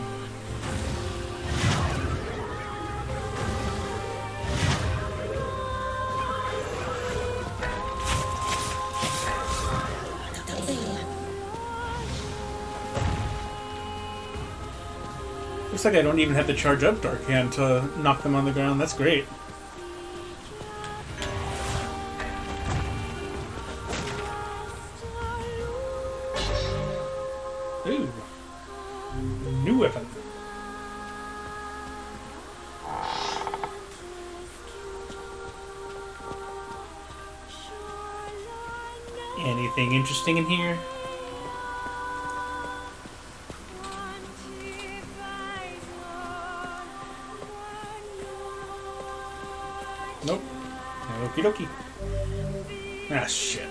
Looks like I don't even have to charge up Dark Hand to knock them on the ground. That's great. Ooh. New weapon. Anything interesting in here? Nope. Okie dokie. Ah, shit.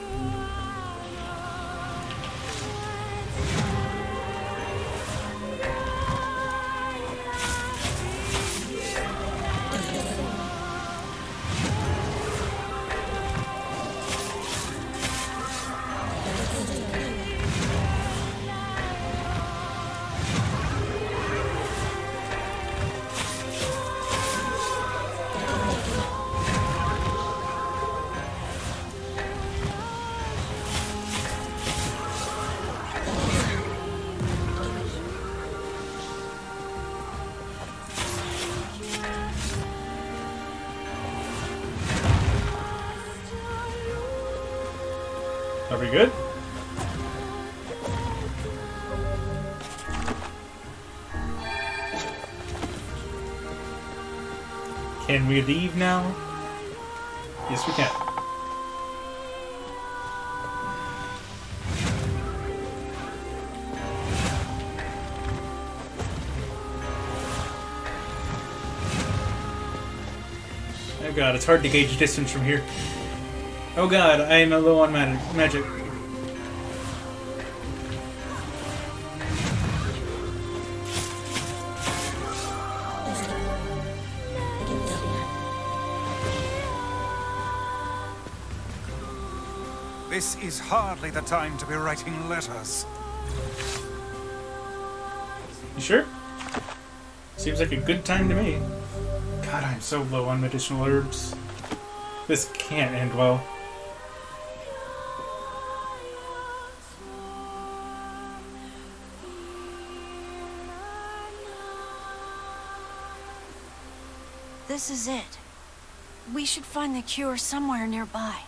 Are we good? Can we leave now? Yes, we can. Oh god, it's hard to gauge distance from here. Oh god, I am low on magic. This is hardly the time to be writing letters. You sure? Seems like a good time to me. God, I'm so low on medicinal herbs. This can't end well. This is it. We should find the cure somewhere nearby.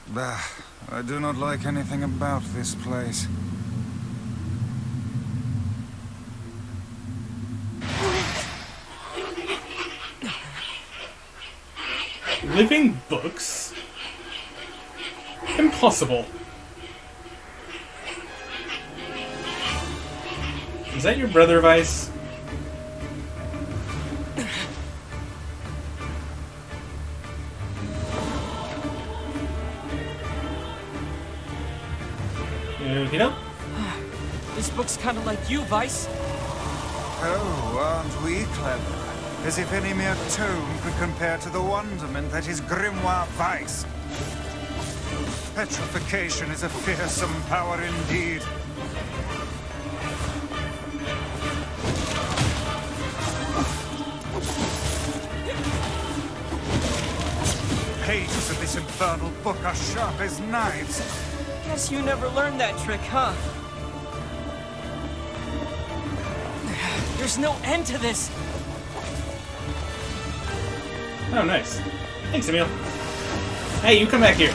Bah, I do not like anything about this place. Living books? Impossible. Is that your brother, Vice? You know? This book's kind of like you, Vice. Oh, aren't we clever? As if any mere tome could compare to the wonderment that is Grimoire Vice. Petrification is a fearsome power indeed. Pages of this infernal book are sharp as knives. Guess you never learned that trick, huh? There's no end to this. Oh, nice. Thanks, Emil. Hey, you come back here.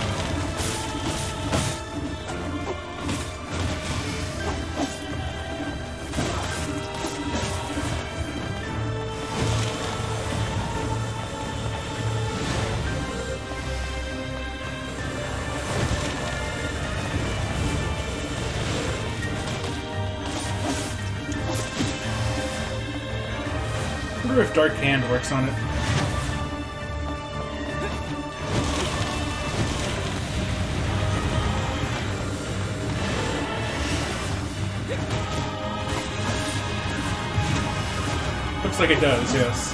I wonder if Dark Hand works on it. Looks like it does, yes.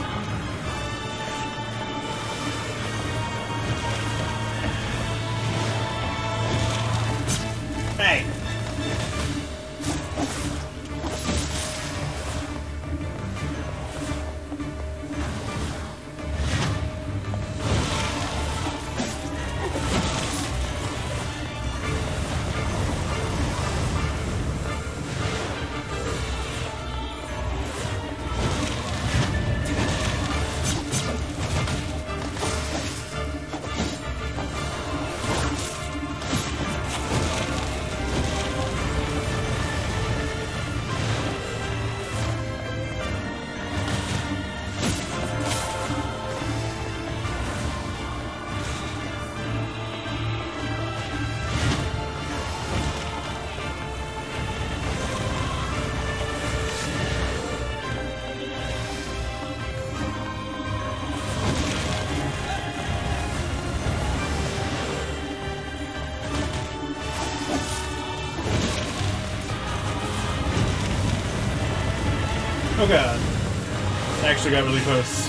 Hey! Oh god. I actually got really close.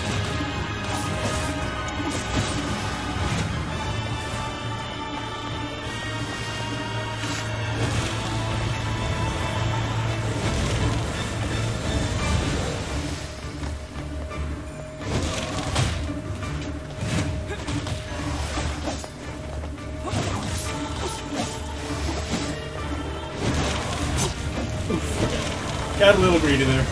Oof, okay. Got a little greedy there.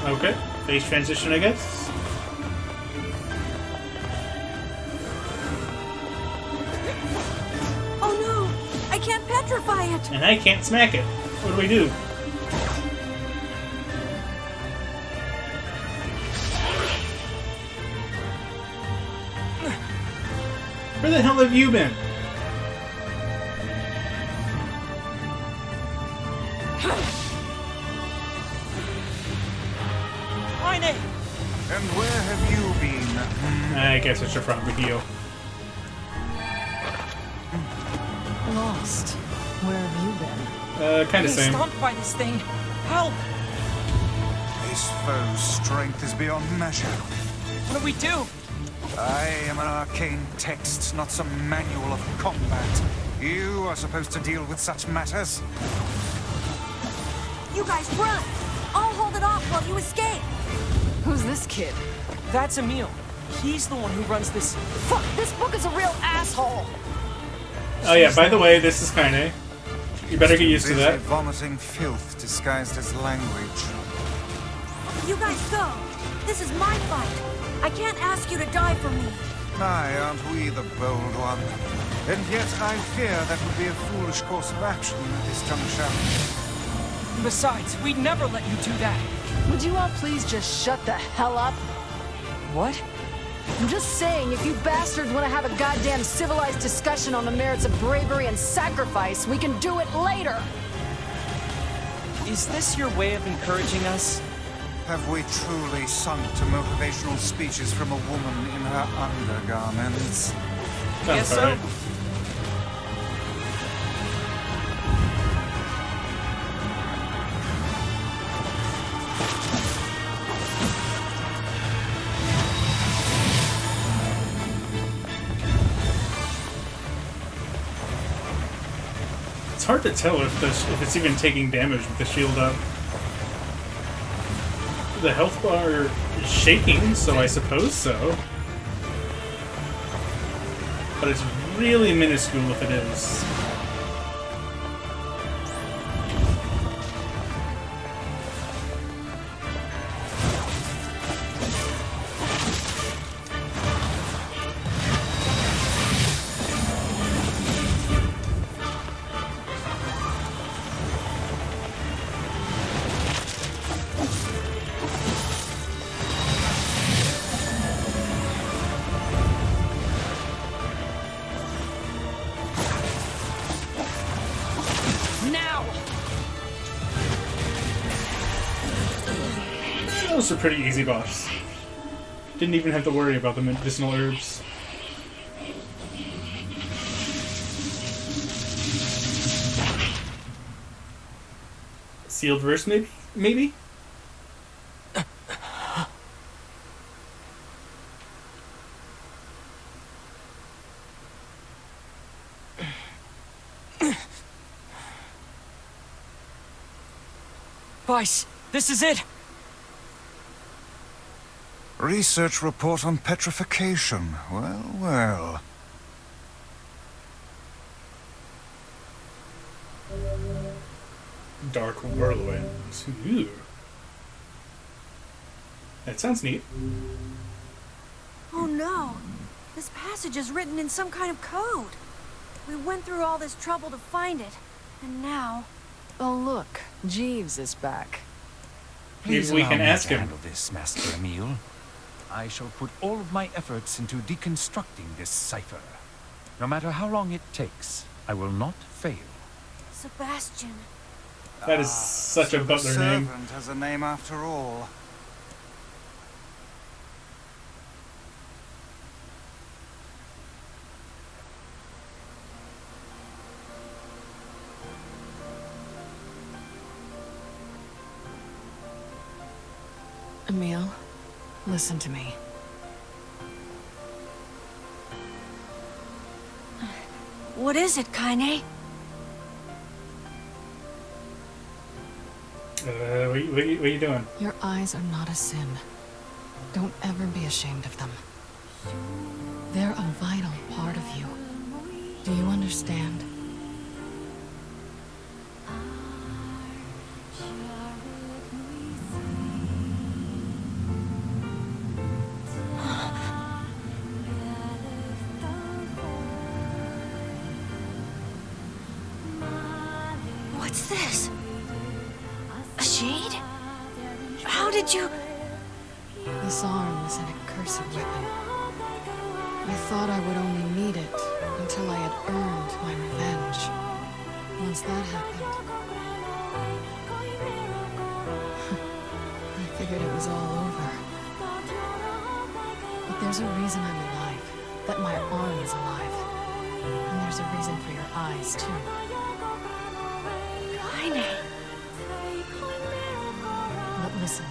Okay, phase transition, I guess. Oh no! I can't petrify it! And I can't smack it. What do we do? Where the hell have you been? And where have you been? I guess I should probably heal. Lost. Where have you been? Kind of same. Stomped by this thing. Help! This foe's strength is beyond measure. What do we do? I am an arcane text, not some manual of combat. You are supposed to deal with such matters. You guys run! I'll hold it off while you escape! Who's this kid? That's Emil. He's the one who runs this. Fuck, this book is a real asshole! Oh yeah, by the way, this is Kaine. You better get used to Busy that. vomiting filth disguised as language. You guys go! This is my fight! I can't ask you to die for me! Aye, aren't we the bold one? And yet I fear that would be a foolish course of action at this juncture. Besides, we'd never let you do that. Would you all please just shut the hell up? What? I'm just saying, if you bastards want to have a goddamn civilized discussion on the merits of bravery and sacrifice, we can do it later! Is this your way of encouraging us? Have we truly sunk to motivational speeches from a woman in her undergarments? Yes, so. It's hard to tell if it's even taking damage with the shield up. The health bar is shaking, so I suppose so. But it's really minuscule if it is. That was a pretty easy boss. Didn't even have to worry about the medicinal herbs. Sealed verse, maybe? Maybe? Vice, this is it! Research report on petrification. Well, well. Dark whirlwinds. Ooh. That sounds neat. Oh no! This passage is written in some kind of code. We went through all this trouble to find it, and now... Oh look, Jeeves is back. Please we allow can me ask to him. handle this, Master Emil. I shall put all of my efforts into deconstructing this cipher. No matter how long it takes, I will not fail. Sebastian. That is such a butler name. Servant has a name after all. Emil, listen to me. What is it, Kaine? What are you doing? Your eyes are not a sin. Don't ever be ashamed of them. They're a vital part of you. Do you understand? What's this? A shade? How did you... This arm is an accursed weapon. I thought I would only need it until I had earned my revenge. Once that happened, I figured it was all over. But there's a reason I'm alive, that my arm is alive. And there's a reason for your eyes, too. Kaine. But listen,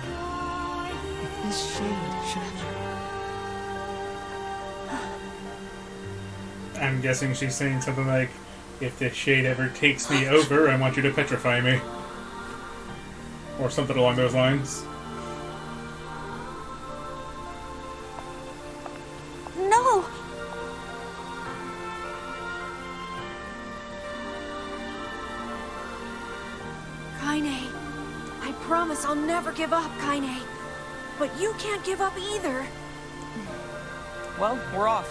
if this shade should ever... I'm guessing she's saying something like, if this shade ever takes me over, I want you to petrify me. Or something along those lines. No! Kaine, I promise I'll never give up, Kaine. But you can't give up either. Well, we're off.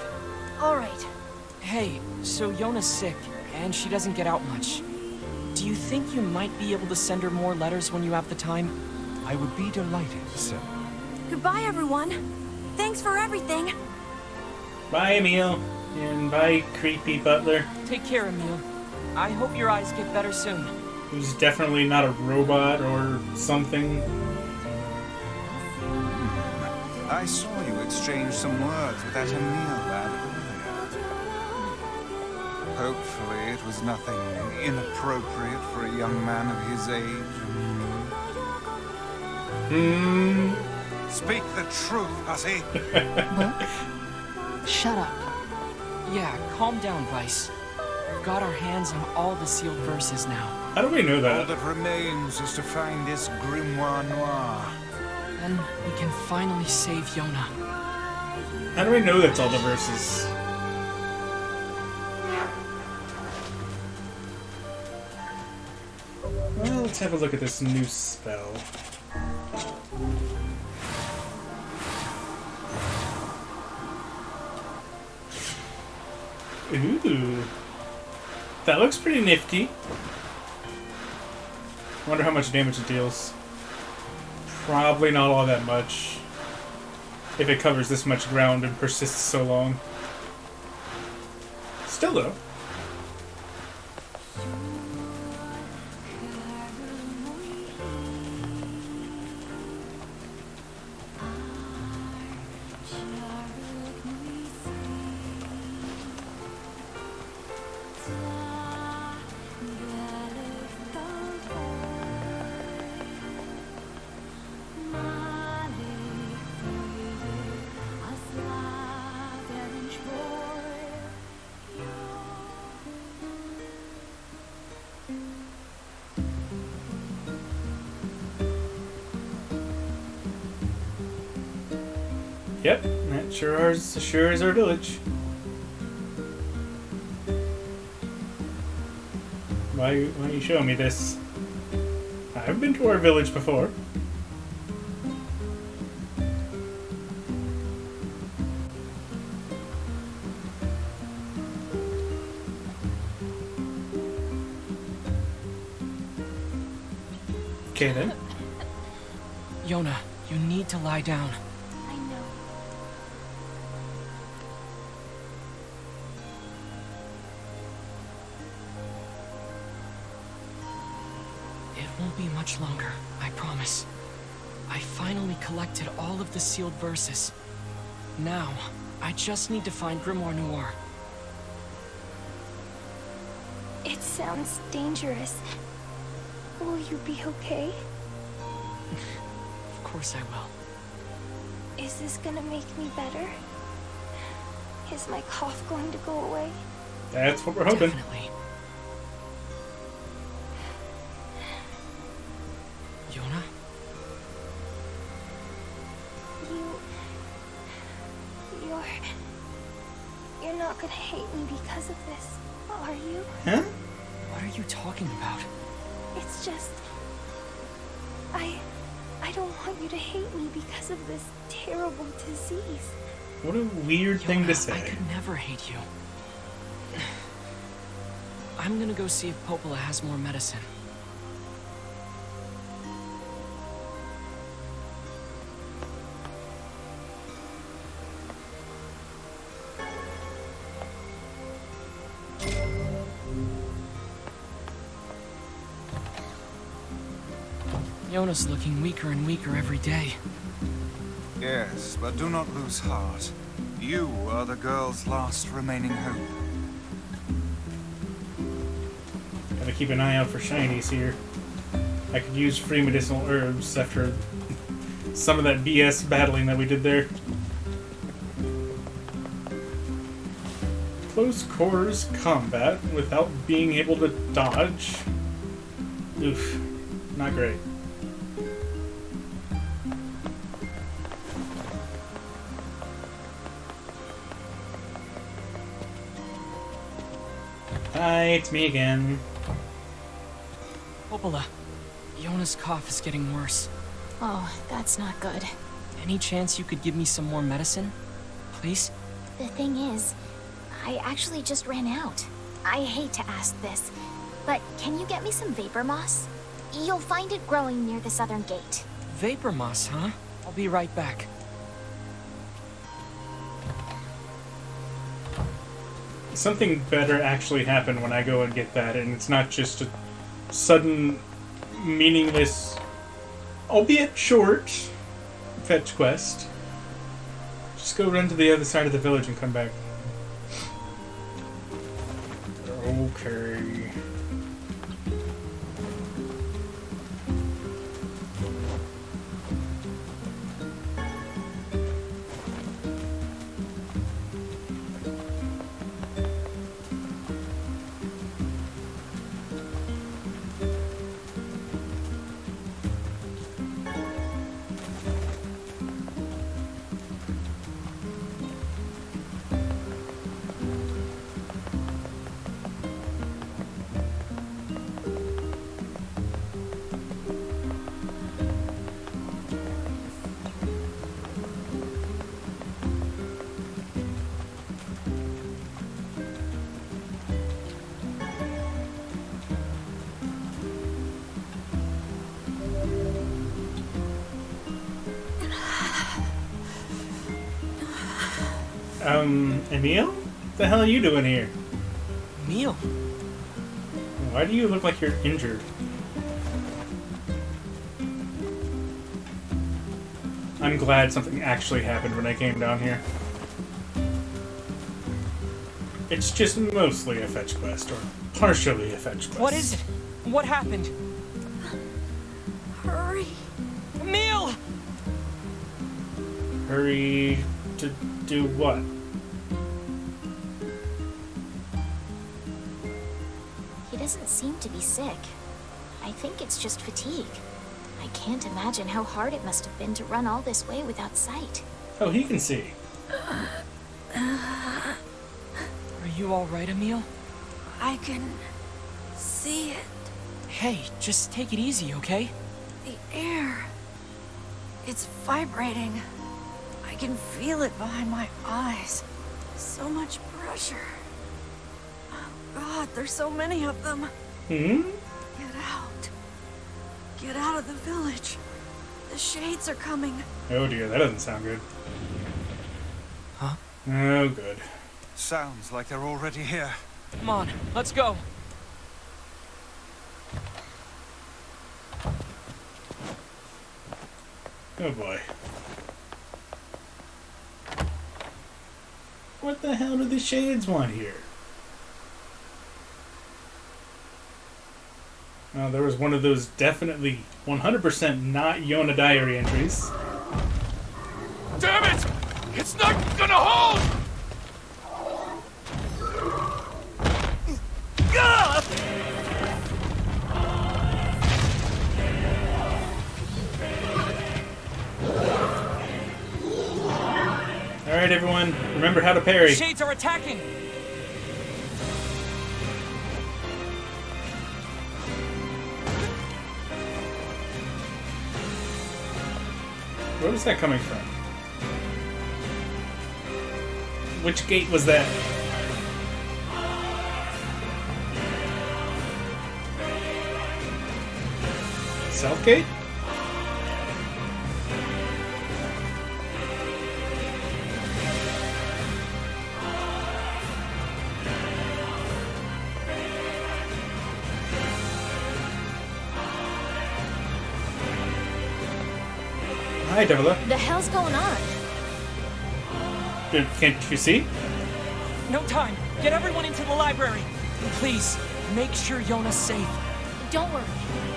All right. Hey, so Yona's sick, and she doesn't get out much. Do you think you might be able to send her more letters when you have the time? I would be delighted, sir. Goodbye, everyone. Thanks for everything. Bye, Emil. And bye, creepy butler. Take care, Emil. I hope your eyes get better soon. Who's definitely not a robot or something. I saw you exchange some words with that Emil lad earlier. Hopefully it was nothing inappropriate for a young man of his age. Speak the truth, hussy. What? Shut up. Yeah, calm down, Vice. We've got our hands on all the sealed verses now. How do we know that? All that remains is to find this grimoire noir. Then we can finally save Yona. How do we know that's all the verses? Well, let's have a look at this new spell. Ooh. That looks pretty nifty. Wonder how much damage it deals. Probably not all that much. If it covers this much ground and persists so long. Still though. Yep, that sure is our village. Why are you showing me this? I've been to our village before. Okay then. Yona, you need to lie down. I know. It won't be much longer, I promise. I finally collected all of the sealed verses. Now, I just need to find Grimoire Noir. It sounds dangerous. Will you be okay? Of course I will. Is this gonna make me better? Is my cough going to go away? That's what we're hoping. Definitely. Yona? You're not gonna hate me because of this, are you? Huh? What are you talking about? It's just... I don't want you to hate me because of this terrible disease. What a weird thing to say. I could never hate you. I'm gonna go see if Popola has more medicine. Yona's looking weaker and weaker every day. Yes, but do not lose heart. You are the girl's last remaining hope. Gotta keep an eye out for shinies here. I could use free medicinal herbs after some of that BS battling that we did there. Close quarters combat without being able to dodge. Oof. Not great. Hi, it's me again. Popola, Yona's cough is getting worse. Oh, that's not good. Any chance you could give me some more medicine? Please? The thing is, I actually just ran out. I hate to ask this, but can you get me some vapor moss? You'll find it growing near the southern gate. Vapor moss, huh? I'll be right back. Something better actually happened when I go and get that, and it's not just a sudden, meaningless, albeit short, fetch quest. Just go run to the other side of the village and come back. Okay. Emil? What the hell are you doing here? Emil? Why do you look like you're injured? I'm glad something actually happened when I came down here. It's just mostly a fetch quest, or partially a fetch quest. What is it? What happened? Hurry. Emil! Hurry to do what? He doesn't seem to be sick. I think it's just fatigue. I can't imagine how hard it must have been to run all this way without sight. Oh, he can see. Are you alright, Emil? I can see it. Hey, just take it easy, okay? The air. It's vibrating. I can feel it behind my eyes. So much pressure. Oh God, there's so many of them. Hmm? Get out. Get out of the village. The shades are coming. Oh dear, that doesn't sound good. Huh? Oh, good. Sounds like they're already here. Come on, let's go. Oh boy. What the hell do the shades want here? Oh, there was one of those definitely 100% not Yona diary entries. Damn it! It's not gonna hold! Alright everyone, remember how to parry. Shades are attacking! Where was that coming from? Which gate was that? South gate? Hi, Devila. The hell's going on? Can't you see? No time. Get everyone into the library. Please, make sure Yona's safe. Don't worry.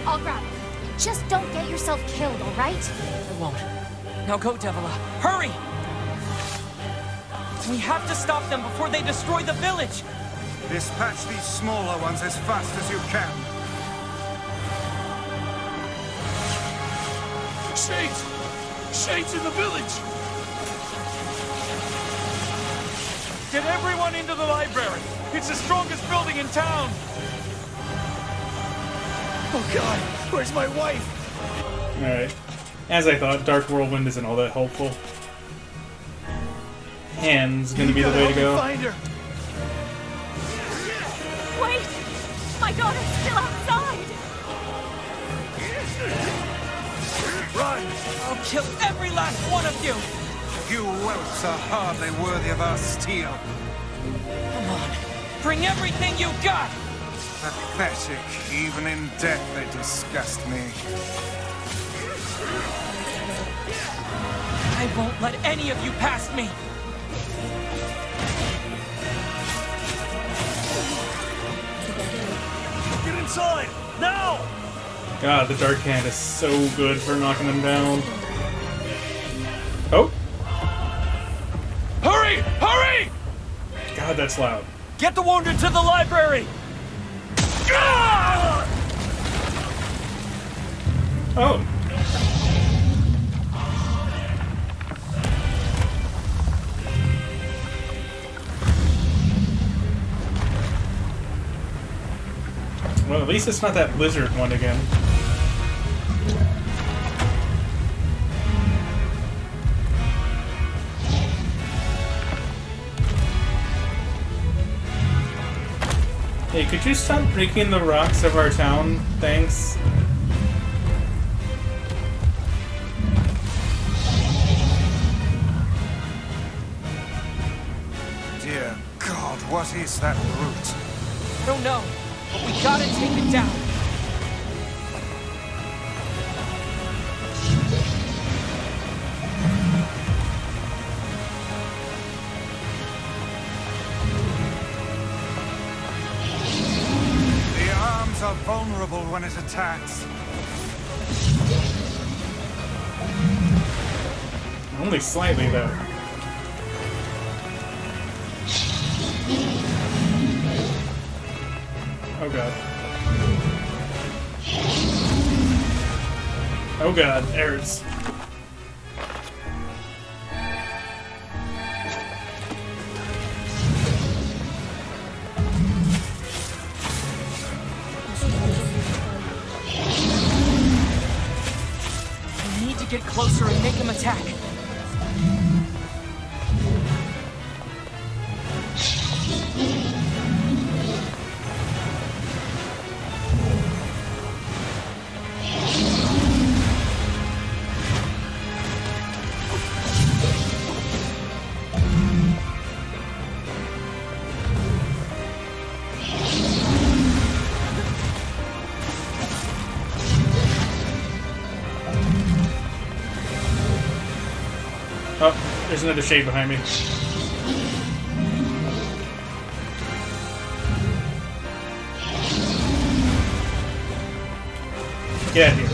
I'll grab him. Just don't get yourself killed, all right? I won't. Now go, Devila. Hurry! We have to stop them before they destroy the village! Dispatch these smaller ones as fast as you can. Shades! Shades in the village! Get everyone into the library! It's the strongest building in town! Oh god, where's my wife? Alright. As I thought, Dark Whirlwind isn't all that helpful. Hand's gonna be the way to go. Find her. Wait! My daughter's still outside! Run! I'll kill every last one of you! You whelps are hardly worthy of our steel. Come on, bring everything you got! Pathetic. Even in death they disgust me. I won't let any of you past me! Get inside! Now! God, the Dark Hand is so good for knocking them down. Oh! Hurry! Hurry! God, that's loud. Get the wounded to the library! Oh! Well, at least it's not that blizzard one again. Hey, could you stop breaking the rocks of our town? Thanks. Dear God, what is that brute? I don't know, but we gotta take it down. The arms are vulnerable when it attacks. Only slightly, though. Oh god. Oh god, errors. We need to get closer and make him attack. Oh, there's another shade behind me. Get out of here.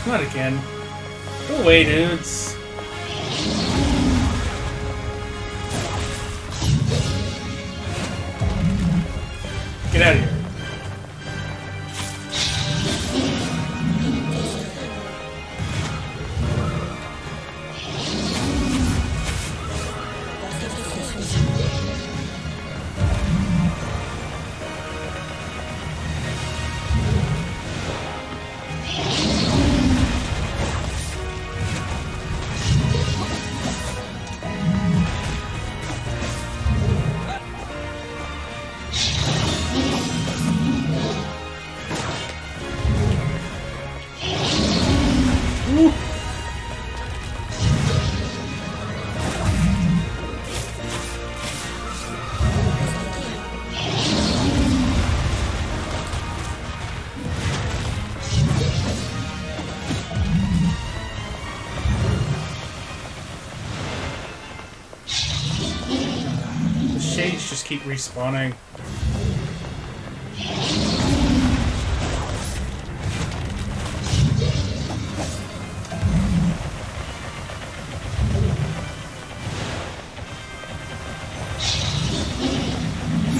Not again. Go away, dudes. Get out of here. Ooh. The shades just keep respawning.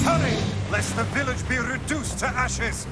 Hurry, lest the village be reduced to ashes!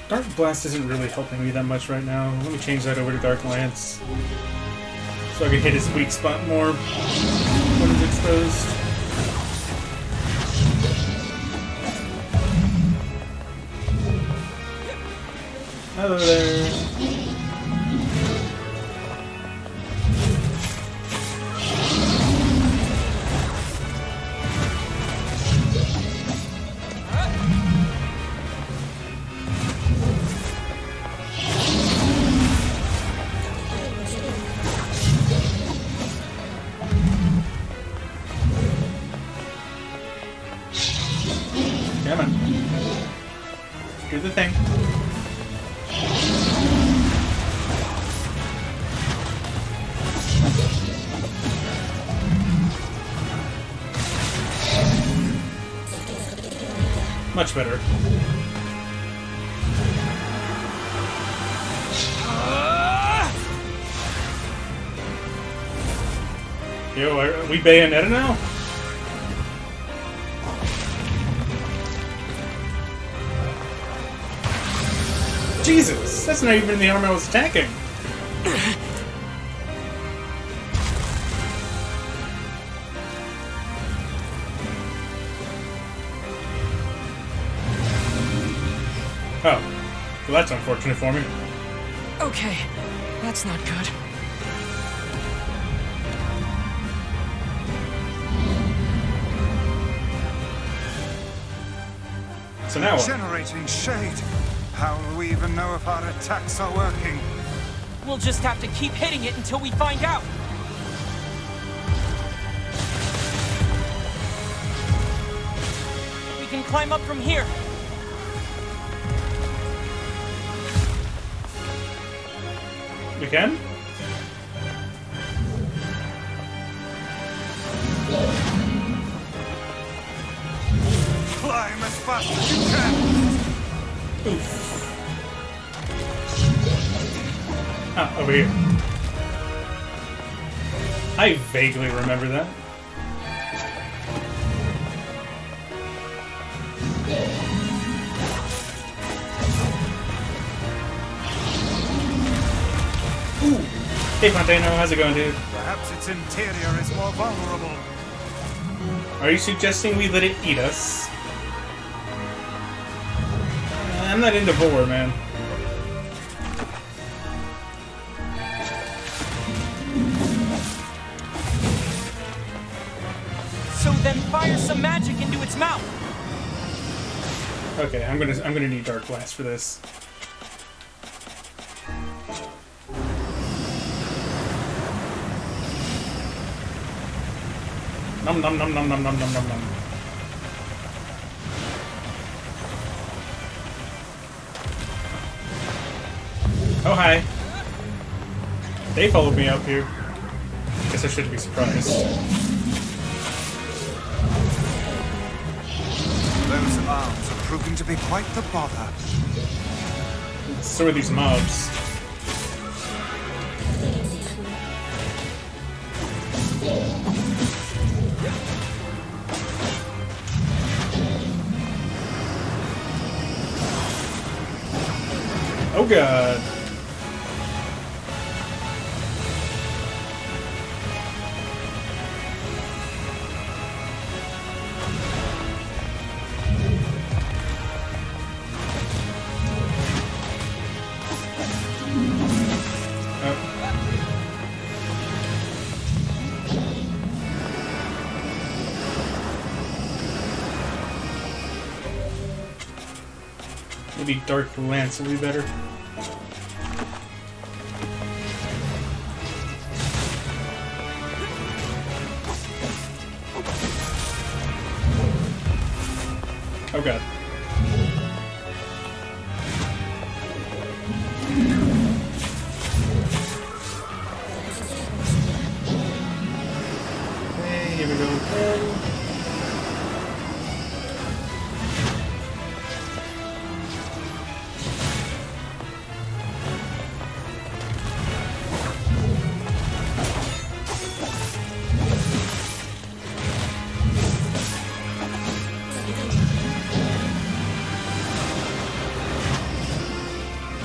Dark Blast isn't really helping me that much right now. Let me change that over to Dark Lance. So I can hit his weak spot more when he's exposed. Hello there. Come on. Do the thing. Much better. Yo, are we Bayonetta now? Jesus, that's not even the arm I was attacking. Oh, well that's unfortunate for me. Okay, that's not good. So now what? Generating shade. How will we even know if our attacks are working? We'll just have to keep hitting it until we find out. We can climb up from here. We can? Climb as fast as you can! Ah, over here. I vaguely remember that. Ooh. Hey Fontano, how's it going, dude? Perhaps its interior is more vulnerable. Are you suggesting we let it eat us? I'm not into vor, man. So then fire some magic into its mouth. Okay, I'm gonna need Dark Blast for this. Nom nom nom nom nom nom nom nom nom. Oh hi. They followed me up here. Guess I shouldn't be surprised. Those arms are proving to be quite the bother. So are these mobs. Oh god. Maybe Dark Lance will be better. Oh god. Okay, here we go again.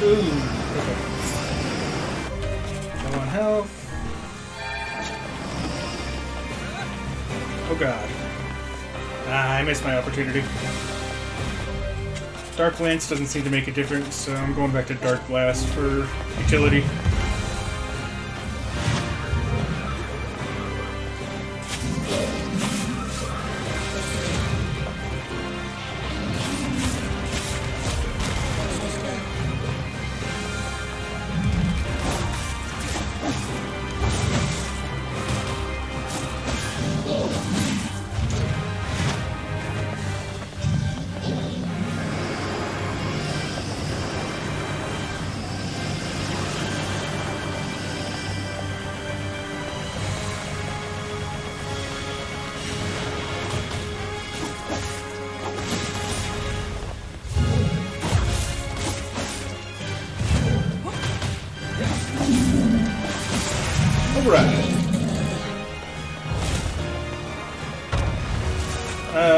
Ooh, okay. Low on health. Oh god. I missed my opportunity. Dark Lance doesn't seem to make a difference, so I'm going back to Dark Blast for utility.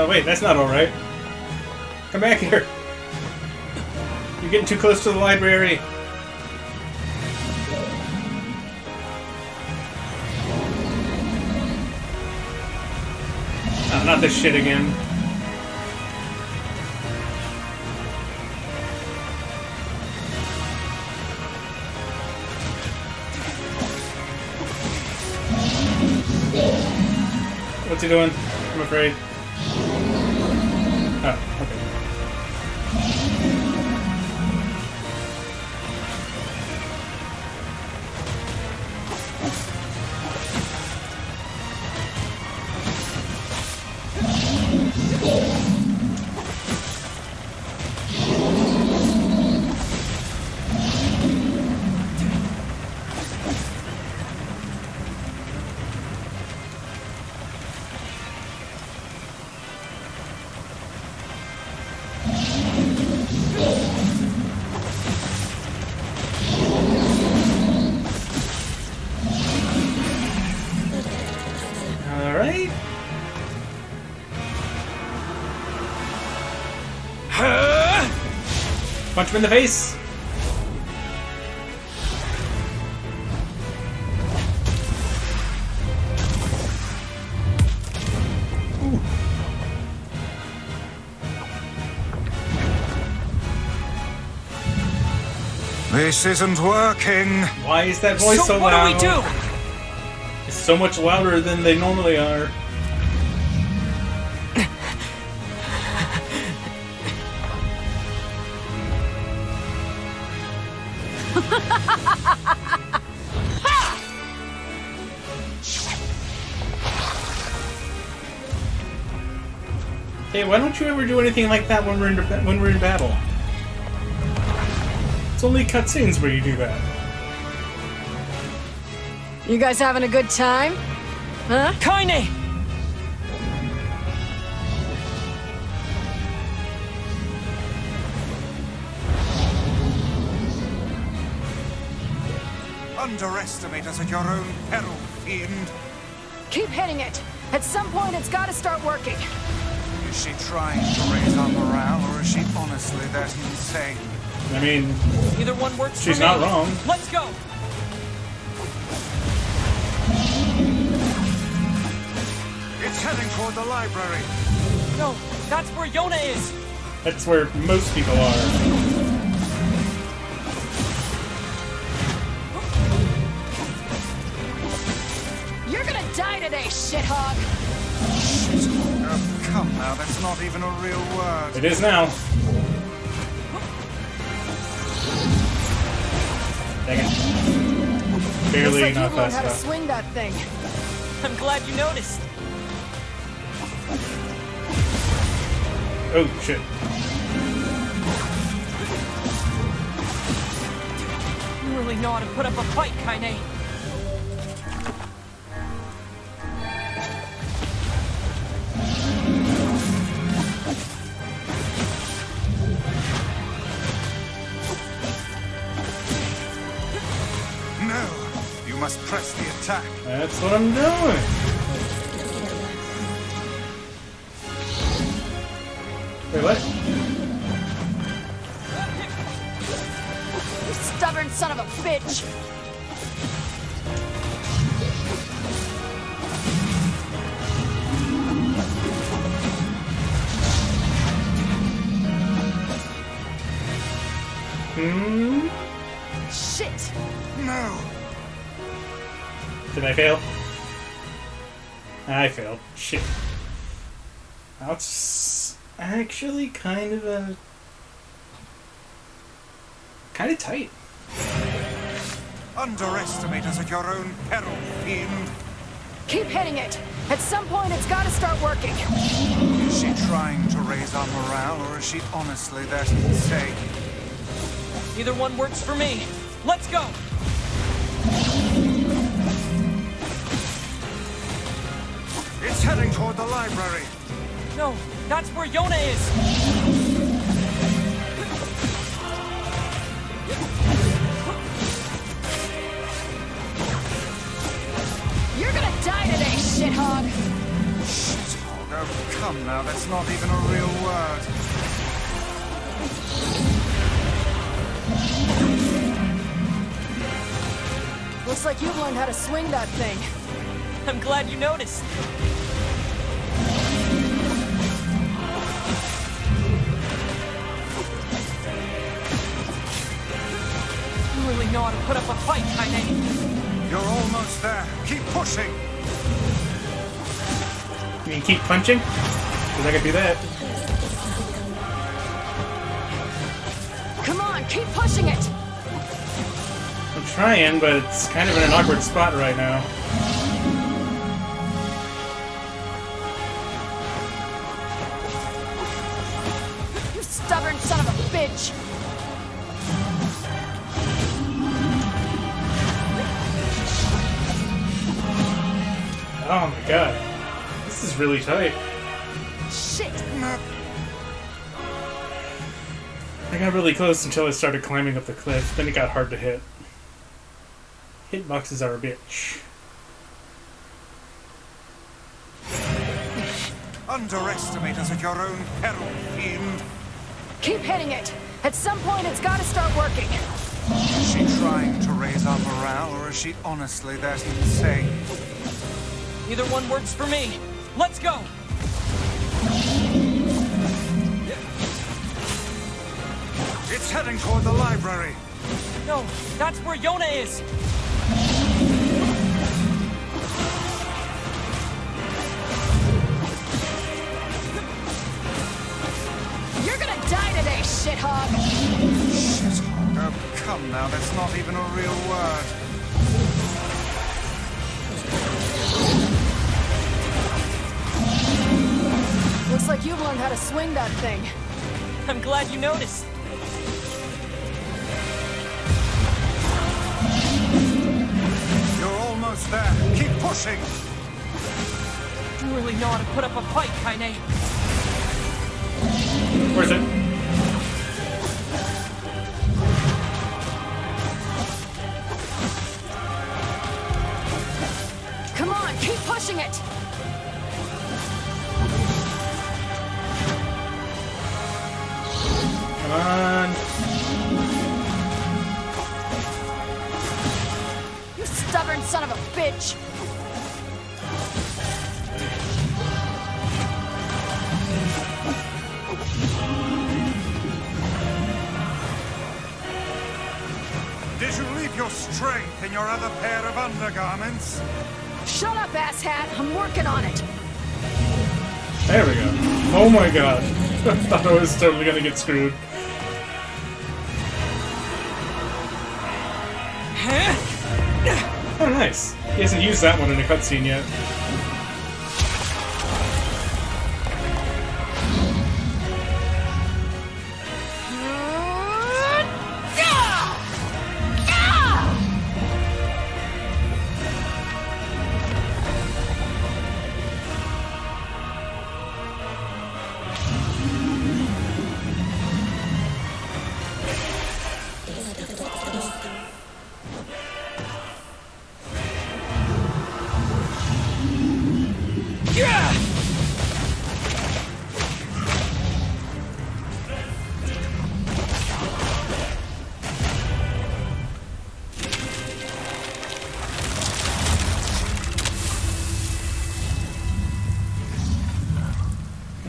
Wait, that's not alright. Come back here. You're getting too close to the library. Oh, not this shit again. What's he doing? I'm afraid. Oh, okay. Alright. Punch him in the face. Ooh. This isn't working. Why is that voice so what loud? do we do? It's so much louder than they normally are. Hey, why don't you ever do anything like that when we're in battle? It's only cutscenes where you do that. You guys having a good time? Huh? Kaine! Underestimate us at your own peril, fiend. Keep hitting it. At some point, it's got to start working. Is she trying to raise our morale, or is she honestly that insane? I mean, Either one works she's for me. not wrong. Let's go! It's heading toward the library. No, that's where Yona is! That's where most people are. You're gonna die today, shithog! Shit. Oh, come now, that's not even a real word. It is now. Dang it. Barely Looks like not you've learned fast how to enough. swing that thing. I'm glad you noticed. Oh, shit. You really know how to put up a fight, Kaine. No, you must press the attack. That's what I'm doing. Wait, what? You stubborn son of a bitch! Shit! No! Did I fail? I failed. Shit. That's actually kind of tight. Underestimate us at your own peril, fiend. Keep hitting it! At some point, it's gotta start working! Is she trying to raise our morale, or is she honestly that insane? Either one works for me. Let's go! It's heading toward the library. No, that's where Yona is! You're gonna die today, shithog! Shithog, oh come now, that's not even a real word. Looks like you've learned how to swing that thing. I'm glad you noticed. You really know how to put up a fight, Kaine. You're almost there. Keep pushing. You mean keep punching? Because I could do that. Come on, keep pushing it! I'm trying, but it's kind of in an awkward spot right now. You stubborn son of a bitch! Oh my god. This is really tight. Shit! I got really close until I started climbing up the cliff, then it got hard to hit. Hitboxes are a bitch. Underestimate us at your own peril, fiend. Keep hitting it! At some point, it's gotta start working! Is she trying to raise our morale, or is she honestly that insane? Either one works for me. Let's go! It's heading toward the library. No, that's where Yona is! You're gonna die today, shithog! Shithog, oh come now, that's not even a real word. Looks like you've learned how to swing that thing. I'm glad you noticed. You're almost there. Keep pushing. You really know how to put up a fight, Kaine. Where's it? Come on, keep pushing it! stubborn son of a bitch! Did you leave your strength in your other pair of undergarments? Shut up, asshat! I'm working on it! There we go. Oh my god. I thought I was totally gonna get screwed. Oh, nice. He hasn't used that one in a cutscene yet.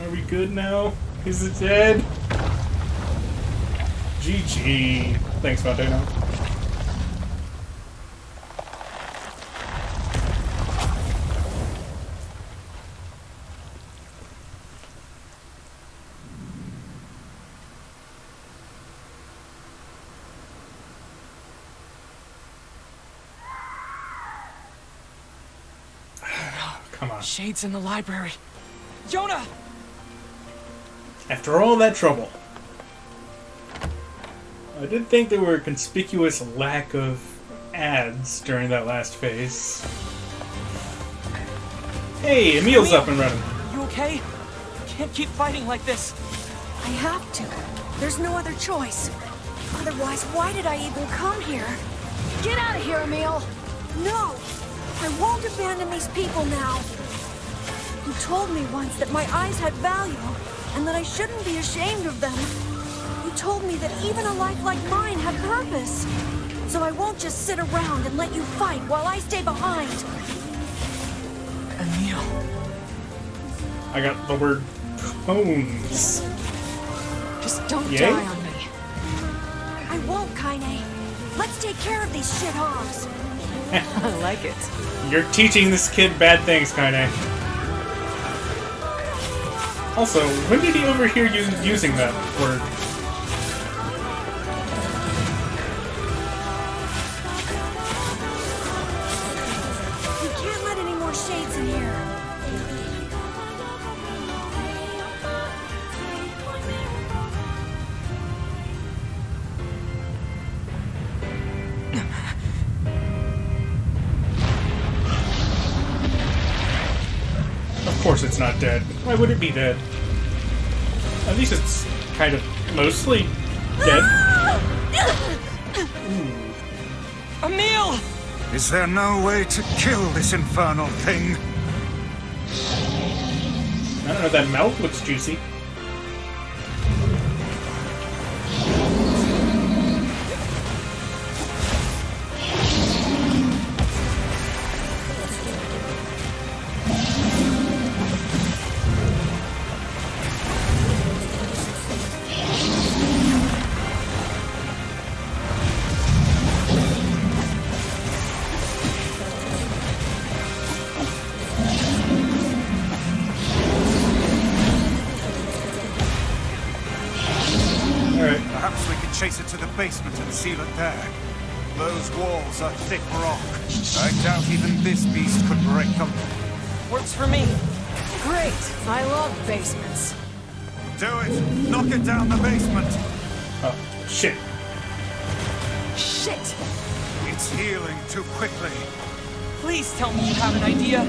Are we good now? Is it dead? GG. Thanks, Fontano. Come on. Shades in the library. Yona! After all that trouble. I did think there were a conspicuous lack of ads during that last phase. Hey, Emil's up and running. You okay? You can't keep fighting like this. I have to. There's no other choice. Otherwise, why did I even come here? Get out of here, Emil! No! I won't abandon these people now. You told me once that my eyes had value, and that I shouldn't be ashamed of them. You told me that even a life like mine had purpose. So I won't just sit around and let you fight while I stay behind. Emil. I got the word cones. Just don't Yay? die on me. I won't, Kaine. Let's take care of these shithogs. I like it. You're teaching this kid bad things, Kaine. Also, when did he overhear you using that word? We can't let any more shades in here. Of course it's not dead. Why would it be dead? At least it's kind of mostly dead. Emil! Is there no way to kill this infernal thing? I don't know, that mouth looks juicy. Perhaps we can chase it to the basement and seal it there. Those walls are thick rock. I doubt even this beast could break them. Works for me. Great. I love basements. Do it! Knock it down the basement! Oh, shit. Shit! It's healing too quickly. Please tell me you have an idea.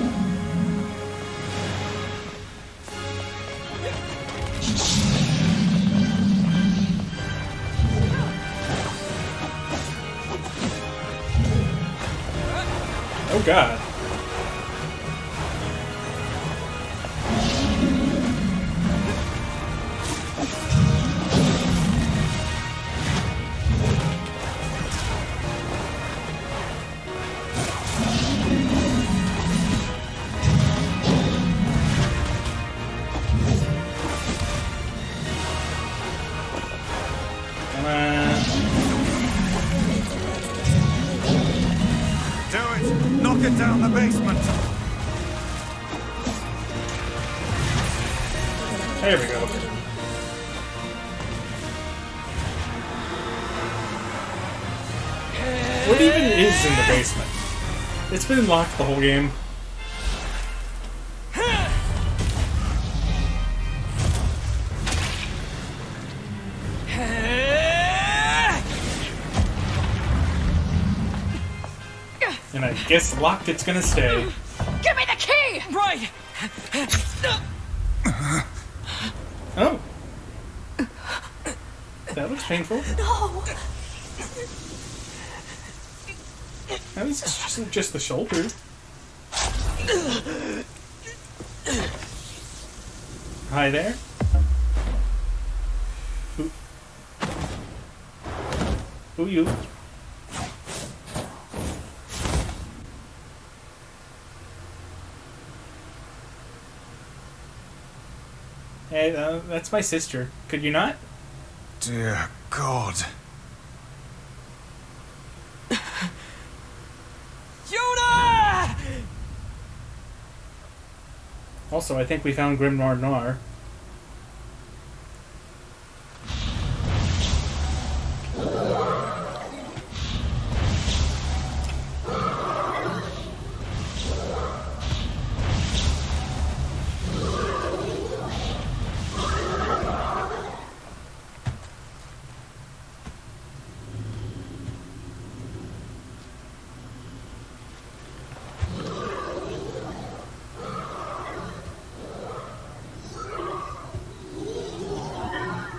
Oh god. Do it! Knock it down the basement! There we go. What even is in the basement? It's been locked the whole game. And I guess locked it's gonna stay. Give me the key! Right! Oh. That looks painful. No! That was just the shoulder. Hi there. Who you? Hey, that's my sister. Could you not? Dear God. Yoda! Also, I think we found Grimoire Noir.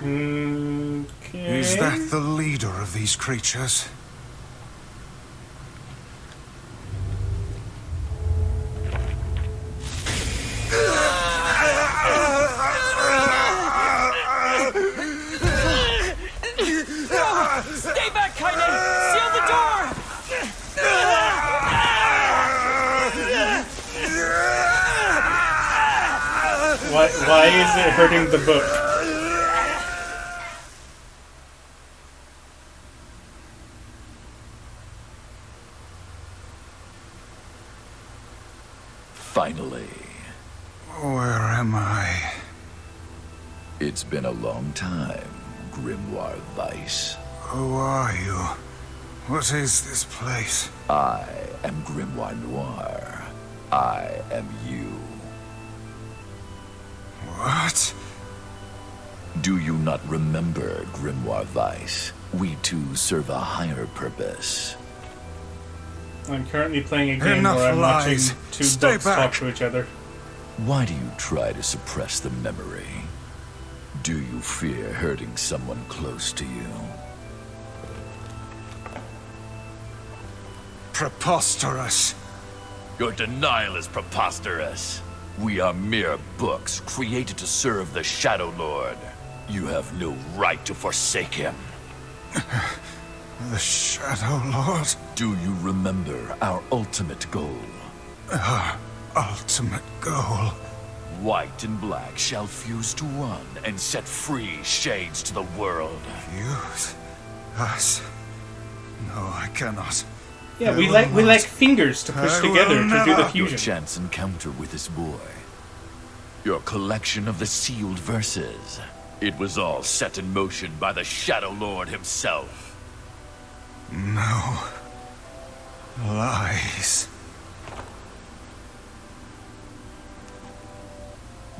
Okay. Is that the leader of these creatures? Stay back, Kaine! Seal the door! Why is it hurting the book? Finally. Where am I? It's been a long time, Grimoire Weiss. Who are you? What is this place? I am Grimoire Noir. I am you. What? Do you not remember, Grimoire Weiss? We two serve a higher purpose. I'm currently playing a game Enough where I'm lies. watching two Stay books back. talk to each other. Why do you try to suppress the memory? Do you fear hurting someone close to you? Preposterous. Your denial is preposterous. We are mere books created to serve the Shadow Lord. You have no right to forsake him. The Shadow Lord? Do you remember our ultimate goal? Our ultimate goal? White and black shall fuse to one and set free shades to the world. Fuse? Us? No, I cannot. Yeah, we like fingers to push together to do the Your fusion. chance encounter with this boy. Your collection of the sealed verses. It was all set in motion by the Shadow Lord himself. No. Lies.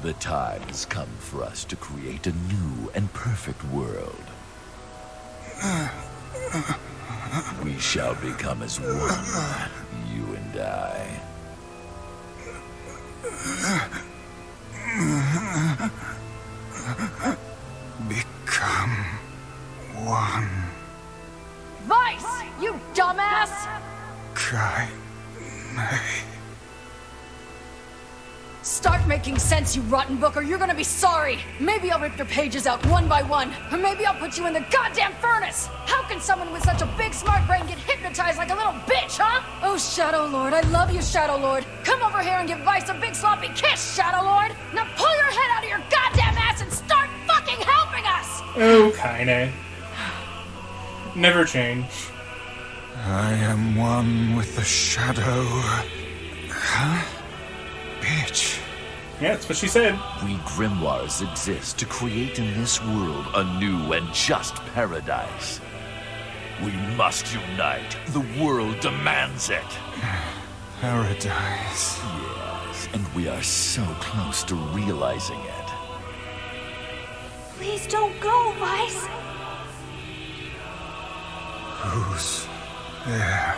The time has come for us to create a new and perfect world. We shall become as one, you and I. Become one. Vice, you dumbass! Kai. Start making sense, you rotten book, or you're gonna be sorry. Maybe I'll rip your pages out one by one, or maybe I'll put you in the goddamn furnace. How can someone with such a big smart brain get hypnotized like a little bitch, huh? Oh, Shadow Lord, I love you, Shadow Lord. Come over here and give Vice a big sloppy kiss, Shadow Lord. Now pull your head out of your goddamn ass and start fucking helping us! Oh, kinda. never change. I am one with the shadow. Huh? Bitch. Yeah, that's what she said. We grimoires exist to create in this world a new and just paradise. We must unite. The world demands it. Paradise. Yes, and we are so close to realizing it. Please don't go, Vice. Who's there?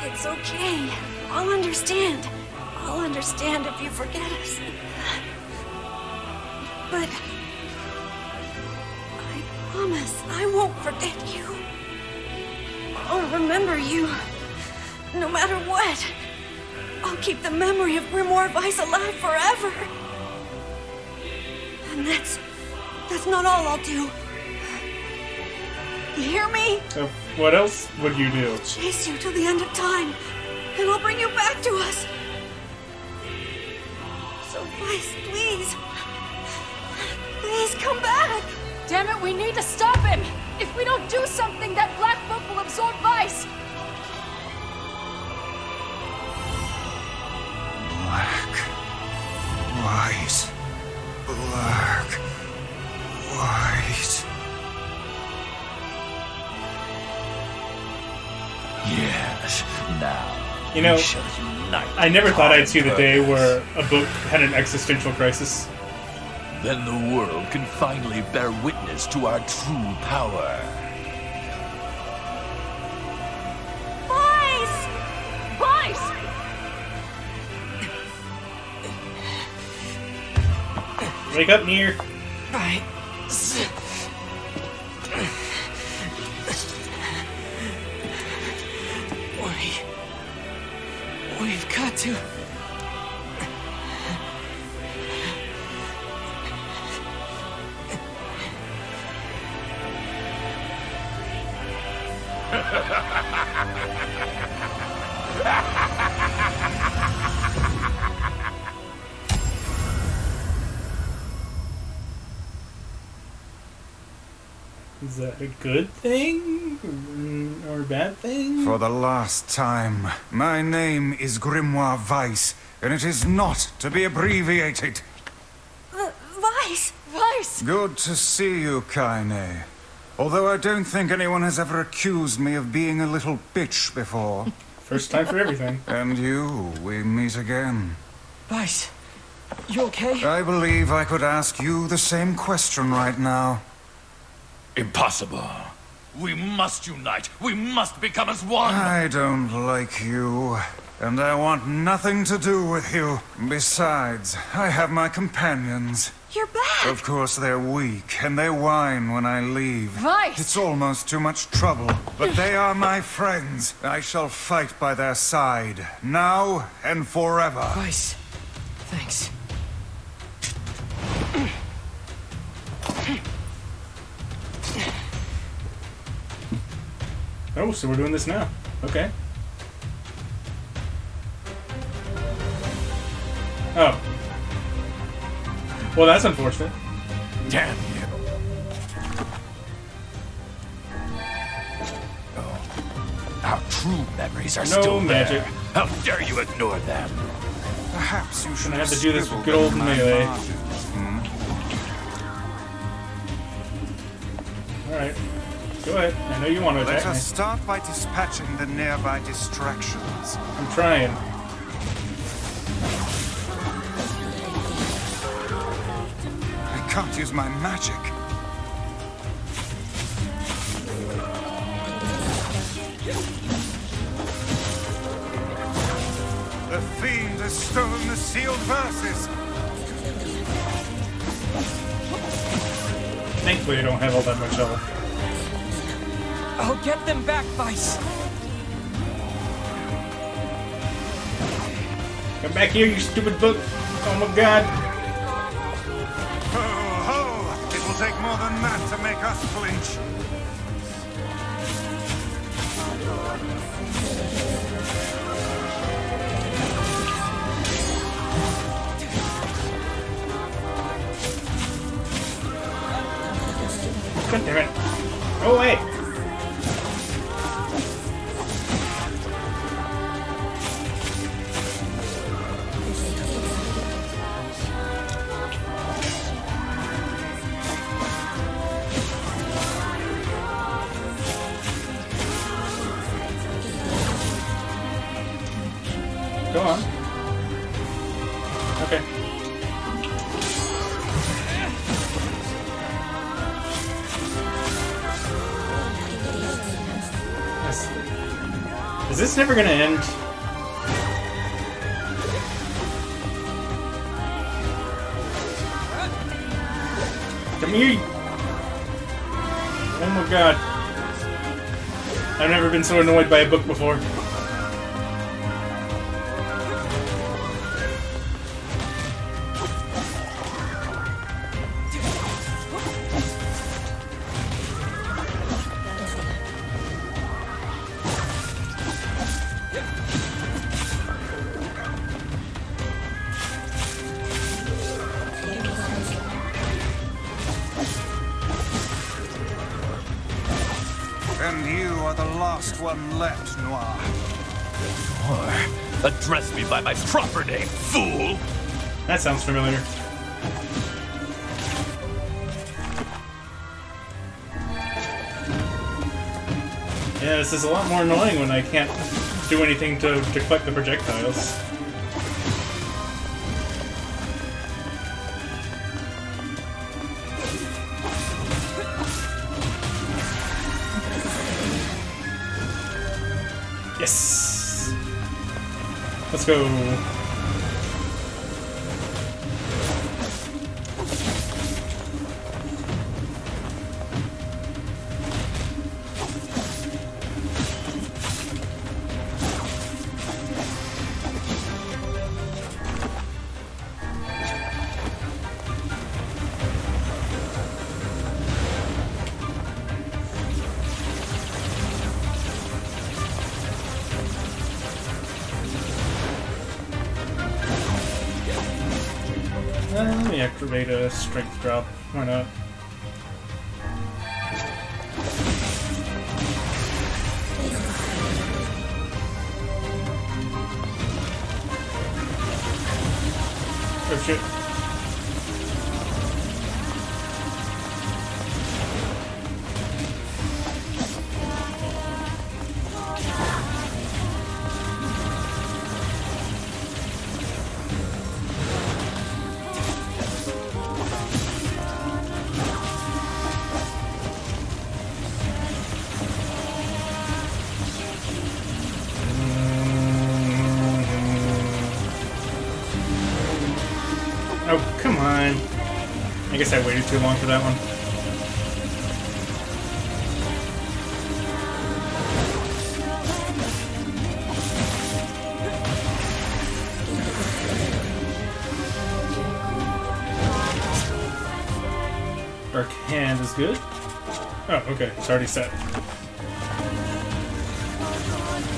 It's okay. I'll understand. I'll understand if you forget us. But I promise I won't forget you. I'll remember you, no matter what. I'll keep the memory of Grimoire Vice alive forever. And that's not all I'll do. You hear me? So what else would you do? Chase you to the end of time, and I'll bring you back to us. So Vice, please. Please come back. Damn it, we need to stop him! If we don't do something, that black book will absorb Vice! Black. White. Black. White. Yes, now You know, we shall unite. I never thought I'd see the day purpose. where a book had an existential crisis. Then the world can finally bear witness to our true power. Vice! Vice! Wake up, Nier. Right. We've got to... Is that a good thing? Or a bad thing? For the last time, my name is Grimoire Vice, and it is not to be abbreviated. Vice! Vice! Good to see you, Kaine. Although I don't think anyone has ever accused me of being a little bitch before. First time for everything. And you, we meet again. Vice, you okay? I believe I could ask you the same question right now. Impossible. We must unite. We must become as one. I don't like you, and I want nothing to do with you. Besides, I have my companions. You're back! Of course, they're weak, and they whine when I leave. Vice! It's almost too much trouble, but they are my friends. I shall fight by their side, now and forever. Vice, thanks. Oh, so we're doing this now. Okay. Oh. Well, that's unfortunate. Damn you. Oh. Our true memories are No still magic. there. How dare you ignore them? Perhaps you should Gonna have to do this with scribbled good old in my melee. margins, Alright. Go ahead. I know you want to Let attack me. us start by dispatching the nearby distractions. I'm trying. I can't use my magic. The fiend has stolen the sealed verses. Thankfully, I don't have all that much health. I'll get them back, Vice. Come back here, you stupid book. Oh my god. Ho, ho! It will take more than that to make us flinch. God damn it. Go away! Go on. Okay. Is this never gonna end? Come here! Oh my god. I've never been so annoyed by a book before. And you are the last one left, Noir. Noir? Address me by my proper name, fool! That sounds familiar. Yeah, this is a lot more annoying when I can't do anything to collect the projectiles. Yes! Let's go! Let me activate a strength drop. Why not? Oh shit. Oh, come on. I guess I waited too long for that one. Dark Hand is good. Oh, okay. It's already set.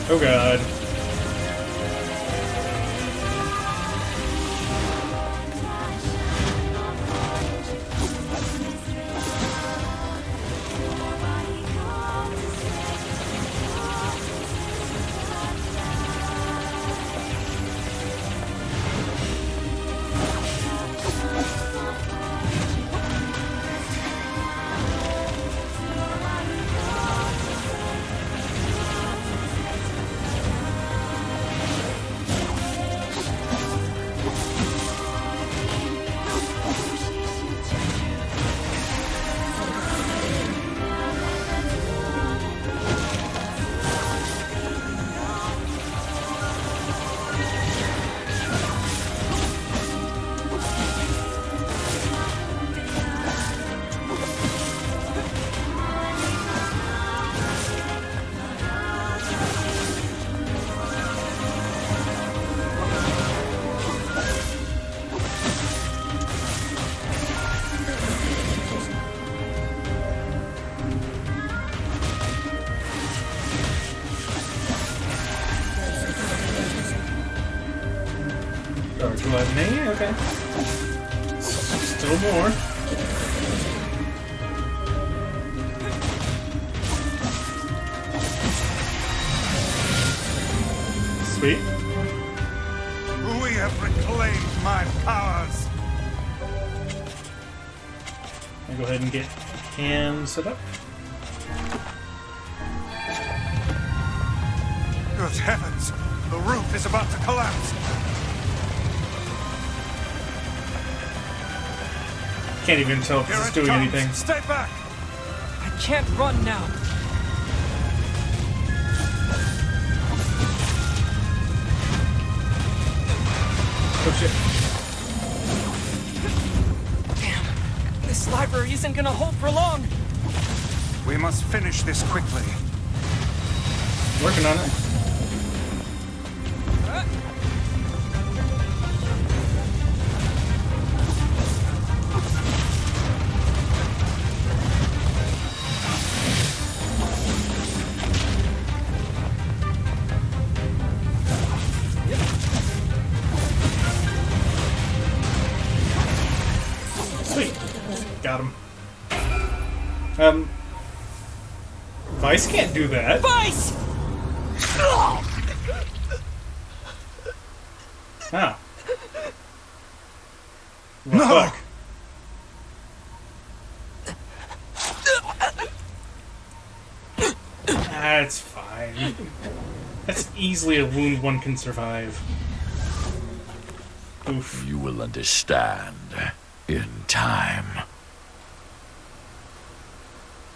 Oh god. Gluttony, okay. Still more. Sweet. We have reclaimed my powers. I'll go ahead and get cam set up. Good heavens! The roof is about to collapse. Can't even tell if Here this is it doing comes. anything. Stay back! I can't run now. Oh shit. Damn. This library isn't gonna hold for long. We must finish this quickly. Working on it. Sweet. Got him. Vice can't do that. Vice! Oh. What the fuck? That's fine. That's easily a wound one can survive. Oof. You will understand in time.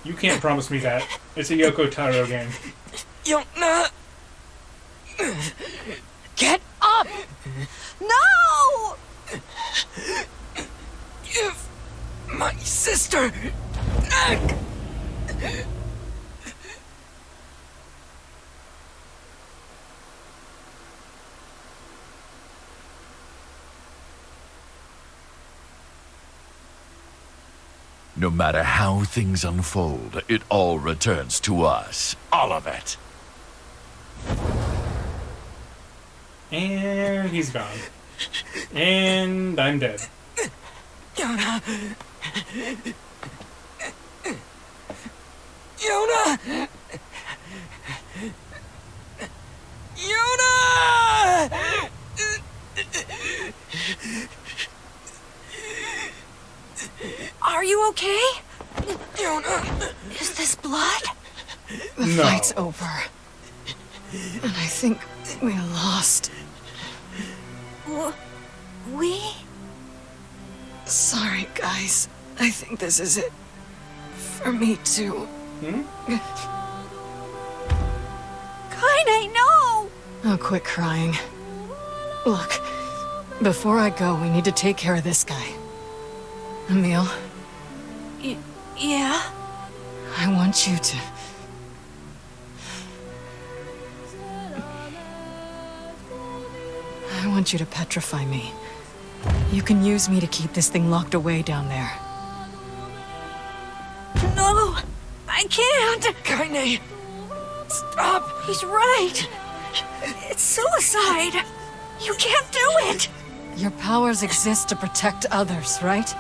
You can't promise me that. It's a Yoko Taro game. Yona! Get up! No! Give my sister back! No matter how things unfold, it all returns to us. All of it. And he's gone. And I'm dead. Yona! Yona! Yona! Are you okay? Yona! Is this blood? The No. fight's over. And I think we lost. We? Sorry, guys. I think this is it. For me, too. Kaine, no! Oh, quit crying. Look, before I go, we need to take care of this guy. Emil, Yeah? I want you to... I want you to petrify me. You can use me to keep this thing locked away down there. No! I can't! Kaine! Stop! He's right! It's suicide! You can't do it! Your powers exist to protect others, right?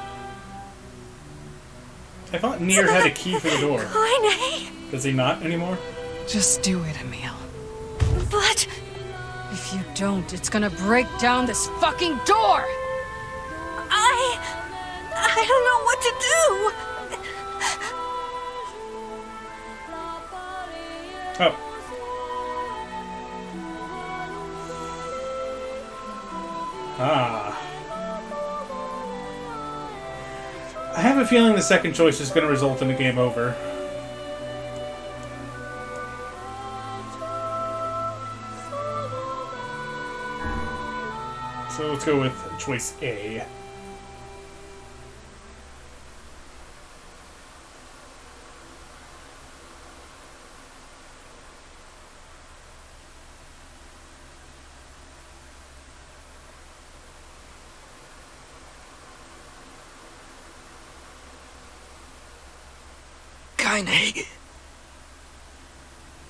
I thought Nier had a key for the door. Kaine! Does he not anymore? Just do it, Emil. But... If you don't, it's gonna break down this fucking door! I don't know what to do! Oh. Ah. I have a feeling the second choice is going to result in a game over. So let's go with choice A. Kaine!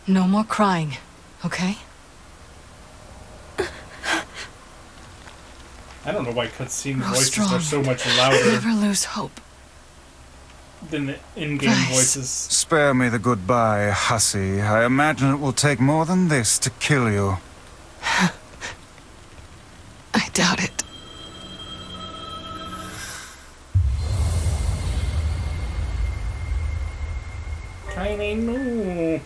No more crying, okay? I don't know why cutscene Grow voices strong. are so much louder Never lose hope. than the in-game Nice. voices. Spare me the goodbye, hussy. I imagine it will take more than this to kill you. doubt it. Tiny no.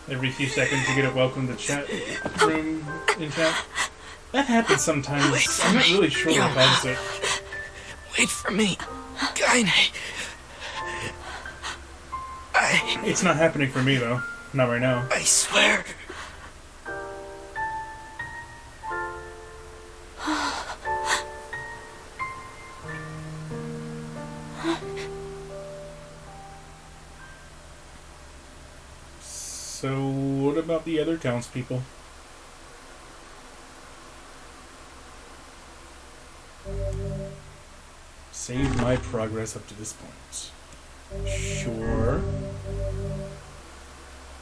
Every few seconds you get a welcome to chat room in chat. That happens sometimes. I'm not really sure what causes it. Wait for me, Kaine. It's not happening for me though. Not right now. I swear. So, what about the other townspeople? Save my progress up to this point. Sure.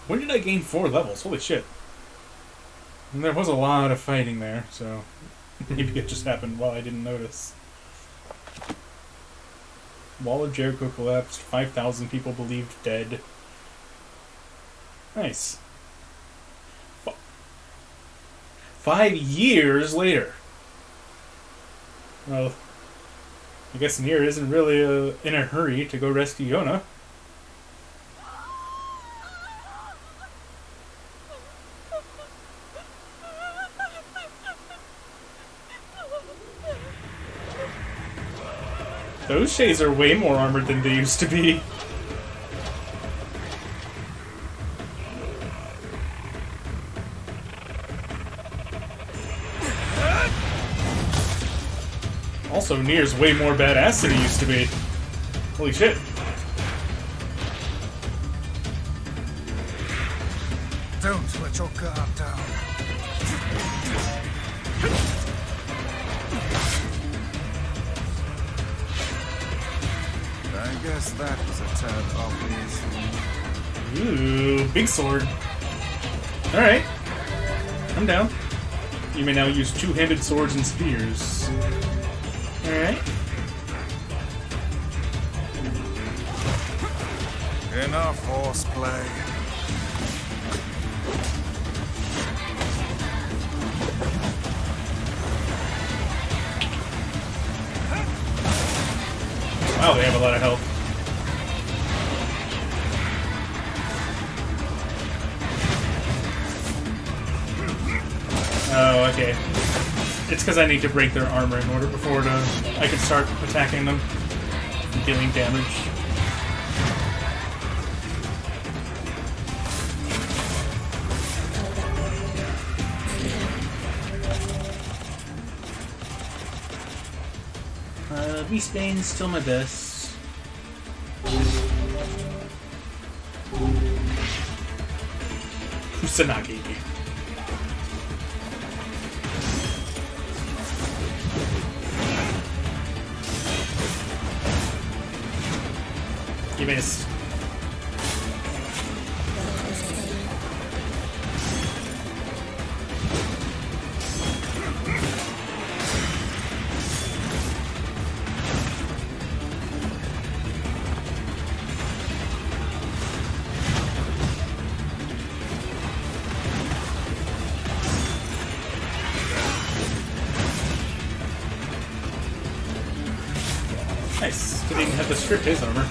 When did I gain 4 levels? Holy shit. And there was a lot of fighting there, so maybe it just happened while I didn't notice. Wall of Jericho collapsed, 5,000 people believed dead. Nice. 5 years later. Well, I guess Nier isn't really in a hurry to go rescue Yona. Those Shays are way more armored than they used to be. Also, Nier's way more badass than he used to be. Holy shit. Don't let your guard down. I guess that was a tad obvious. Ooh, big sword. Alright. I'm down. You may now use two-handed swords and spears. Alright. Enough horseplay. Wow, they have a lot of health. Oh, okay. It's because I need to break their armor in order before I can start attacking them and dealing damage. Beastbane's still my best. Kusanagi. You missed. Nice. Didn't even have to strip his armor.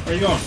Where are you going?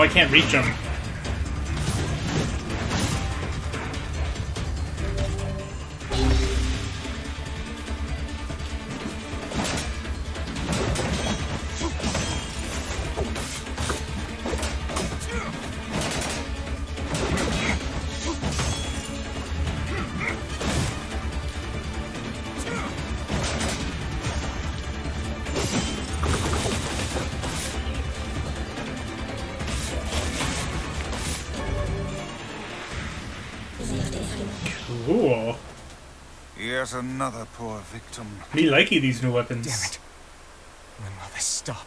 I can't reach him. Cool. Yet another poor victim. Me likey these new weapons. Damn it. When will this stop?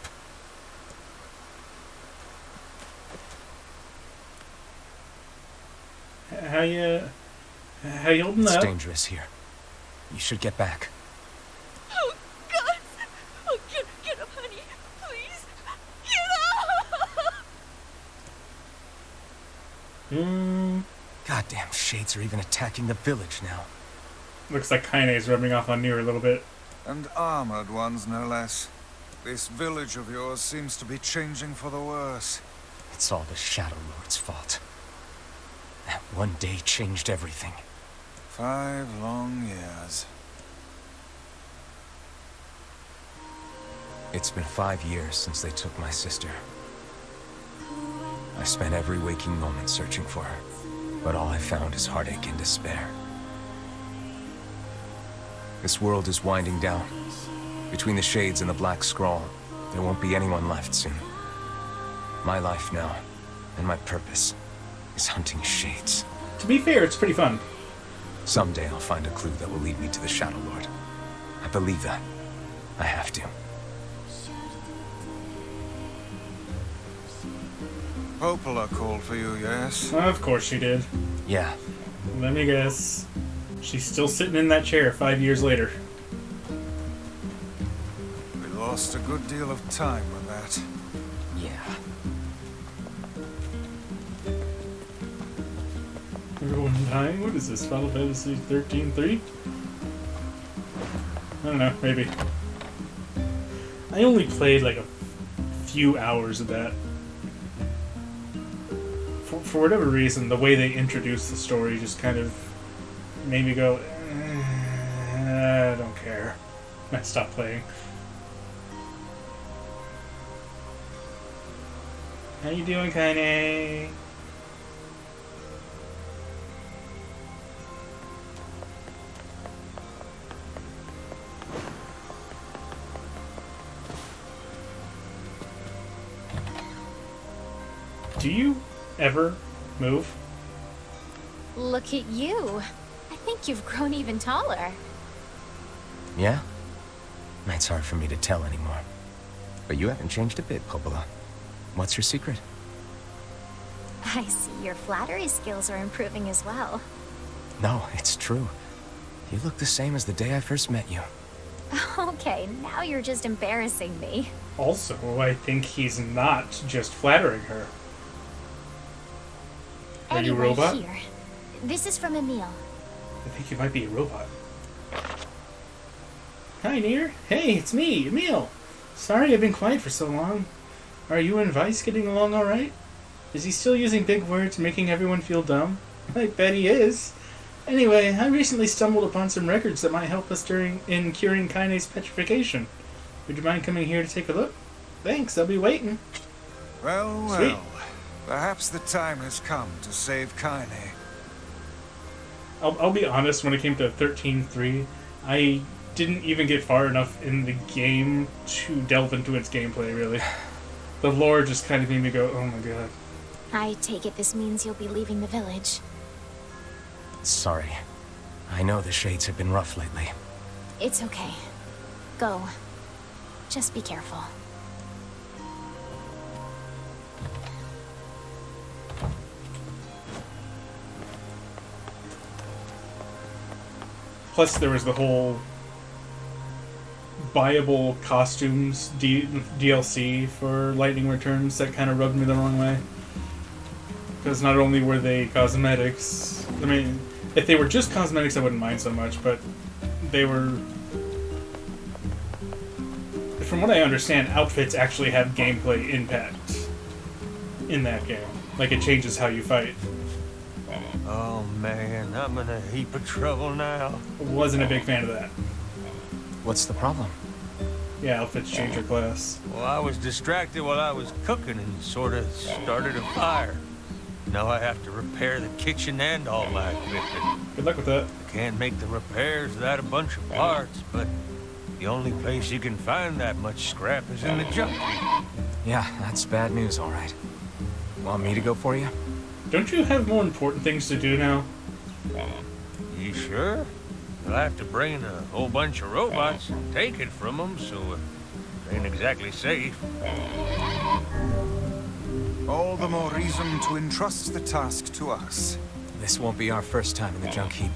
How you holding It's up? dangerous here. You should get back. Oh, God! Oh, get up, honey. Please. Get up! Goddamn shades are even attacking the village now. Looks like Kaine's rubbing off on Nier a little bit. And armored ones, no less. This village of yours seems to be changing for the worse. It's all the Shadow Lord's fault. That one day changed everything. 5 long years. It's been 5 years since they took my sister. I spent every waking moment searching for her, but all I found is heartache and despair. This world is winding down. Between the Shades and the Black Scrawl, there won't be anyone left soon. My life now, and my purpose, is hunting Shades. To be fair, it's pretty fun. Someday I'll find a clue that will lead me to the Shadow Lord. I believe that. I have to. Popola called for you, yes? Of course she did. Yeah. Let me guess. She's still sitting in that chair 5 years later. We lost a good deal of time with that. Yeah. Everyone dying? What is this? Final Fantasy 13-3? I don't know, maybe. I only played like a few hours of that. For whatever reason, the way they introduced the story just kind of made me go, I don't care. I stopped playing. How you doing, Kaine? Do you ever move? Look at you. I think you've grown even taller. Yeah? It's hard for me to tell anymore. But you haven't changed a bit, Popola. What's your secret? I see your flattery skills are improving as well. No, it's true. You look the same as the day I first met you. Okay, now you're just embarrassing me. Also, I think he's not just flattering her. Are you a robot? Here. This is from Emil. I think you might be a robot. Hi, Nier. Hey, it's me, Emil. Sorry I've been quiet for so long. Are you and Vice getting along alright? Is he still using big words, making everyone feel dumb? I bet he is. Anyway, I recently stumbled upon some records that might help us in curing Kaine's petrification. Would you mind coming here to take a look? Thanks, I'll be waiting. Well, Sweet. well. Perhaps the time has come to save Kaine. I'll be honest, when it came to 13.3, I didn't even get far enough in the game to delve into its gameplay, really. The lore just kind of made me go, oh my god. I take it this means you'll be leaving the village. Sorry. I know the Shades have been rough lately. It's okay. Go. Just be careful. Plus, there was the whole buyable costumes DLC for Lightning Returns that kind of rubbed me the wrong way. Because not only were they cosmetics, I mean, if they were just cosmetics, I wouldn't mind so much, but they were... From what I understand, outfits actually have gameplay impact. in that game. Like, it changes how you fight. Oh man, I'm in a heap of trouble now. Wasn't a big fan of that. What's the problem? Yeah, outfits change your class. Well, I was distracted while I was cooking and sort of started a fire. Now I have to repair the kitchen and all my equipment. Good luck with that. I can't make the repairs without a bunch of parts, but the only place you can find that much scrap is in the junk heap. Yeah, that's bad news, all right. Want me to go for you? Don't you have more important things to do now? You sure? You'll have to bring in a whole bunch of robots and take it from them, so it ain't exactly safe. All the more reason to entrust the task to us. This won't be our first time in the junk heap.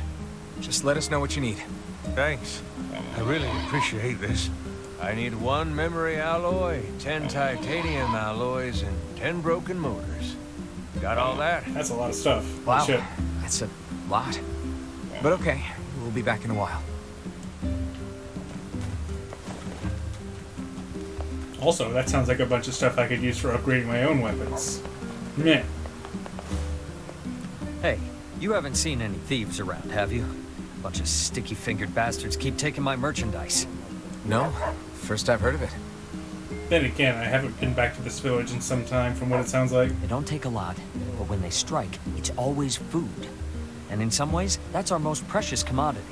Just let us know what you need. Thanks. I really appreciate this. I need 1 memory alloy, 10 titanium alloys, and 10 broken motors. Got all that? That's a lot of stuff. Wow, Shit. that's a lot. But okay, we'll be back in a while. Also, that sounds like a bunch of stuff I could use for upgrading my own weapons. Meh. Hey, you haven't seen any thieves around, have you? Bunch of sticky-fingered bastards keep taking my merchandise. No, first I've heard of it. Then again, I haven't been back to this village in some time, from what it sounds like. They don't take a lot, but when they strike, it's always food. And in some ways, that's our most precious commodity.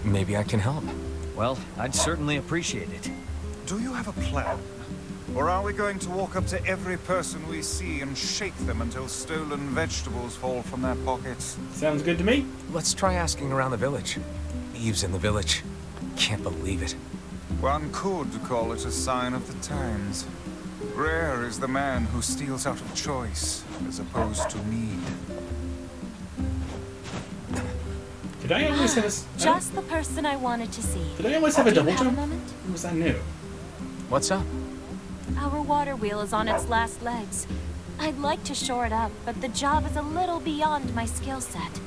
Maybe I can help. Well, I'd certainly appreciate it. Do you have a plan? Or are we going to walk up to every person we see and shake them until stolen vegetables fall from their pockets? Sounds good to me. Let's try asking around the village. Thieves in the village. Can't believe it. One could call it a sign of the times. Rare is the man who steals out of choice, as opposed to need. Did I always have a... Just the person I wanted to see. Did I always have a double Do you have jump? a moment? Or was that new? What's up? Our water wheel is on its last legs. I'd like to shore it up, but the job is a little beyond my skill set.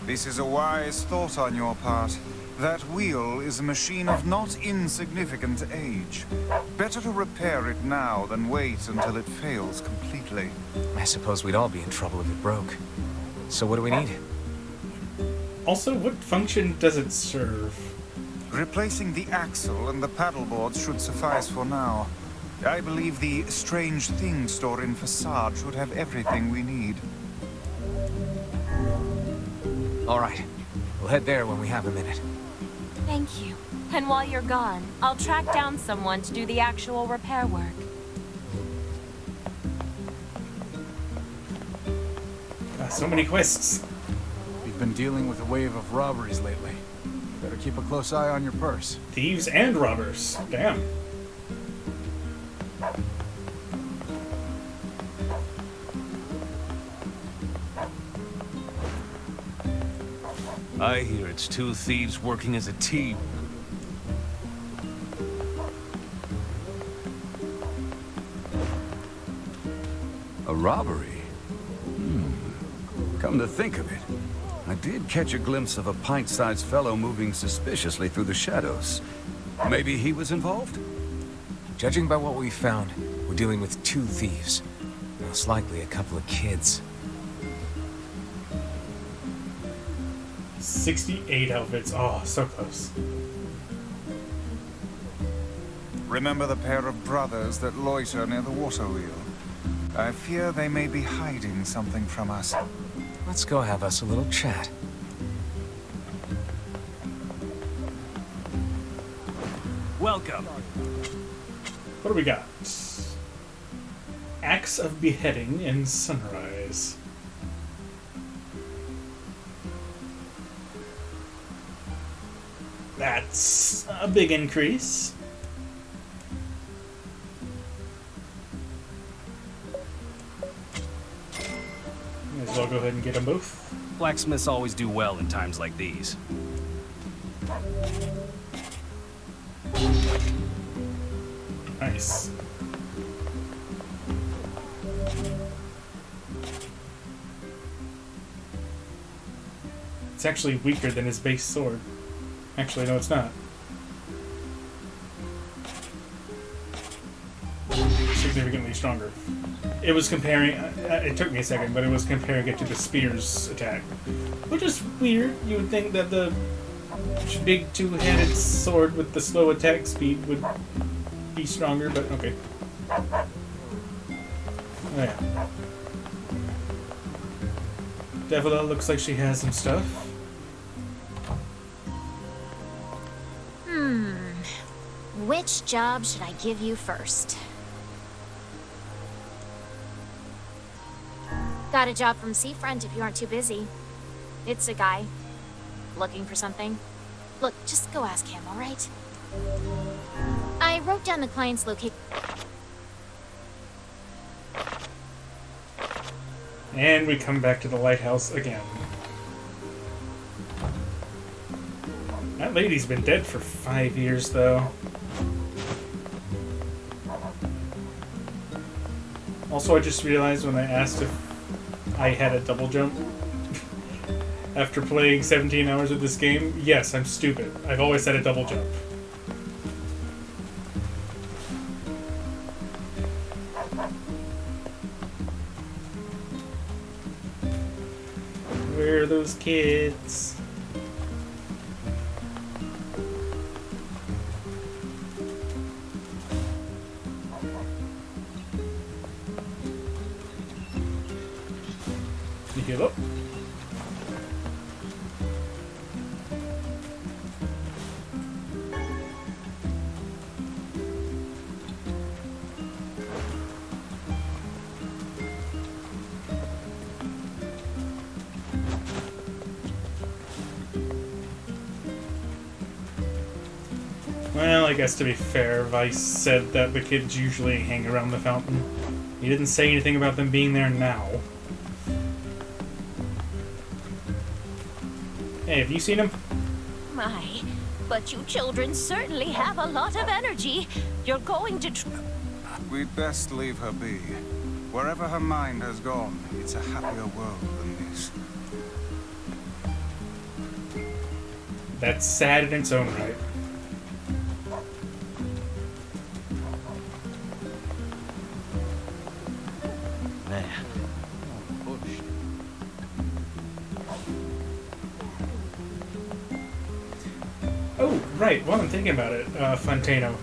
This is a wise thought on your part. That wheel is a machine of not insignificant age. Better to repair it now than wait until it fails completely. I suppose we'd all be in trouble if it broke. So what do we need? Also, what function does it serve? Replacing the axle and the paddleboards should suffice for now. I believe the strange thing store in Facade should have everything we need. All right. We'll head there when we have a minute. Thank you. And while you're gone, I'll track down someone to do the actual repair work. So many quests. We've been dealing with a wave of robberies lately. Better keep a close eye on your purse. Thieves and robbers. Damn. I hear it's 2 thieves working as a team. A robbery? Come to think of it, I did catch a glimpse of a pint-sized fellow moving suspiciously through the shadows. Maybe he was involved? Judging by what we found, we're dealing with 2 thieves. Most likely a couple of kids. 68 outfits. Oh, so close. Remember the pair of brothers that loiter near the water wheel? I fear they may be hiding something from us. Let's go have us a little chat. Welcome. What do we got? Acts of Beheading in Sunrise. That's a big increase. Might as well go ahead and get them both. Blacksmiths always do well in times like these. Nice. It's actually weaker than his base sword. Actually, no, it's not. Significantly significantly stronger. It was comparing... it took me a second, but it was comparing it to the spear's attack. Which is weird. You would think that the big two-handed sword with the slow attack speed would be stronger, but okay. Oh, yeah. Devila looks like she has some stuff. Which job should I give you first? Got a job from Seafront if you aren't too busy. It's a guy. Looking for something? Look, just go ask him, alright? I wrote down the client's location. And we come back to the lighthouse again. That lady's been dead for 5 years, though. Also, I just realized when I asked if I had a double jump after playing 17 hours of this game, yes, I'm stupid. I've always had a double jump. Where are those kids? You heal up. Well, I guess to be fair, Vice said that the kids usually hang around the fountain. He didn't say anything about them being there now. Hey, have you seen him? My, but you children certainly have a lot of energy. You're going to We'd best leave her be. Wherever her mind has gone, it's a happier world than this. That's sad in its own right. Man. Oh, right. While I'm thinking about it, Fontano.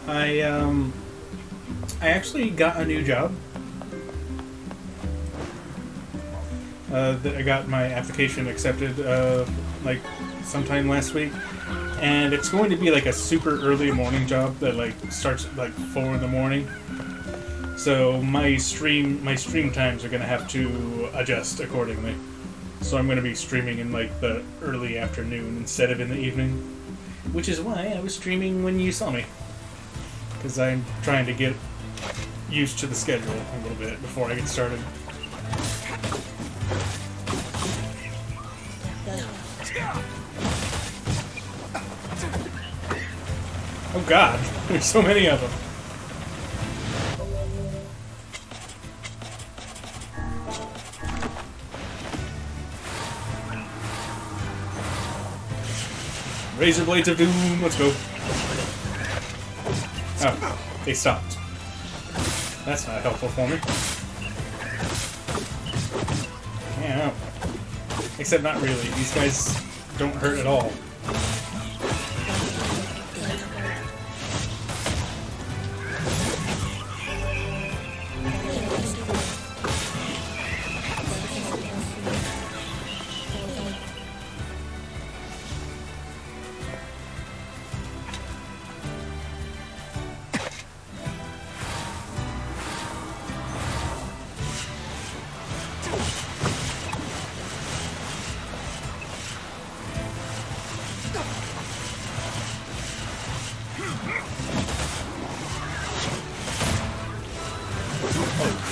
I actually got a new job. That I got my application accepted, like, sometime last week. And it's going to be, like, a super early morning job that, like, starts at, like, 4 in the morning. So my stream times are going to have to adjust accordingly. So I'm going to be streaming in, like, the early afternoon instead of in the evening. Which is why I was streaming when you saw me. Because I'm trying to get used to the schedule a little bit before I get started. Oh god, there's so many of them. Razor Blades of Doom, let's go. Oh, they stopped. That's not helpful for me. Yeah, no. Except not really. These guys don't hurt at all.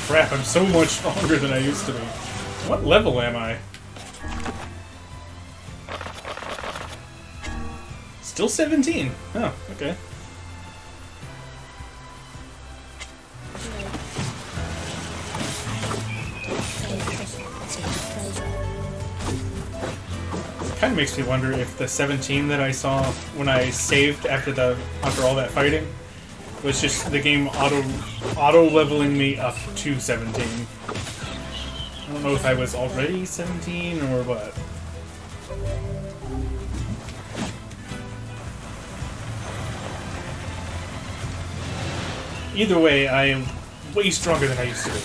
Crap, I'm so much stronger than I used to be. What level am I? Still 17. Oh, okay. Kind of makes me wonder if the 17 that I saw when I saved after all that fighting, was just the game auto leveling me up to 17. I don't know if I was already 17 or what. Either way, I am way stronger than I used to be.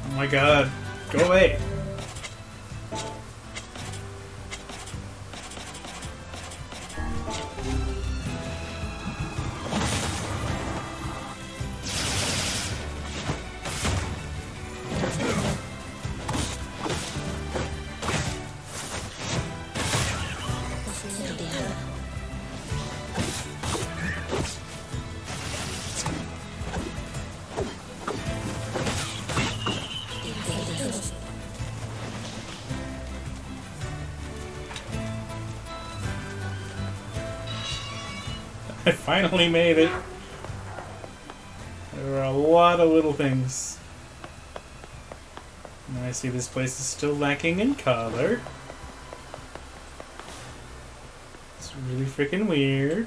Oh my god, go away. I finally made it. There were a lot of little things. And I see this place is still lacking in color. It's really freaking weird.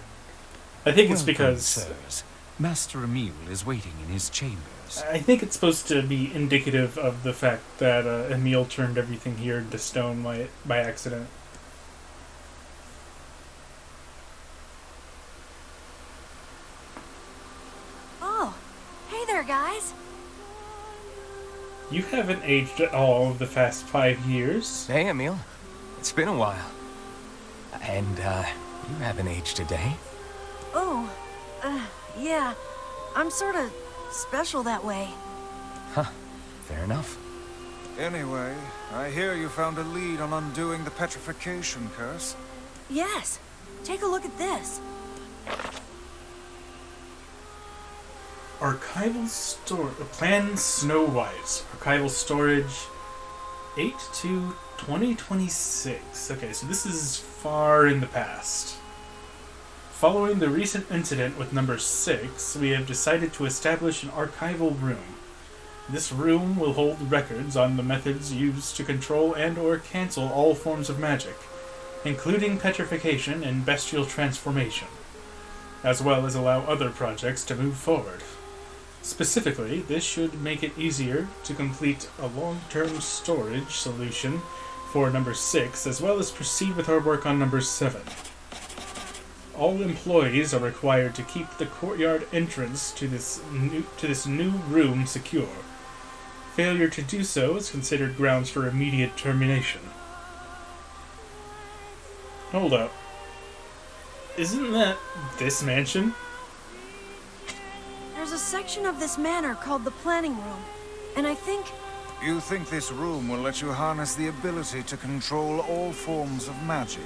I think it's because... sirs. Master Emil is waiting in his chambers. I think it's supposed to be indicative of the fact that Emil turned everything here into stone by accident. Guys. You haven't aged at all over the past 5 years. Hey, Emil. It's been a while. And, you haven't aged a day. Oh, yeah. I'm sort of special that way. Huh. Fair enough. Anyway, I hear you found a lead on undoing the petrification curse. Yes. Take a look at this. Archival Plan Snow White. Archival storage 8/2/2026. Okay, so this is far in the past. Following the recent incident with number 6, we have decided to establish an archival room. This room will hold records on the methods used to control and or cancel all forms of magic, including petrification and bestial transformation, as well as allow other projects to move forward. Specifically, this should make it easier to complete a long-term storage solution for number 6, as well as proceed with our work on number 7. All employees are required to keep the courtyard entrance to this new room secure. Failure to do so is considered grounds for immediate termination. Hold up. Isn't that this mansion? There's a section of this manor called the planning room, and I think... You think this room will let you harness the ability to control all forms of magic,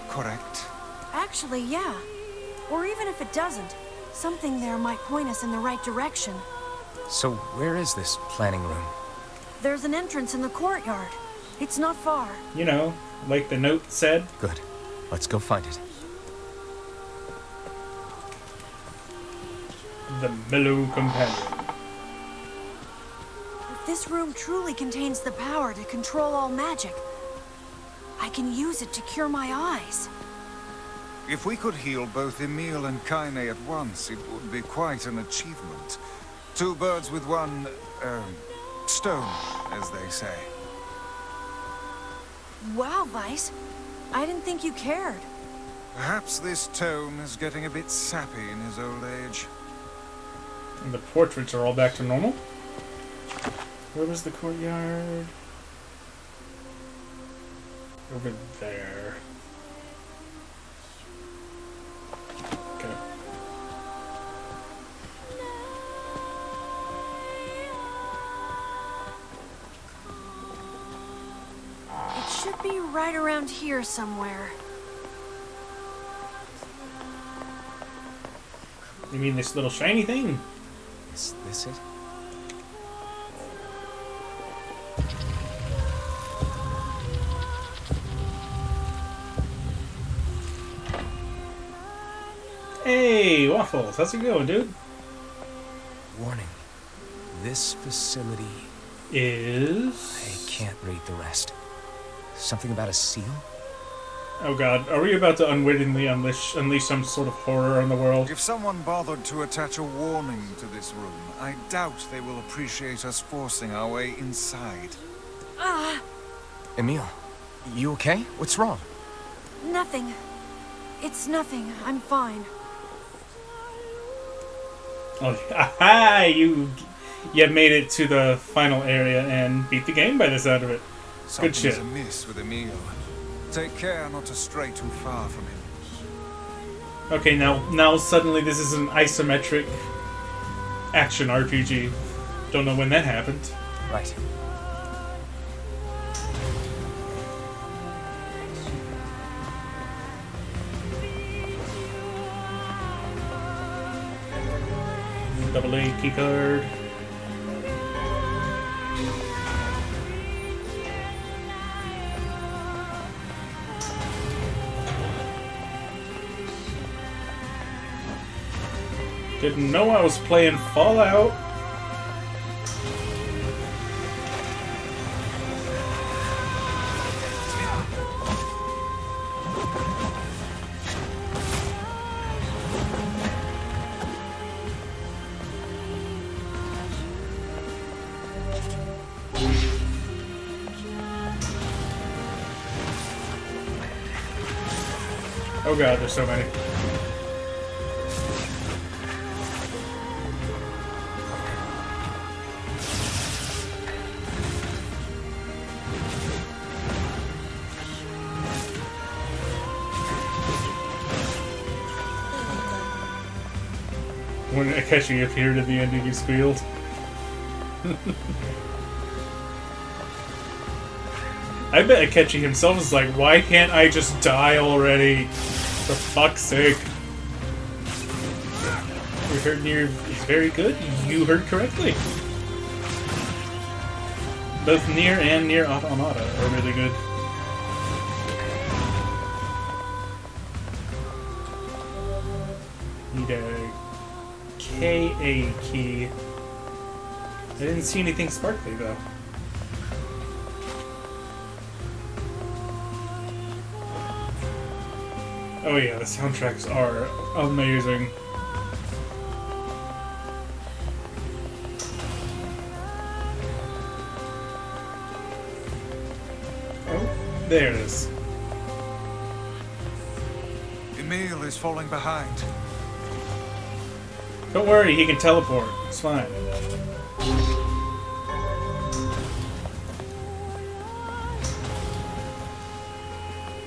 correct? Actually, yeah. Or even if it doesn't, something there might point us in the right direction. So, where is this planning room? There's an entrance in the courtyard. It's not far. You know, like the note said. Good. Let's go find it. The Mellow Companion. If this room truly contains the power to control all magic, I can use it to cure my eyes. If we could heal both Emil and Kaine at once, it would be quite an achievement. 2 birds with one, stone, as they say. Wow, Vice. I didn't think you cared. Perhaps this tone is getting a bit sappy in his old age. And the portraits are all back to normal. Where was the courtyard? Over there. Okay. It should be right around here somewhere. You mean this little shiny thing? Is this it? Hey, Waffles, how's it going, dude? Warning. This facility is... I can't read the rest. Something about a seal? Oh god, are we about to unwittingly unleash some sort of horror on the world? If someone bothered to attach a warning to this room, I doubt they will appreciate us forcing our way inside. Emil, you okay? What's wrong? Nothing. It's nothing. I'm fine. Oh, aha! You made it to the final area and beat the game by the sound of it. Good shit. Something's amiss with Emil. Take care not to stray too far from him. Okay, now suddenly this is an isometric action RPG. Don't know when that happened. Right. Double A keycard. Didn't know I was playing Fallout. Oh god, there's so many. When Akechi appeared at the ending, he squealed. I bet Akechi himself is like, why can't I just die already? For fuck's sake. We heard Nier is very good. You heard correctly. Both Nier and Nier Automata are really good. Need a KA key. I didn't see anything sparkly though. Oh yeah, the soundtracks are amazing. Oh, there it is. Emil is falling behind. Don't worry, he can teleport. It's fine.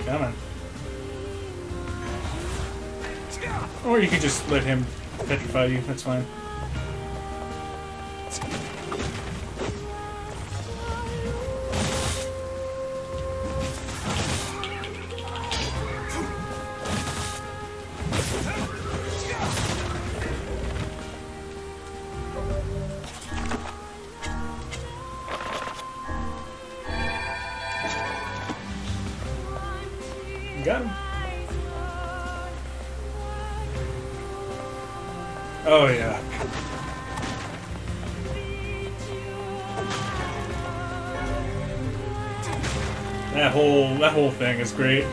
Come on. Or you could just let him petrify you, that's fine. Got him. Oh yeah. That whole thing is great.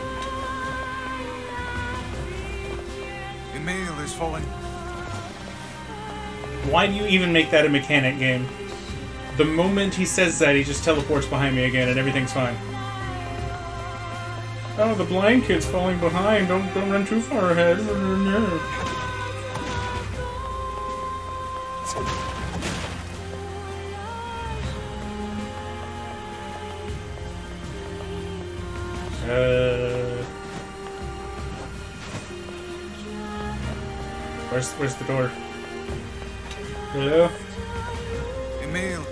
Emil is falling. Why do you even make that a mechanic game? The moment he says that, he just teleports behind me again and everything's fine. Oh, the blind kid's falling behind. Don't run too far ahead. Where's the door? Hello? Emil.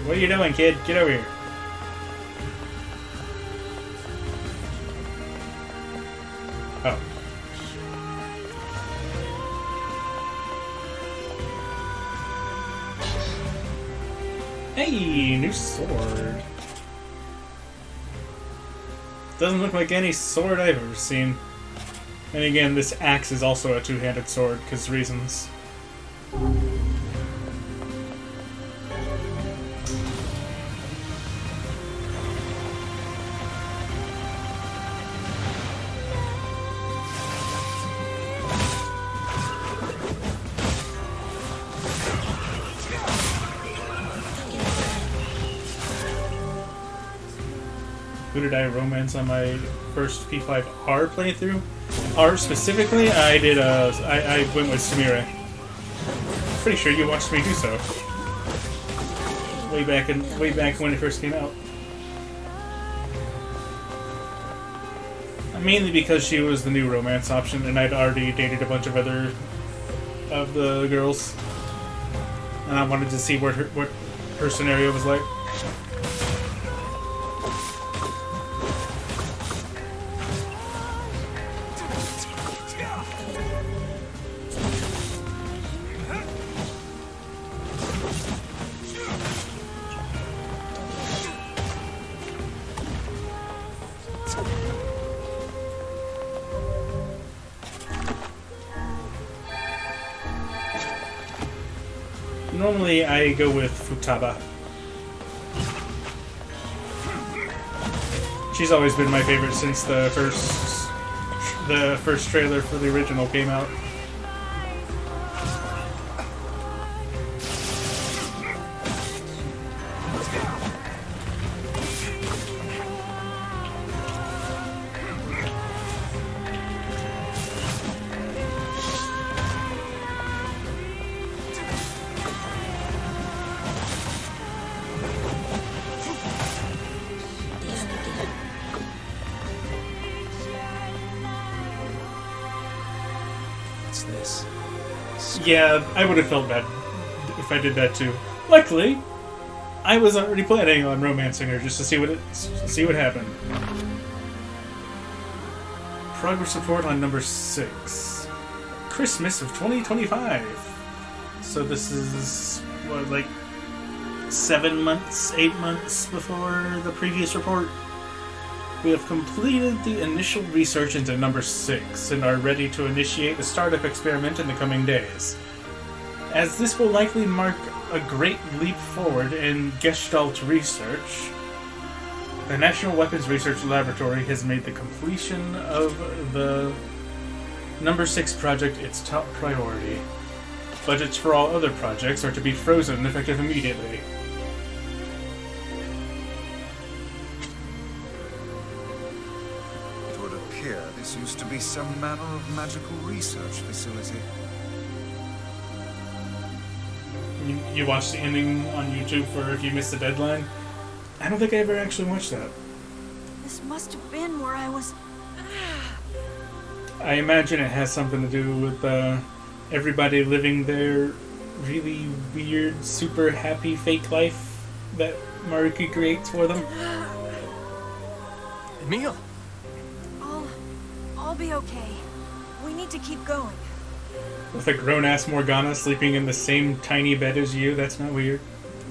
What are you doing, kid? Get over here. Oh. Hey, new sword. Doesn't look like any sword I've ever seen. And again, this axe is also a two-handed sword, because reasons. Who did I romance on my first P5R playthrough? R specifically, I did I went with Samira. Pretty sure you watched me do so. Way back when it first came out. Mainly because she was the new romance option, and I'd already dated a bunch of other of the girls, and I wanted to see what her scenario was like. Normally, I go with Futaba. She's always been my favorite since the first trailer for the original came out. This. Yeah, I would have felt bad if I did that too. Luckily, I was already planning on romancing her just to see what happened. Progress report on number 6. Christmas of 2025. So this is what, like 7 months, 8 months before the previous report. We have completed the initial research into number 6 and are ready to initiate the startup experiment in the coming days. As this will likely mark a great leap forward in Gestalt research, the National Weapons Research Laboratory has made the completion of the number 6 project its top priority. Budgets for all other projects are to be frozen effective immediately. This used to be some manner of magical research facility. You watched the ending on YouTube for if you missed the deadline? I don't think I ever actually watched that. This must have been where I was... I imagine it has something to do with everybody living their really weird, super happy fake life that Maruki creates for them. Emil! I'll be okay. We need to keep going. With a grown-ass Morgana sleeping in the same tiny bed as you, that's not weird.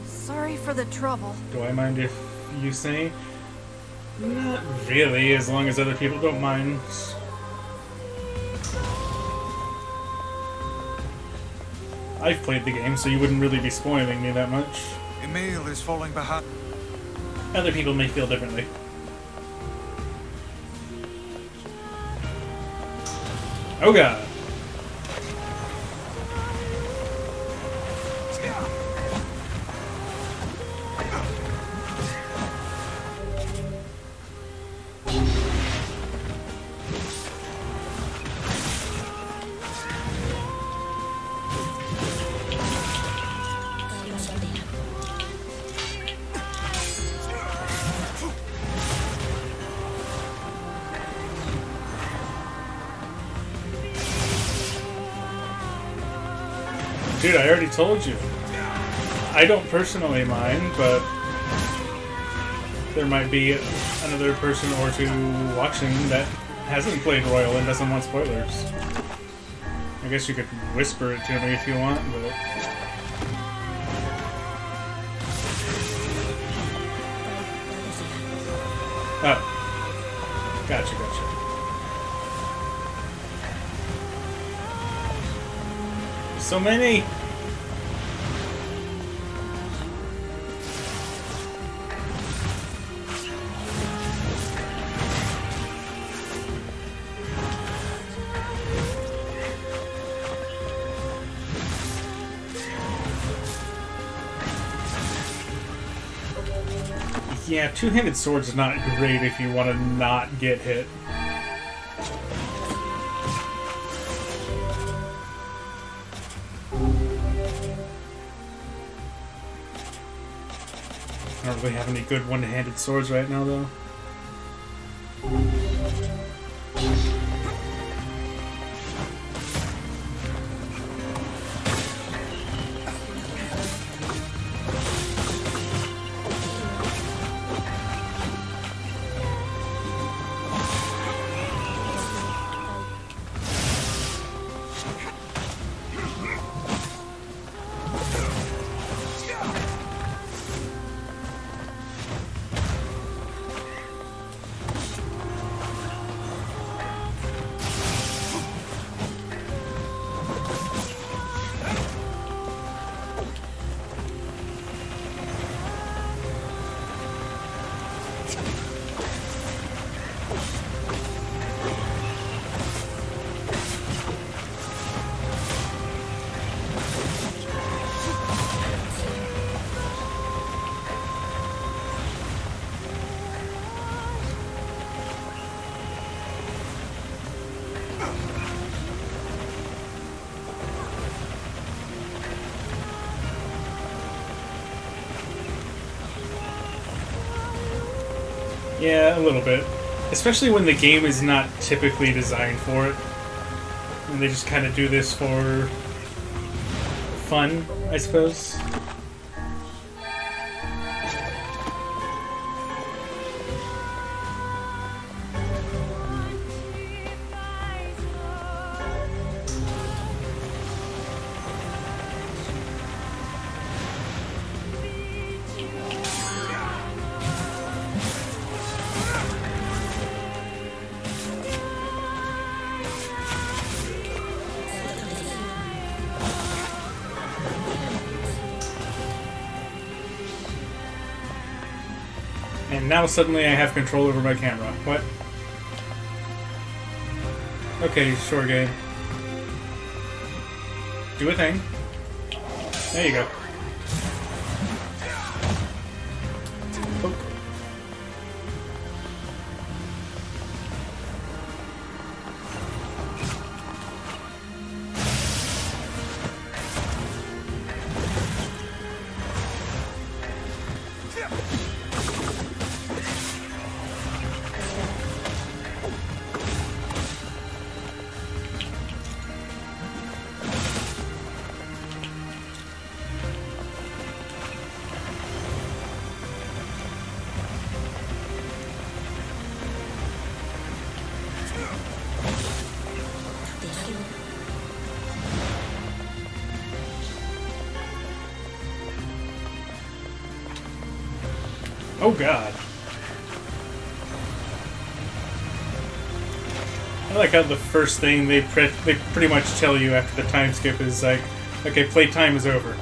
Sorry for the trouble. Do I mind if you say? Not really, as long as other people don't mind. I've played the game, so you wouldn't really be spoiling me that much. Emil is falling behind. Other people may feel differently. Oh god. Dude, I already told you. I don't personally mind, but there might be another person or two watching that hasn't played Royal and doesn't want spoilers. I guess you could whisper it to me if you want, but... Oh. Gotcha. So many! Yeah, two-handed sword's is not great if you want to not get hit. I don't really have any good one-handed swords right now, though. Yeah, a little bit. Especially when the game is not typically designed for it. And they just kind of do this for fun, I suppose. And now suddenly I have control over my camera. What? Okay, sure game. Do a thing. There you go. Poke. Oh god. I like how the first thing they pretty much tell you after the time skip is like, okay, playtime is over.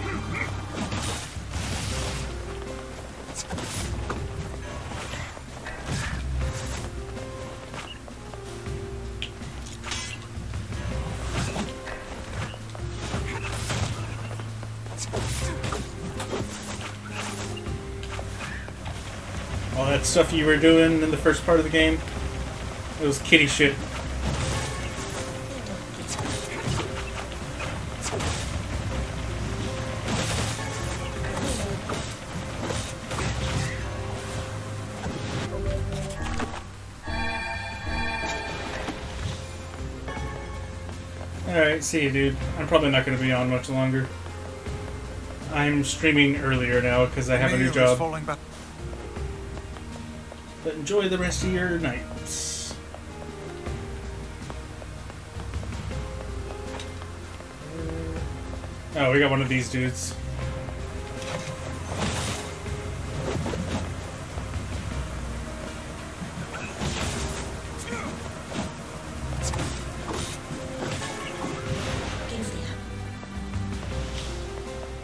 All that stuff you were doing in the first part of the game, it was kitty shit. Alright, see you, dude. I'm probably not going to be on much longer. I'm streaming earlier now because I have a new job. But enjoy the rest of your nights. Oh, we got one of these dudes.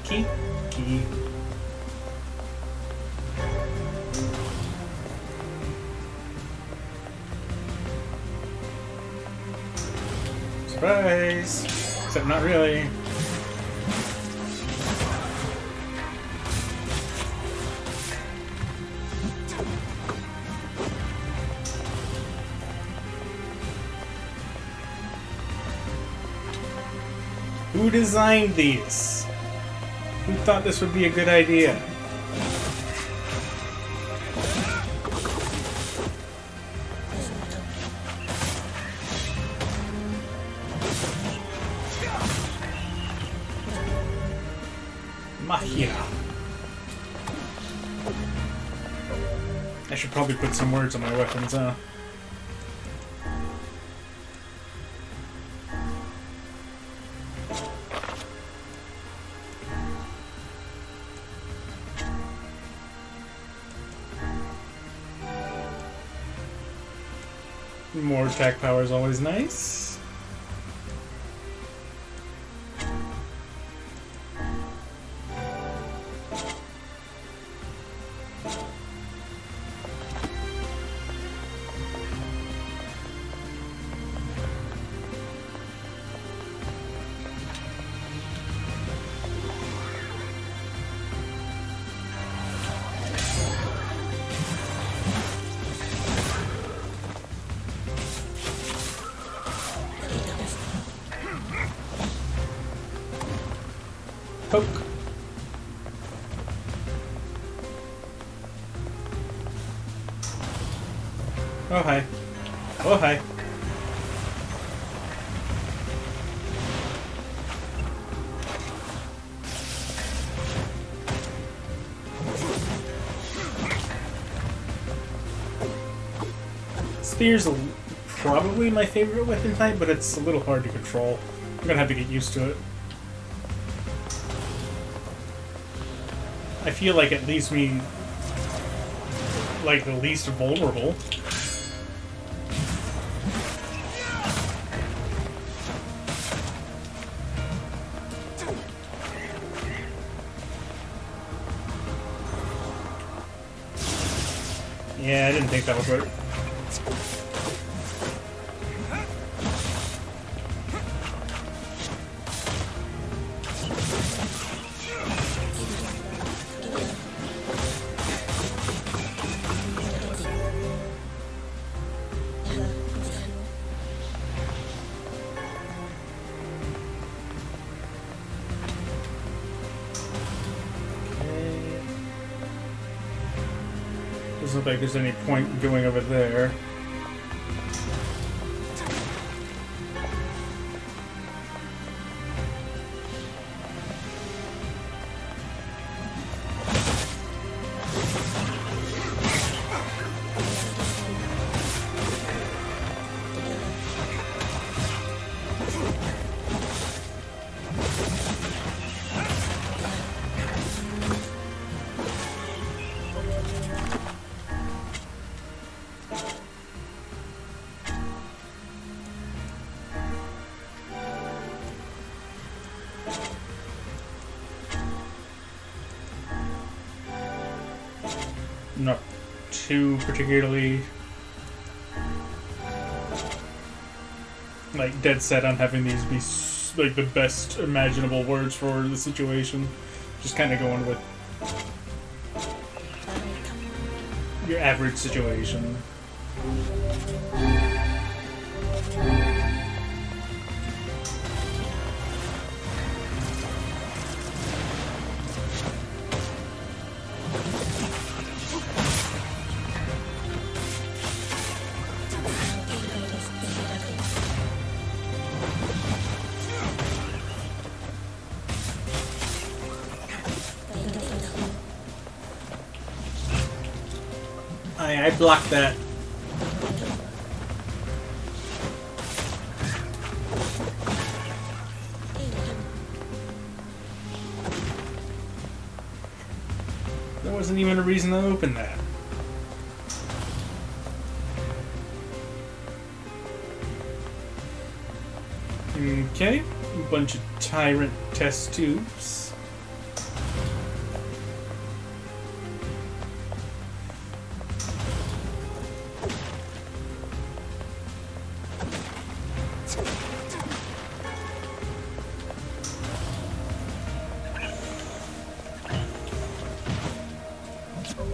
Key. Surprise! Except not really. Who designed these? Who thought this would be a good idea? Machina. I should probably put some words on my weapons, huh? More attack power is always nice. Poke. Oh hi. Oh hi. Spear's probably my favorite weapon type, but it's a little hard to control. I'm gonna have to get used to it. I feel like it leaves me like the least vulnerable. Yeah, I didn't think that would work. Doesn't look like there's any point going over there. Not too particularly like dead set on having these be like the best imaginable words for the situation. Just kind of going with your average situation. I blocked that. There wasn't even a reason to open that. Okay, a bunch of Tyrant test tubes.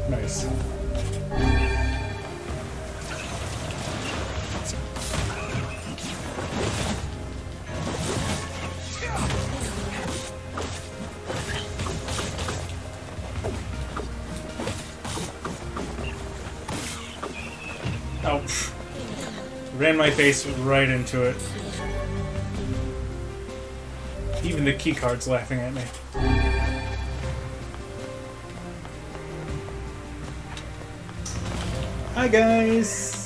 Nice. Ouch. Ran my face right into it. Even the keycard's laughing at me. Hi guys!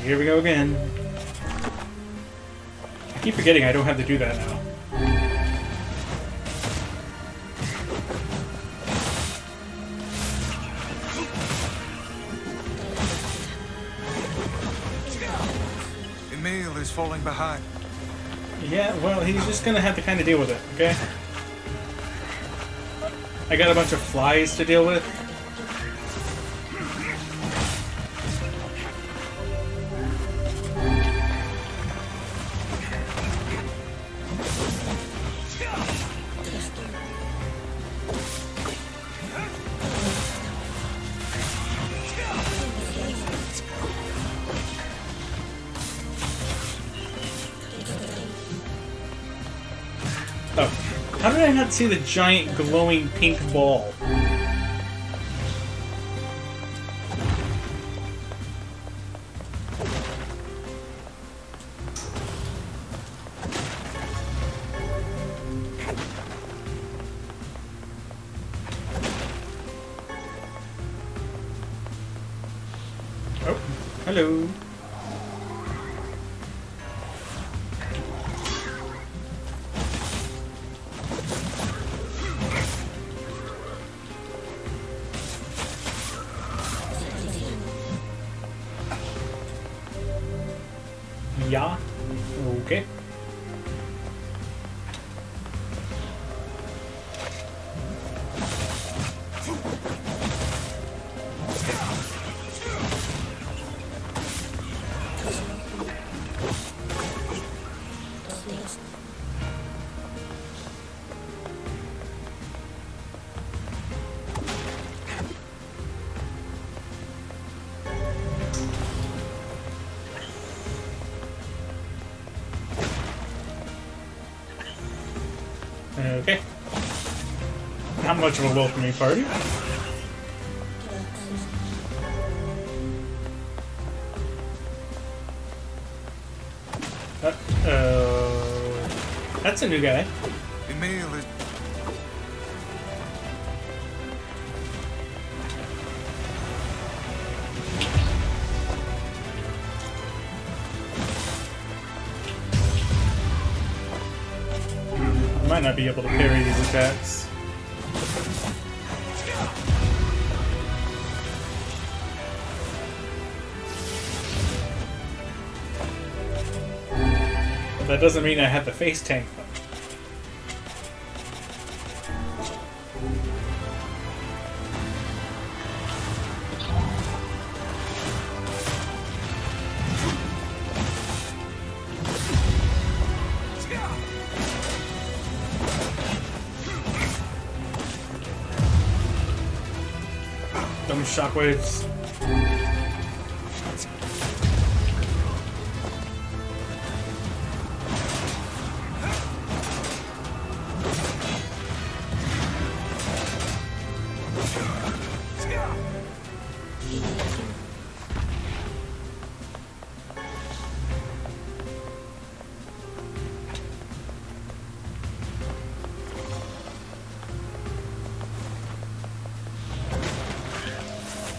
Here we go again. I keep forgetting I don't have to do that now. Emil is falling behind. Yeah, well, he's just gonna have to kind of deal with it, okay? I got a bunch of flies to deal with. Oh, how did I not see the giant glowing pink ball? Oh, hello. Yeah. Okay. Okay. Not much of a welcoming party. That's a new guy. Emil is... Might not be able to parry these attacks. But that doesn't mean I have to face tank them. Dumb shockwaves.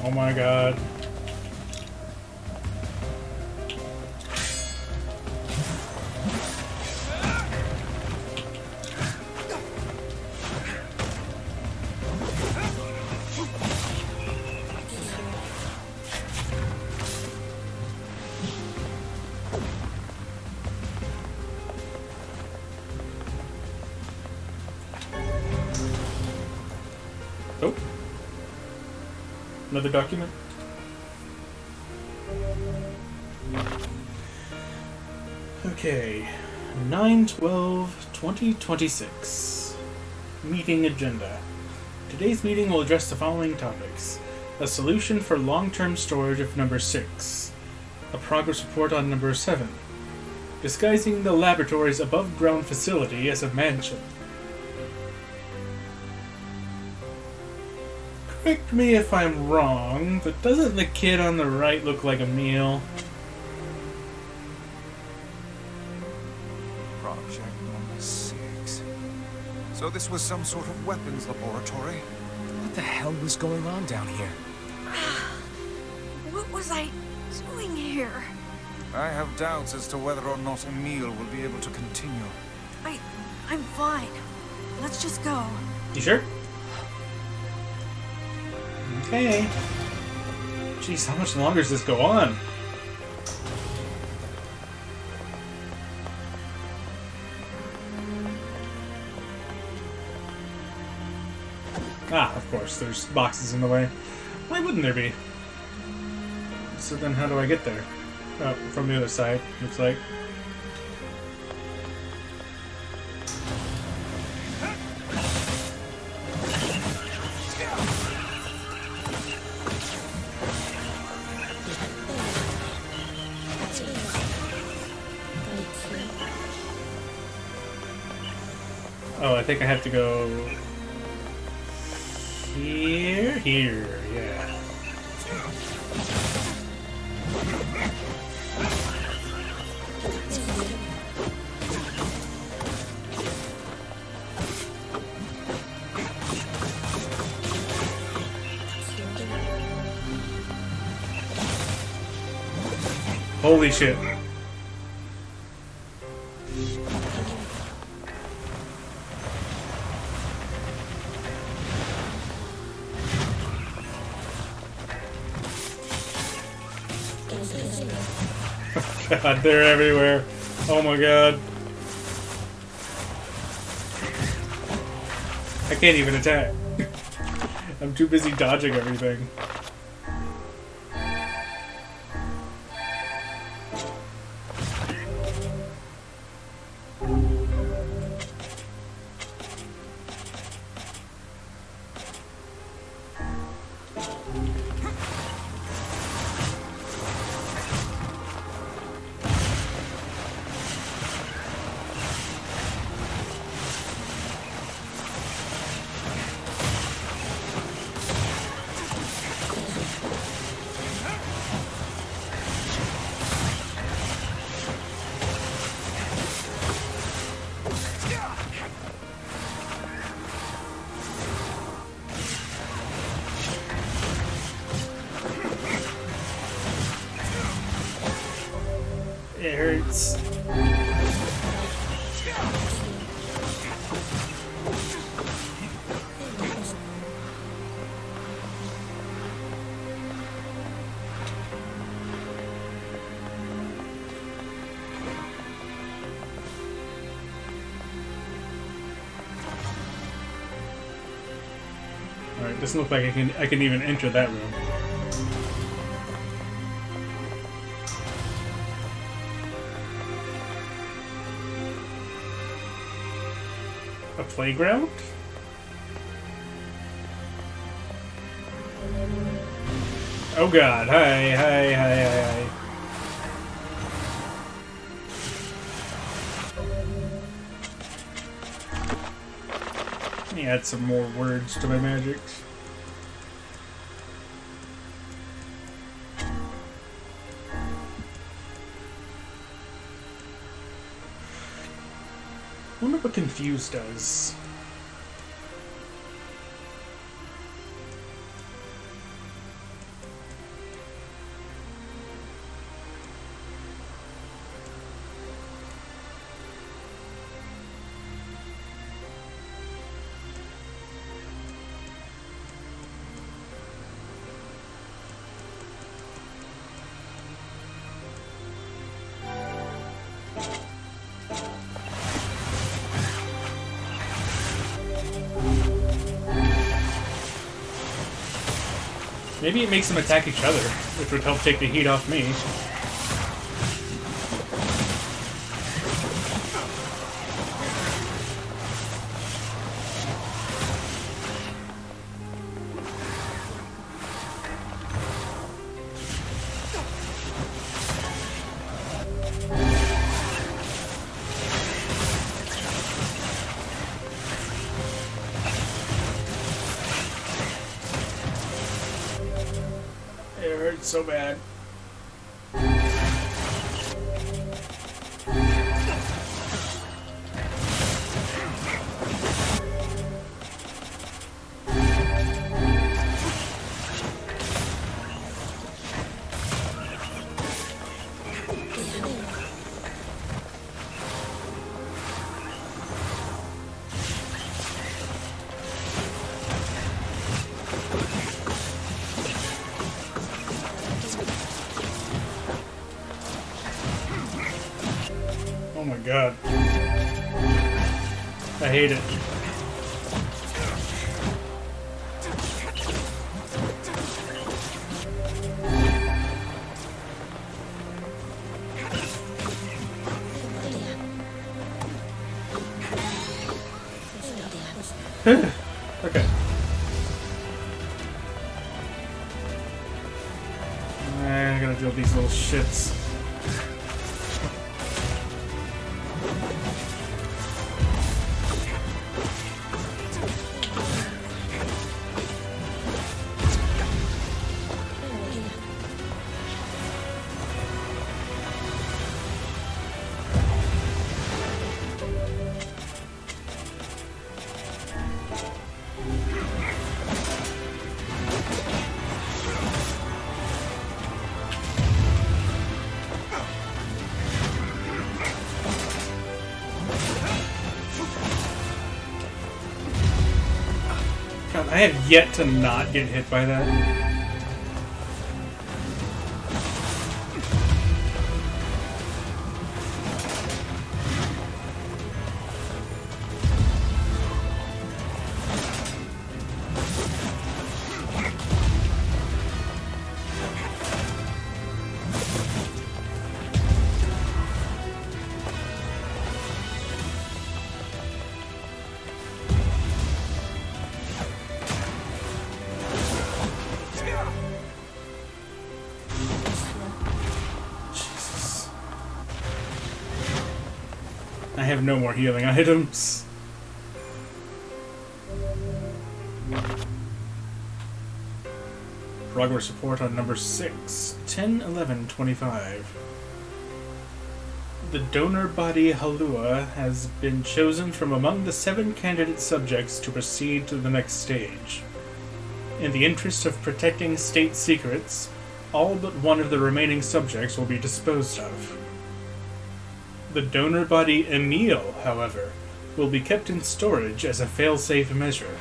Oh my god. Oh. Another document? Okay. 9/12/2026. Meeting agenda. Today's meeting will address the following topics. A solution for long-term storage of number 6. A progress report on number 7. Disguising the laboratory's above-ground facility as a mansion. Correct me if I'm wrong, but doesn't the kid on the right look like a meal? Project number 6. So this was some sort of weapons laboratory? What the hell was going on down here? What was I doing here? I have doubts as to whether or not Emil will be able to continue. I'm fine. Let's just go. You sure? Okay. Jeez, how much longer does this go on? Ah, of course, there's boxes in the way. Why wouldn't there be? So then how do I get there? Oh, from the other side, looks like. Oh, I think I have to go here, yeah. Holy shit. God, they're everywhere. Oh my god. I can't even attack. I'm too busy dodging everything. It hurts. Alright, doesn't look like I can even enter that room. A playground? Oh god, hi. Let me add some more words to my magics. I wonder what confused does. Maybe it makes them attack each other, which would help take the heat off me. It hurts so bad. Oh my god. I hate it. Okay. I gotta deal with these little shits. God, I have yet to not get hit by that. I have no more healing items. Progress report on number 6, 10/11/25. The donor body Halua has been chosen from among the 7 candidate subjects to proceed to the next stage. In the interest of protecting state secrets, all but one of the remaining subjects will be disposed of. The donor body Emil, however, will be kept in storage as a fail-safe measure.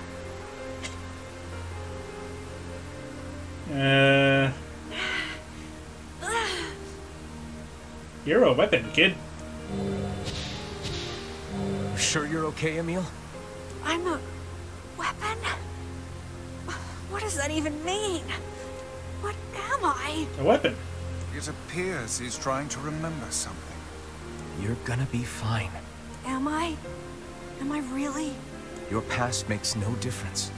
You're a weapon, kid. Sure you're okay, Emil? I'm a weapon? What does that even mean? What am I? A weapon. It appears he's trying to remember something. You're gonna be fine. Am I? Am I really? Your past makes no difference.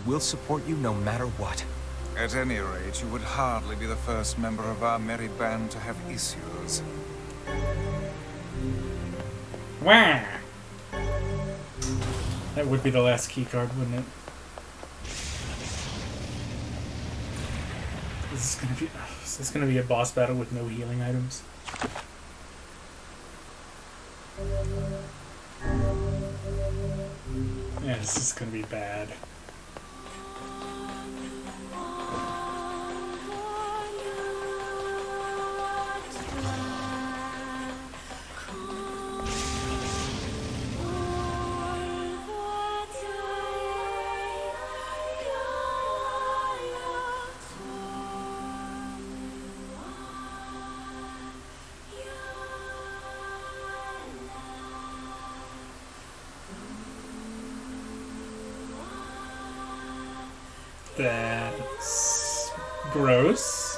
We'll support you no matter what. At any rate, you would hardly be the first member of our merry band to have issues. Wah! That would be the last keycard, wouldn't it? Is this gonna be a boss battle with no healing items? Yeah, this is gonna be bad. That's gross.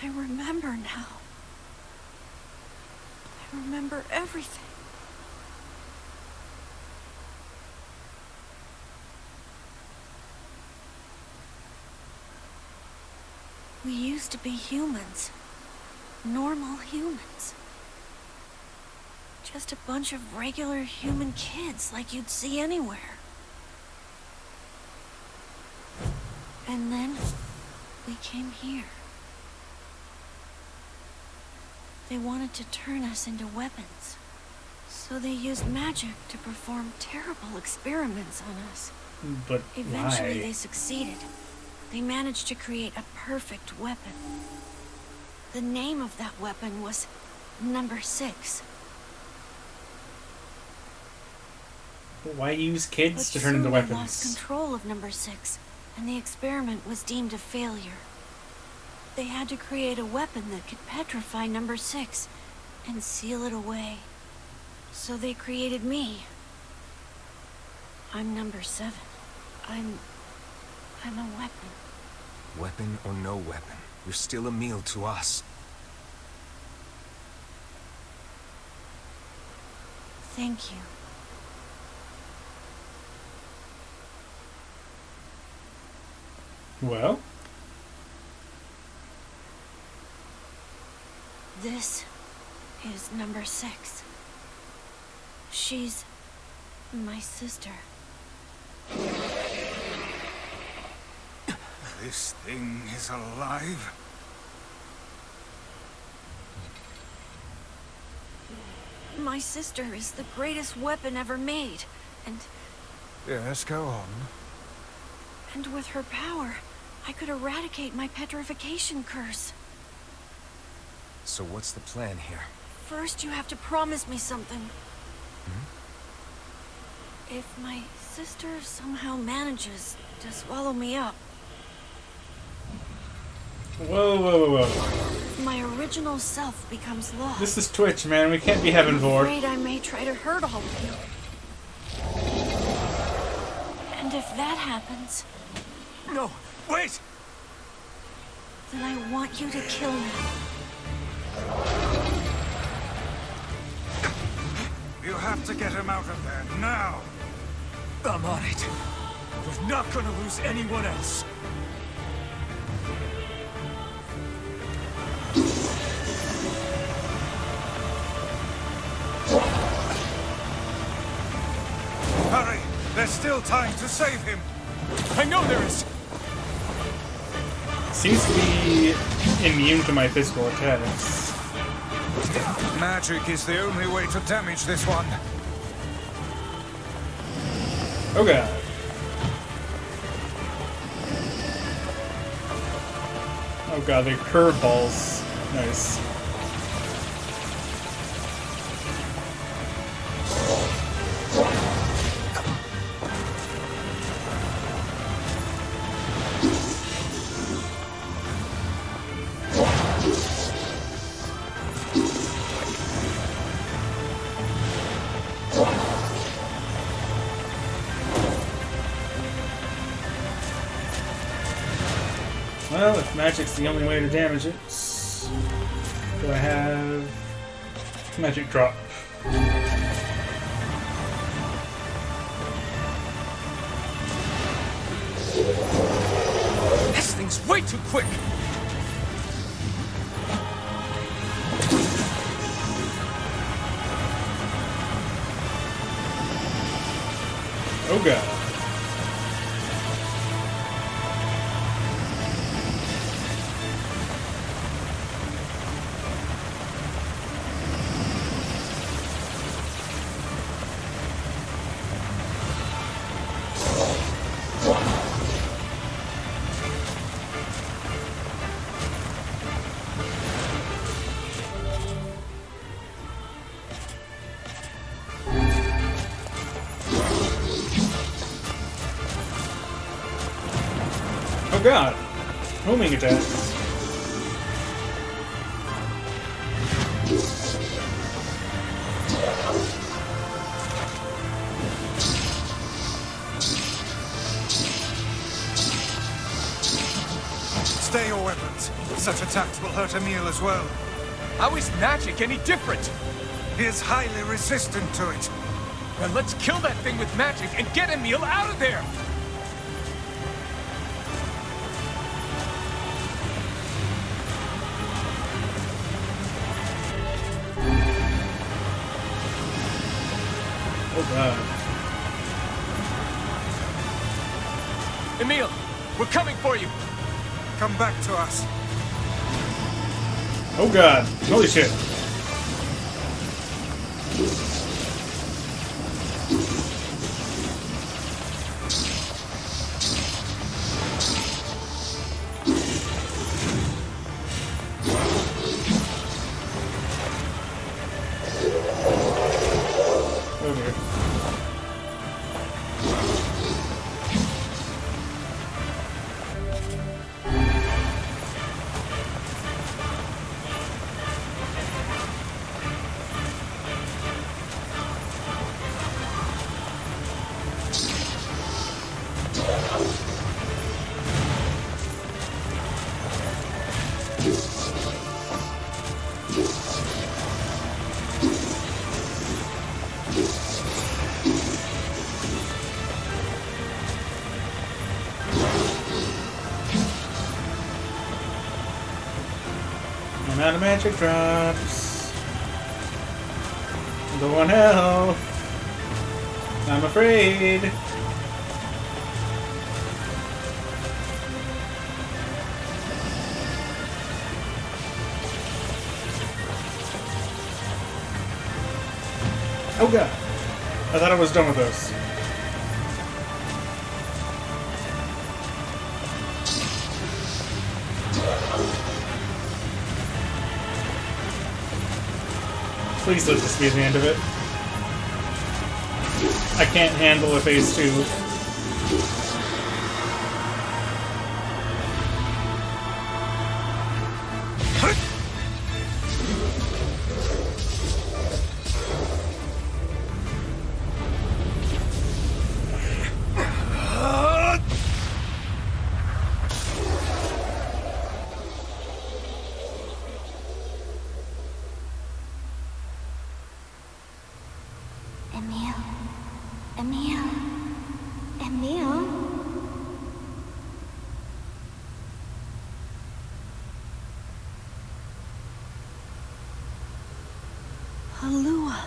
I remember now. I remember everything. We used to be humans. Normal humans. Just a bunch of regular human kids like you'd see anywhere. And then we came here. They wanted to turn us into weapons. So they used magic to perform terrible experiments on us. But eventually why? they succeeded. They managed to create a perfect weapon. The name of that weapon was Number 6. Why use kids But to turn into soon they lost weapons? control of Number 6, and the experiment was deemed a failure. They had to create a weapon that could petrify Number 6 and seal it away. So they created me. I'm Number 7. I'm a weapon. Weapon or no weapon, you're still a meal to us. Thank you. Well, This is Number 6. She's my sister. This thing is alive? My sister is the greatest weapon ever made, and Yes, go on. with her power, I could eradicate my petrification curse. So what's the plan here? First, you have to promise me something. If my sister somehow manages to swallow me up, whoa, whoa, whoa, whoa. my original self becomes lost. This is Twitch, man. We can't be having I'm vor. afraid I may try to hurt all of you. And if that happens... No, wait! Then I want you to kill me. You have to get him out of there, now! I'm on it. We're not gonna lose anyone else. Hurry! There's still time to save him! I know there is! Seems to be immune to my physical attacks. Magic is the only way to damage this one. Oh god. Oh god, they're curveballs. Nice. Well, if magic's the only way to damage it, do I have magic drop? This thing's way too quick! Oh god. god. Homing attack. Stay your weapons. Such attacks will hurt Emil as well. How is magic any different? He is highly resistant to it. Then let's kill that thing with magic and get Emil out of there! Oh god. Emil, we're coming for you! Come back to us. Oh god. Holy shit. Oh dear. I'm out of magic drops. I'm low on health. I'm afraid. Oh god. I thought I was done with those. Please let this be the end of it. I can't handle a phase 2. Emil? Halua.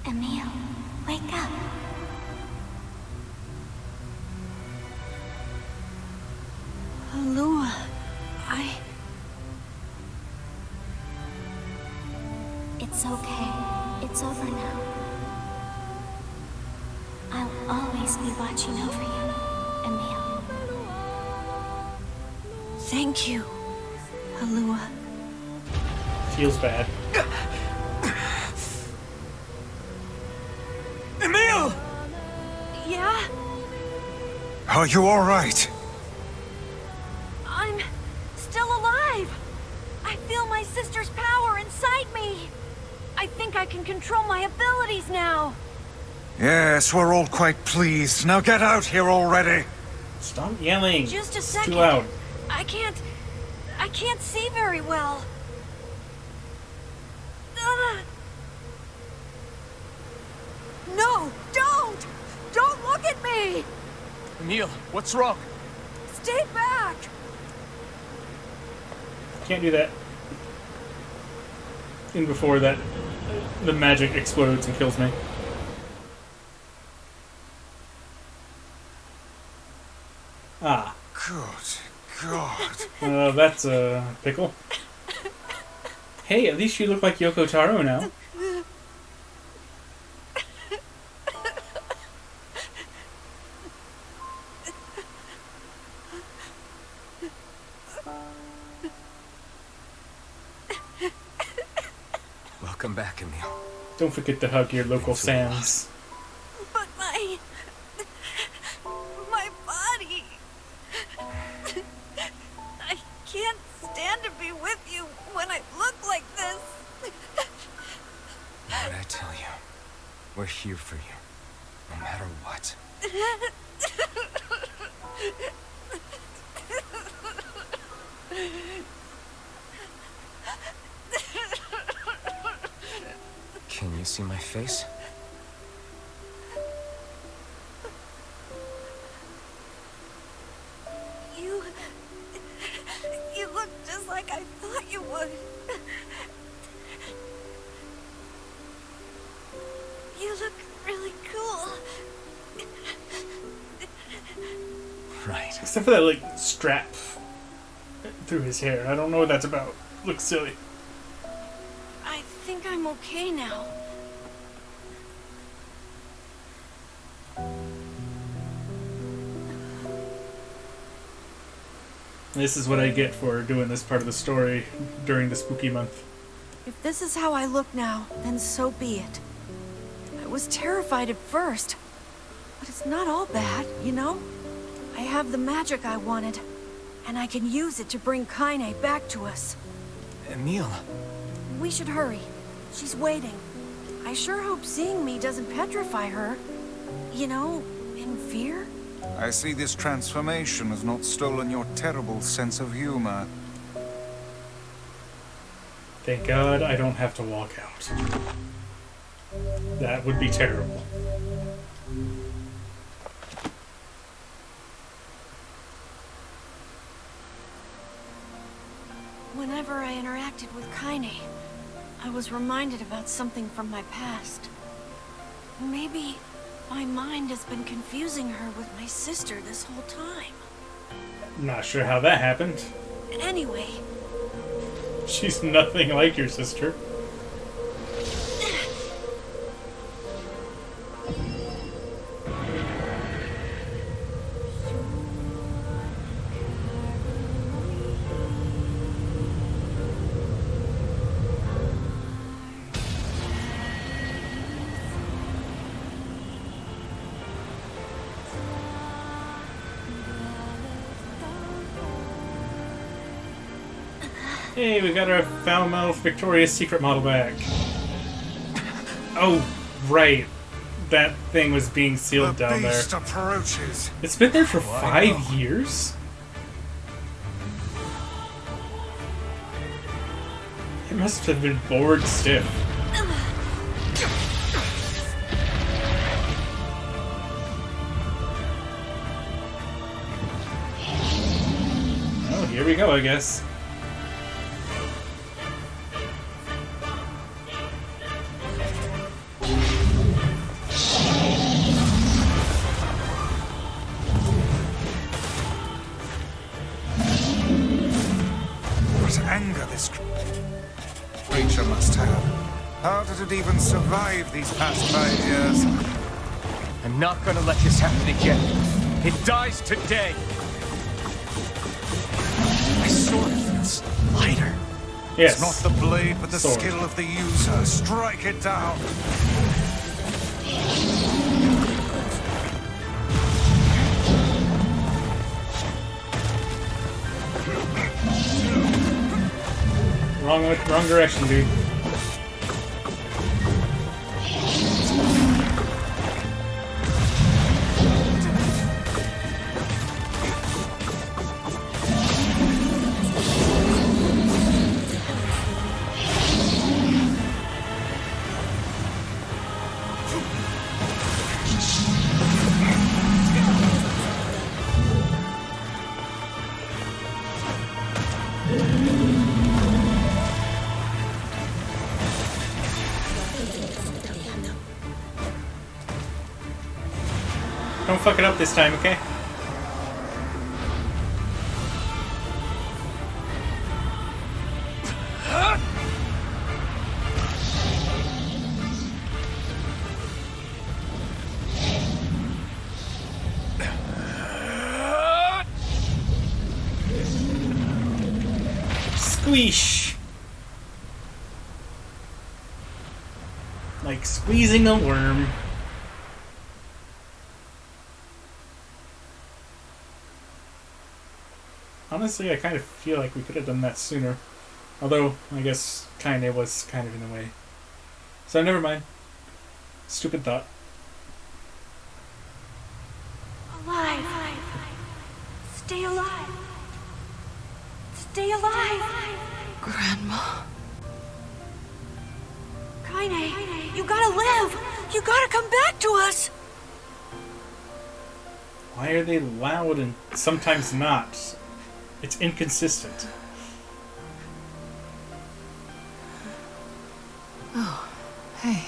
Emil, wake up. Halua, It's okay. It's over now. I'll always be watching over you, Emil. Thank you, Halua. Feels bad. Emil! Yeah? Are you all right? I'm still alive. I feel my sister's power inside me. I think I can control my abilities now. Yes, we're all quite pleased. Now get out here already. Stop yelling. Just a It's second. too loud. I can't see very well. No, don't! Don't look at me! Emil, what's wrong? Stay back! Can't do that. And before that, the magic explodes and kills me. Ah. Good God. That's a pickle. Hey, at least you look like Yoko Taro now. Welcome back, Emil. Don't forget to hug your local Sans. But my here for you, no matter what. Can you see my face? You look just like I thought you would. You look really cool. Right. Except for that, like, strap through his hair. I don't know what that's about. Looks silly. I think I'm okay now. This is what I get for doing this part of the story during the spooky month. If this is how I look now, then so be it. I was terrified at first, but it's not all bad, you know? I have the magic I wanted, and I can use it to bring Kaine back to us. Emil. We should hurry. She's waiting. I sure hope seeing me doesn't petrify her. You know, in fear? I see this transformation has not stolen your terrible sense of humor. Thank God I don't have to walk out. That would be terrible. Whenever I interacted with Kaine, I was reminded about something from my past. Maybe my mind has been confusing her with my sister this whole time. Not sure how that happened. Anyway, She's nothing like your sister. Hey, we got our Falmouth Victoria's Secret model back. Oh, right. That thing was being sealed down there. Approaches. It's been there for 5 years? It must have been bored stiff. Oh, here we go, I guess. Anger this creature must have. How did it even survive these past 5 years? I'm not gonna let this happen again. It dies today. My sword feels lighter. Yes. It's not the blade, but the Sword. skill of the user. Strike it down. Wrong direction, dude. Don't fuck it up this time, okay? Squeesh! Like squeezing a worm. Honestly, I kind of feel like we could have done that sooner. Although, I guess Kaine was kind of in the way. So never mind. Stupid thought. Alive. Stay alive. Stay alive. Grandma. Kaine, you gotta live. You gotta come back to us. Why are they loud and sometimes not? It's inconsistent. Oh, hey.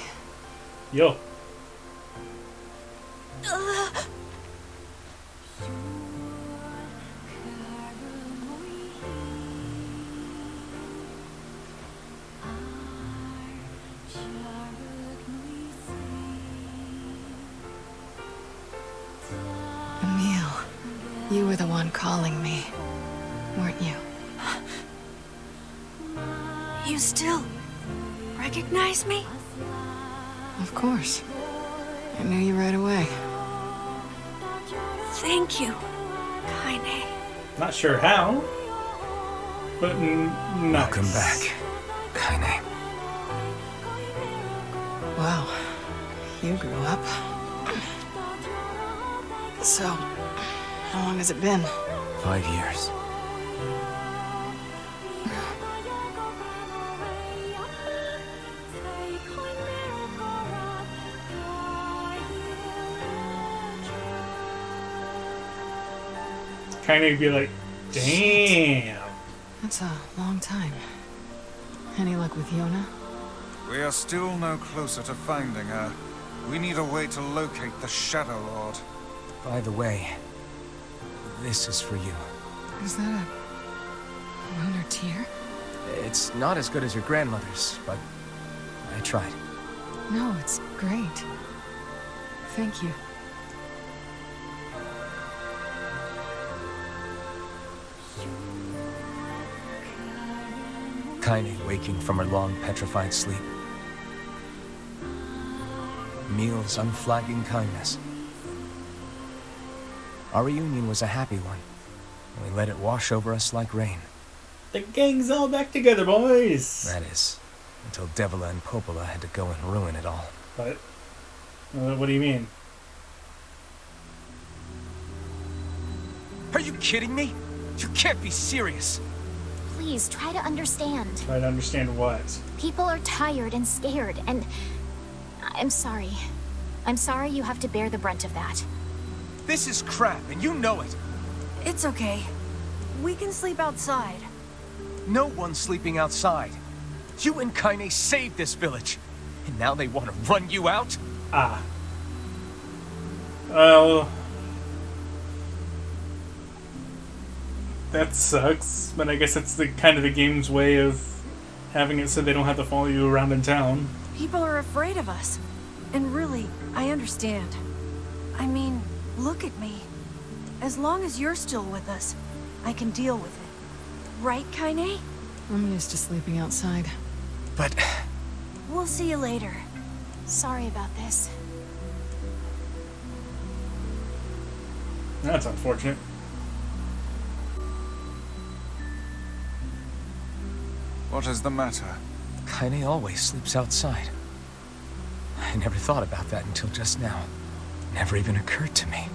Yo. Emil, you were the one calling me, weren't you? You still recognize me? Of course. I knew you right away. Thank you, Kaine. Not sure how, but nice. Welcome back, Kaine. Wow, you grew up. So, how long has it been? 5 years. Kind of be like, damn. That's a long time. Any luck with Yona? We are still no closer to finding her. We need a way to locate the Shadow Lord. By the way, this is for you. Is that a lunar tear? It's not as good as your grandmother's, but I tried. No, it's great. Thank you. Kaine waking from her long petrified sleep. Emil's unflagging kindness. Our reunion was a happy one. We let it wash over us like rain. The gang's all back together, boys! That is, until Devila and Popola had to go and ruin it all. What? What do you mean? Are you kidding me? You can't be serious. Please, try to understand. Try to understand what? People are tired and scared, and... I'm sorry. I'm sorry you have to bear the brunt of that. This is crap, and you know it. It's okay. We can sleep outside. No one's sleeping outside. You and Kaine saved this village, and now they want to run you out? Ah. Well... that sucks, but I guess it's the kind of the game's way of having it so they don't have to follow you around in town. People are afraid of us. And really, I understand. I mean, look at me. As long as you're still with us, I can deal with it. Right, Kaine? I'm used to sleeping outside. But... we'll see you later. Sorry about this. That's unfortunate. What is the matter? Kaine always sleeps outside. I never thought about that until just now. Never even occurred to me.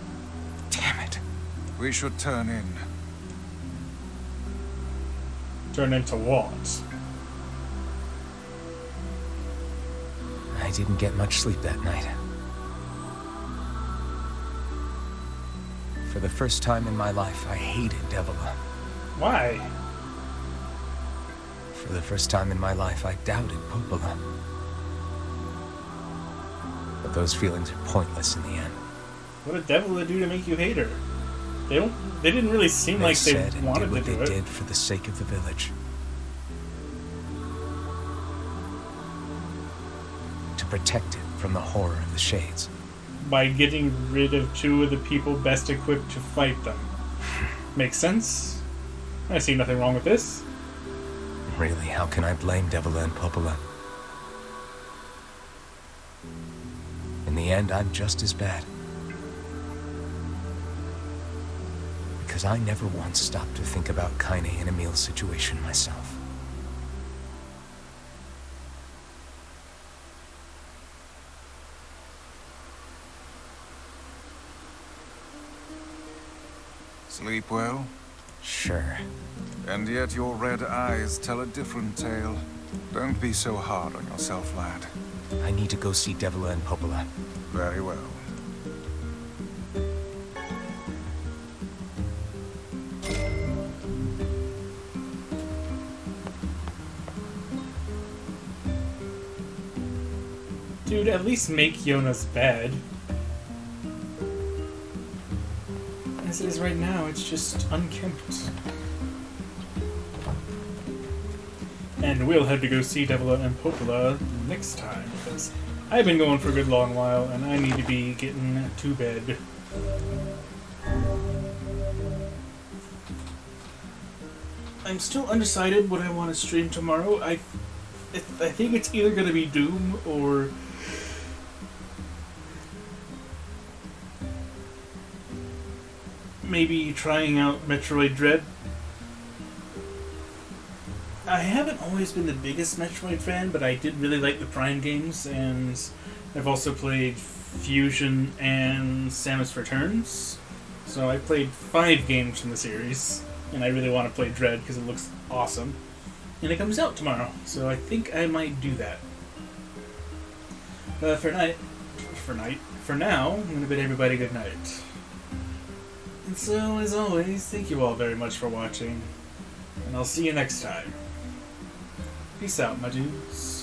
Damn it. We should turn in. Turn into what? I didn't get much sleep that night. For the first time in my life, I hated Devila. Why? For the first time in my life, I doubted Popola. But those feelings are pointless in the end. What did Devila do to make you hate her? They didn't really seem like they said and wanted did what to do they it. did for the sake of the village. To protect it from the horror of the Shades. By getting rid of two of the people best equipped to fight them. Makes sense. I see nothing wrong with this. Really, how can I blame Devila and Popola? In the end, I'm just as bad. Because I never once stopped to think about Kaine and Emil's situation myself. Sleep well? Sure. And yet your red eyes tell a different tale. Don't be so hard on yourself, lad. I need to go see Devila and Popola. Very well. Dude, at least make Yona's bed. As it is right now, it's just unkempt. And we'll have to go see Devila and Popola next time, because I've been going for a good long while, and I need to be getting to bed. I'm still undecided what I want to stream tomorrow. I think it's either going to be Doom or maybe trying out Metroid Dread. I haven't always been the biggest Metroid fan, but I did really like the Prime games, and I've also played Fusion and Samus Returns. So I played 5 games from the series, and I really want to play Dread because it looks awesome. And it comes out tomorrow, so I think I might do that. For now, I'm going to bid everybody good night. And so, as always, thank you all very much for watching, and I'll see you next time. Peace out, my dudes.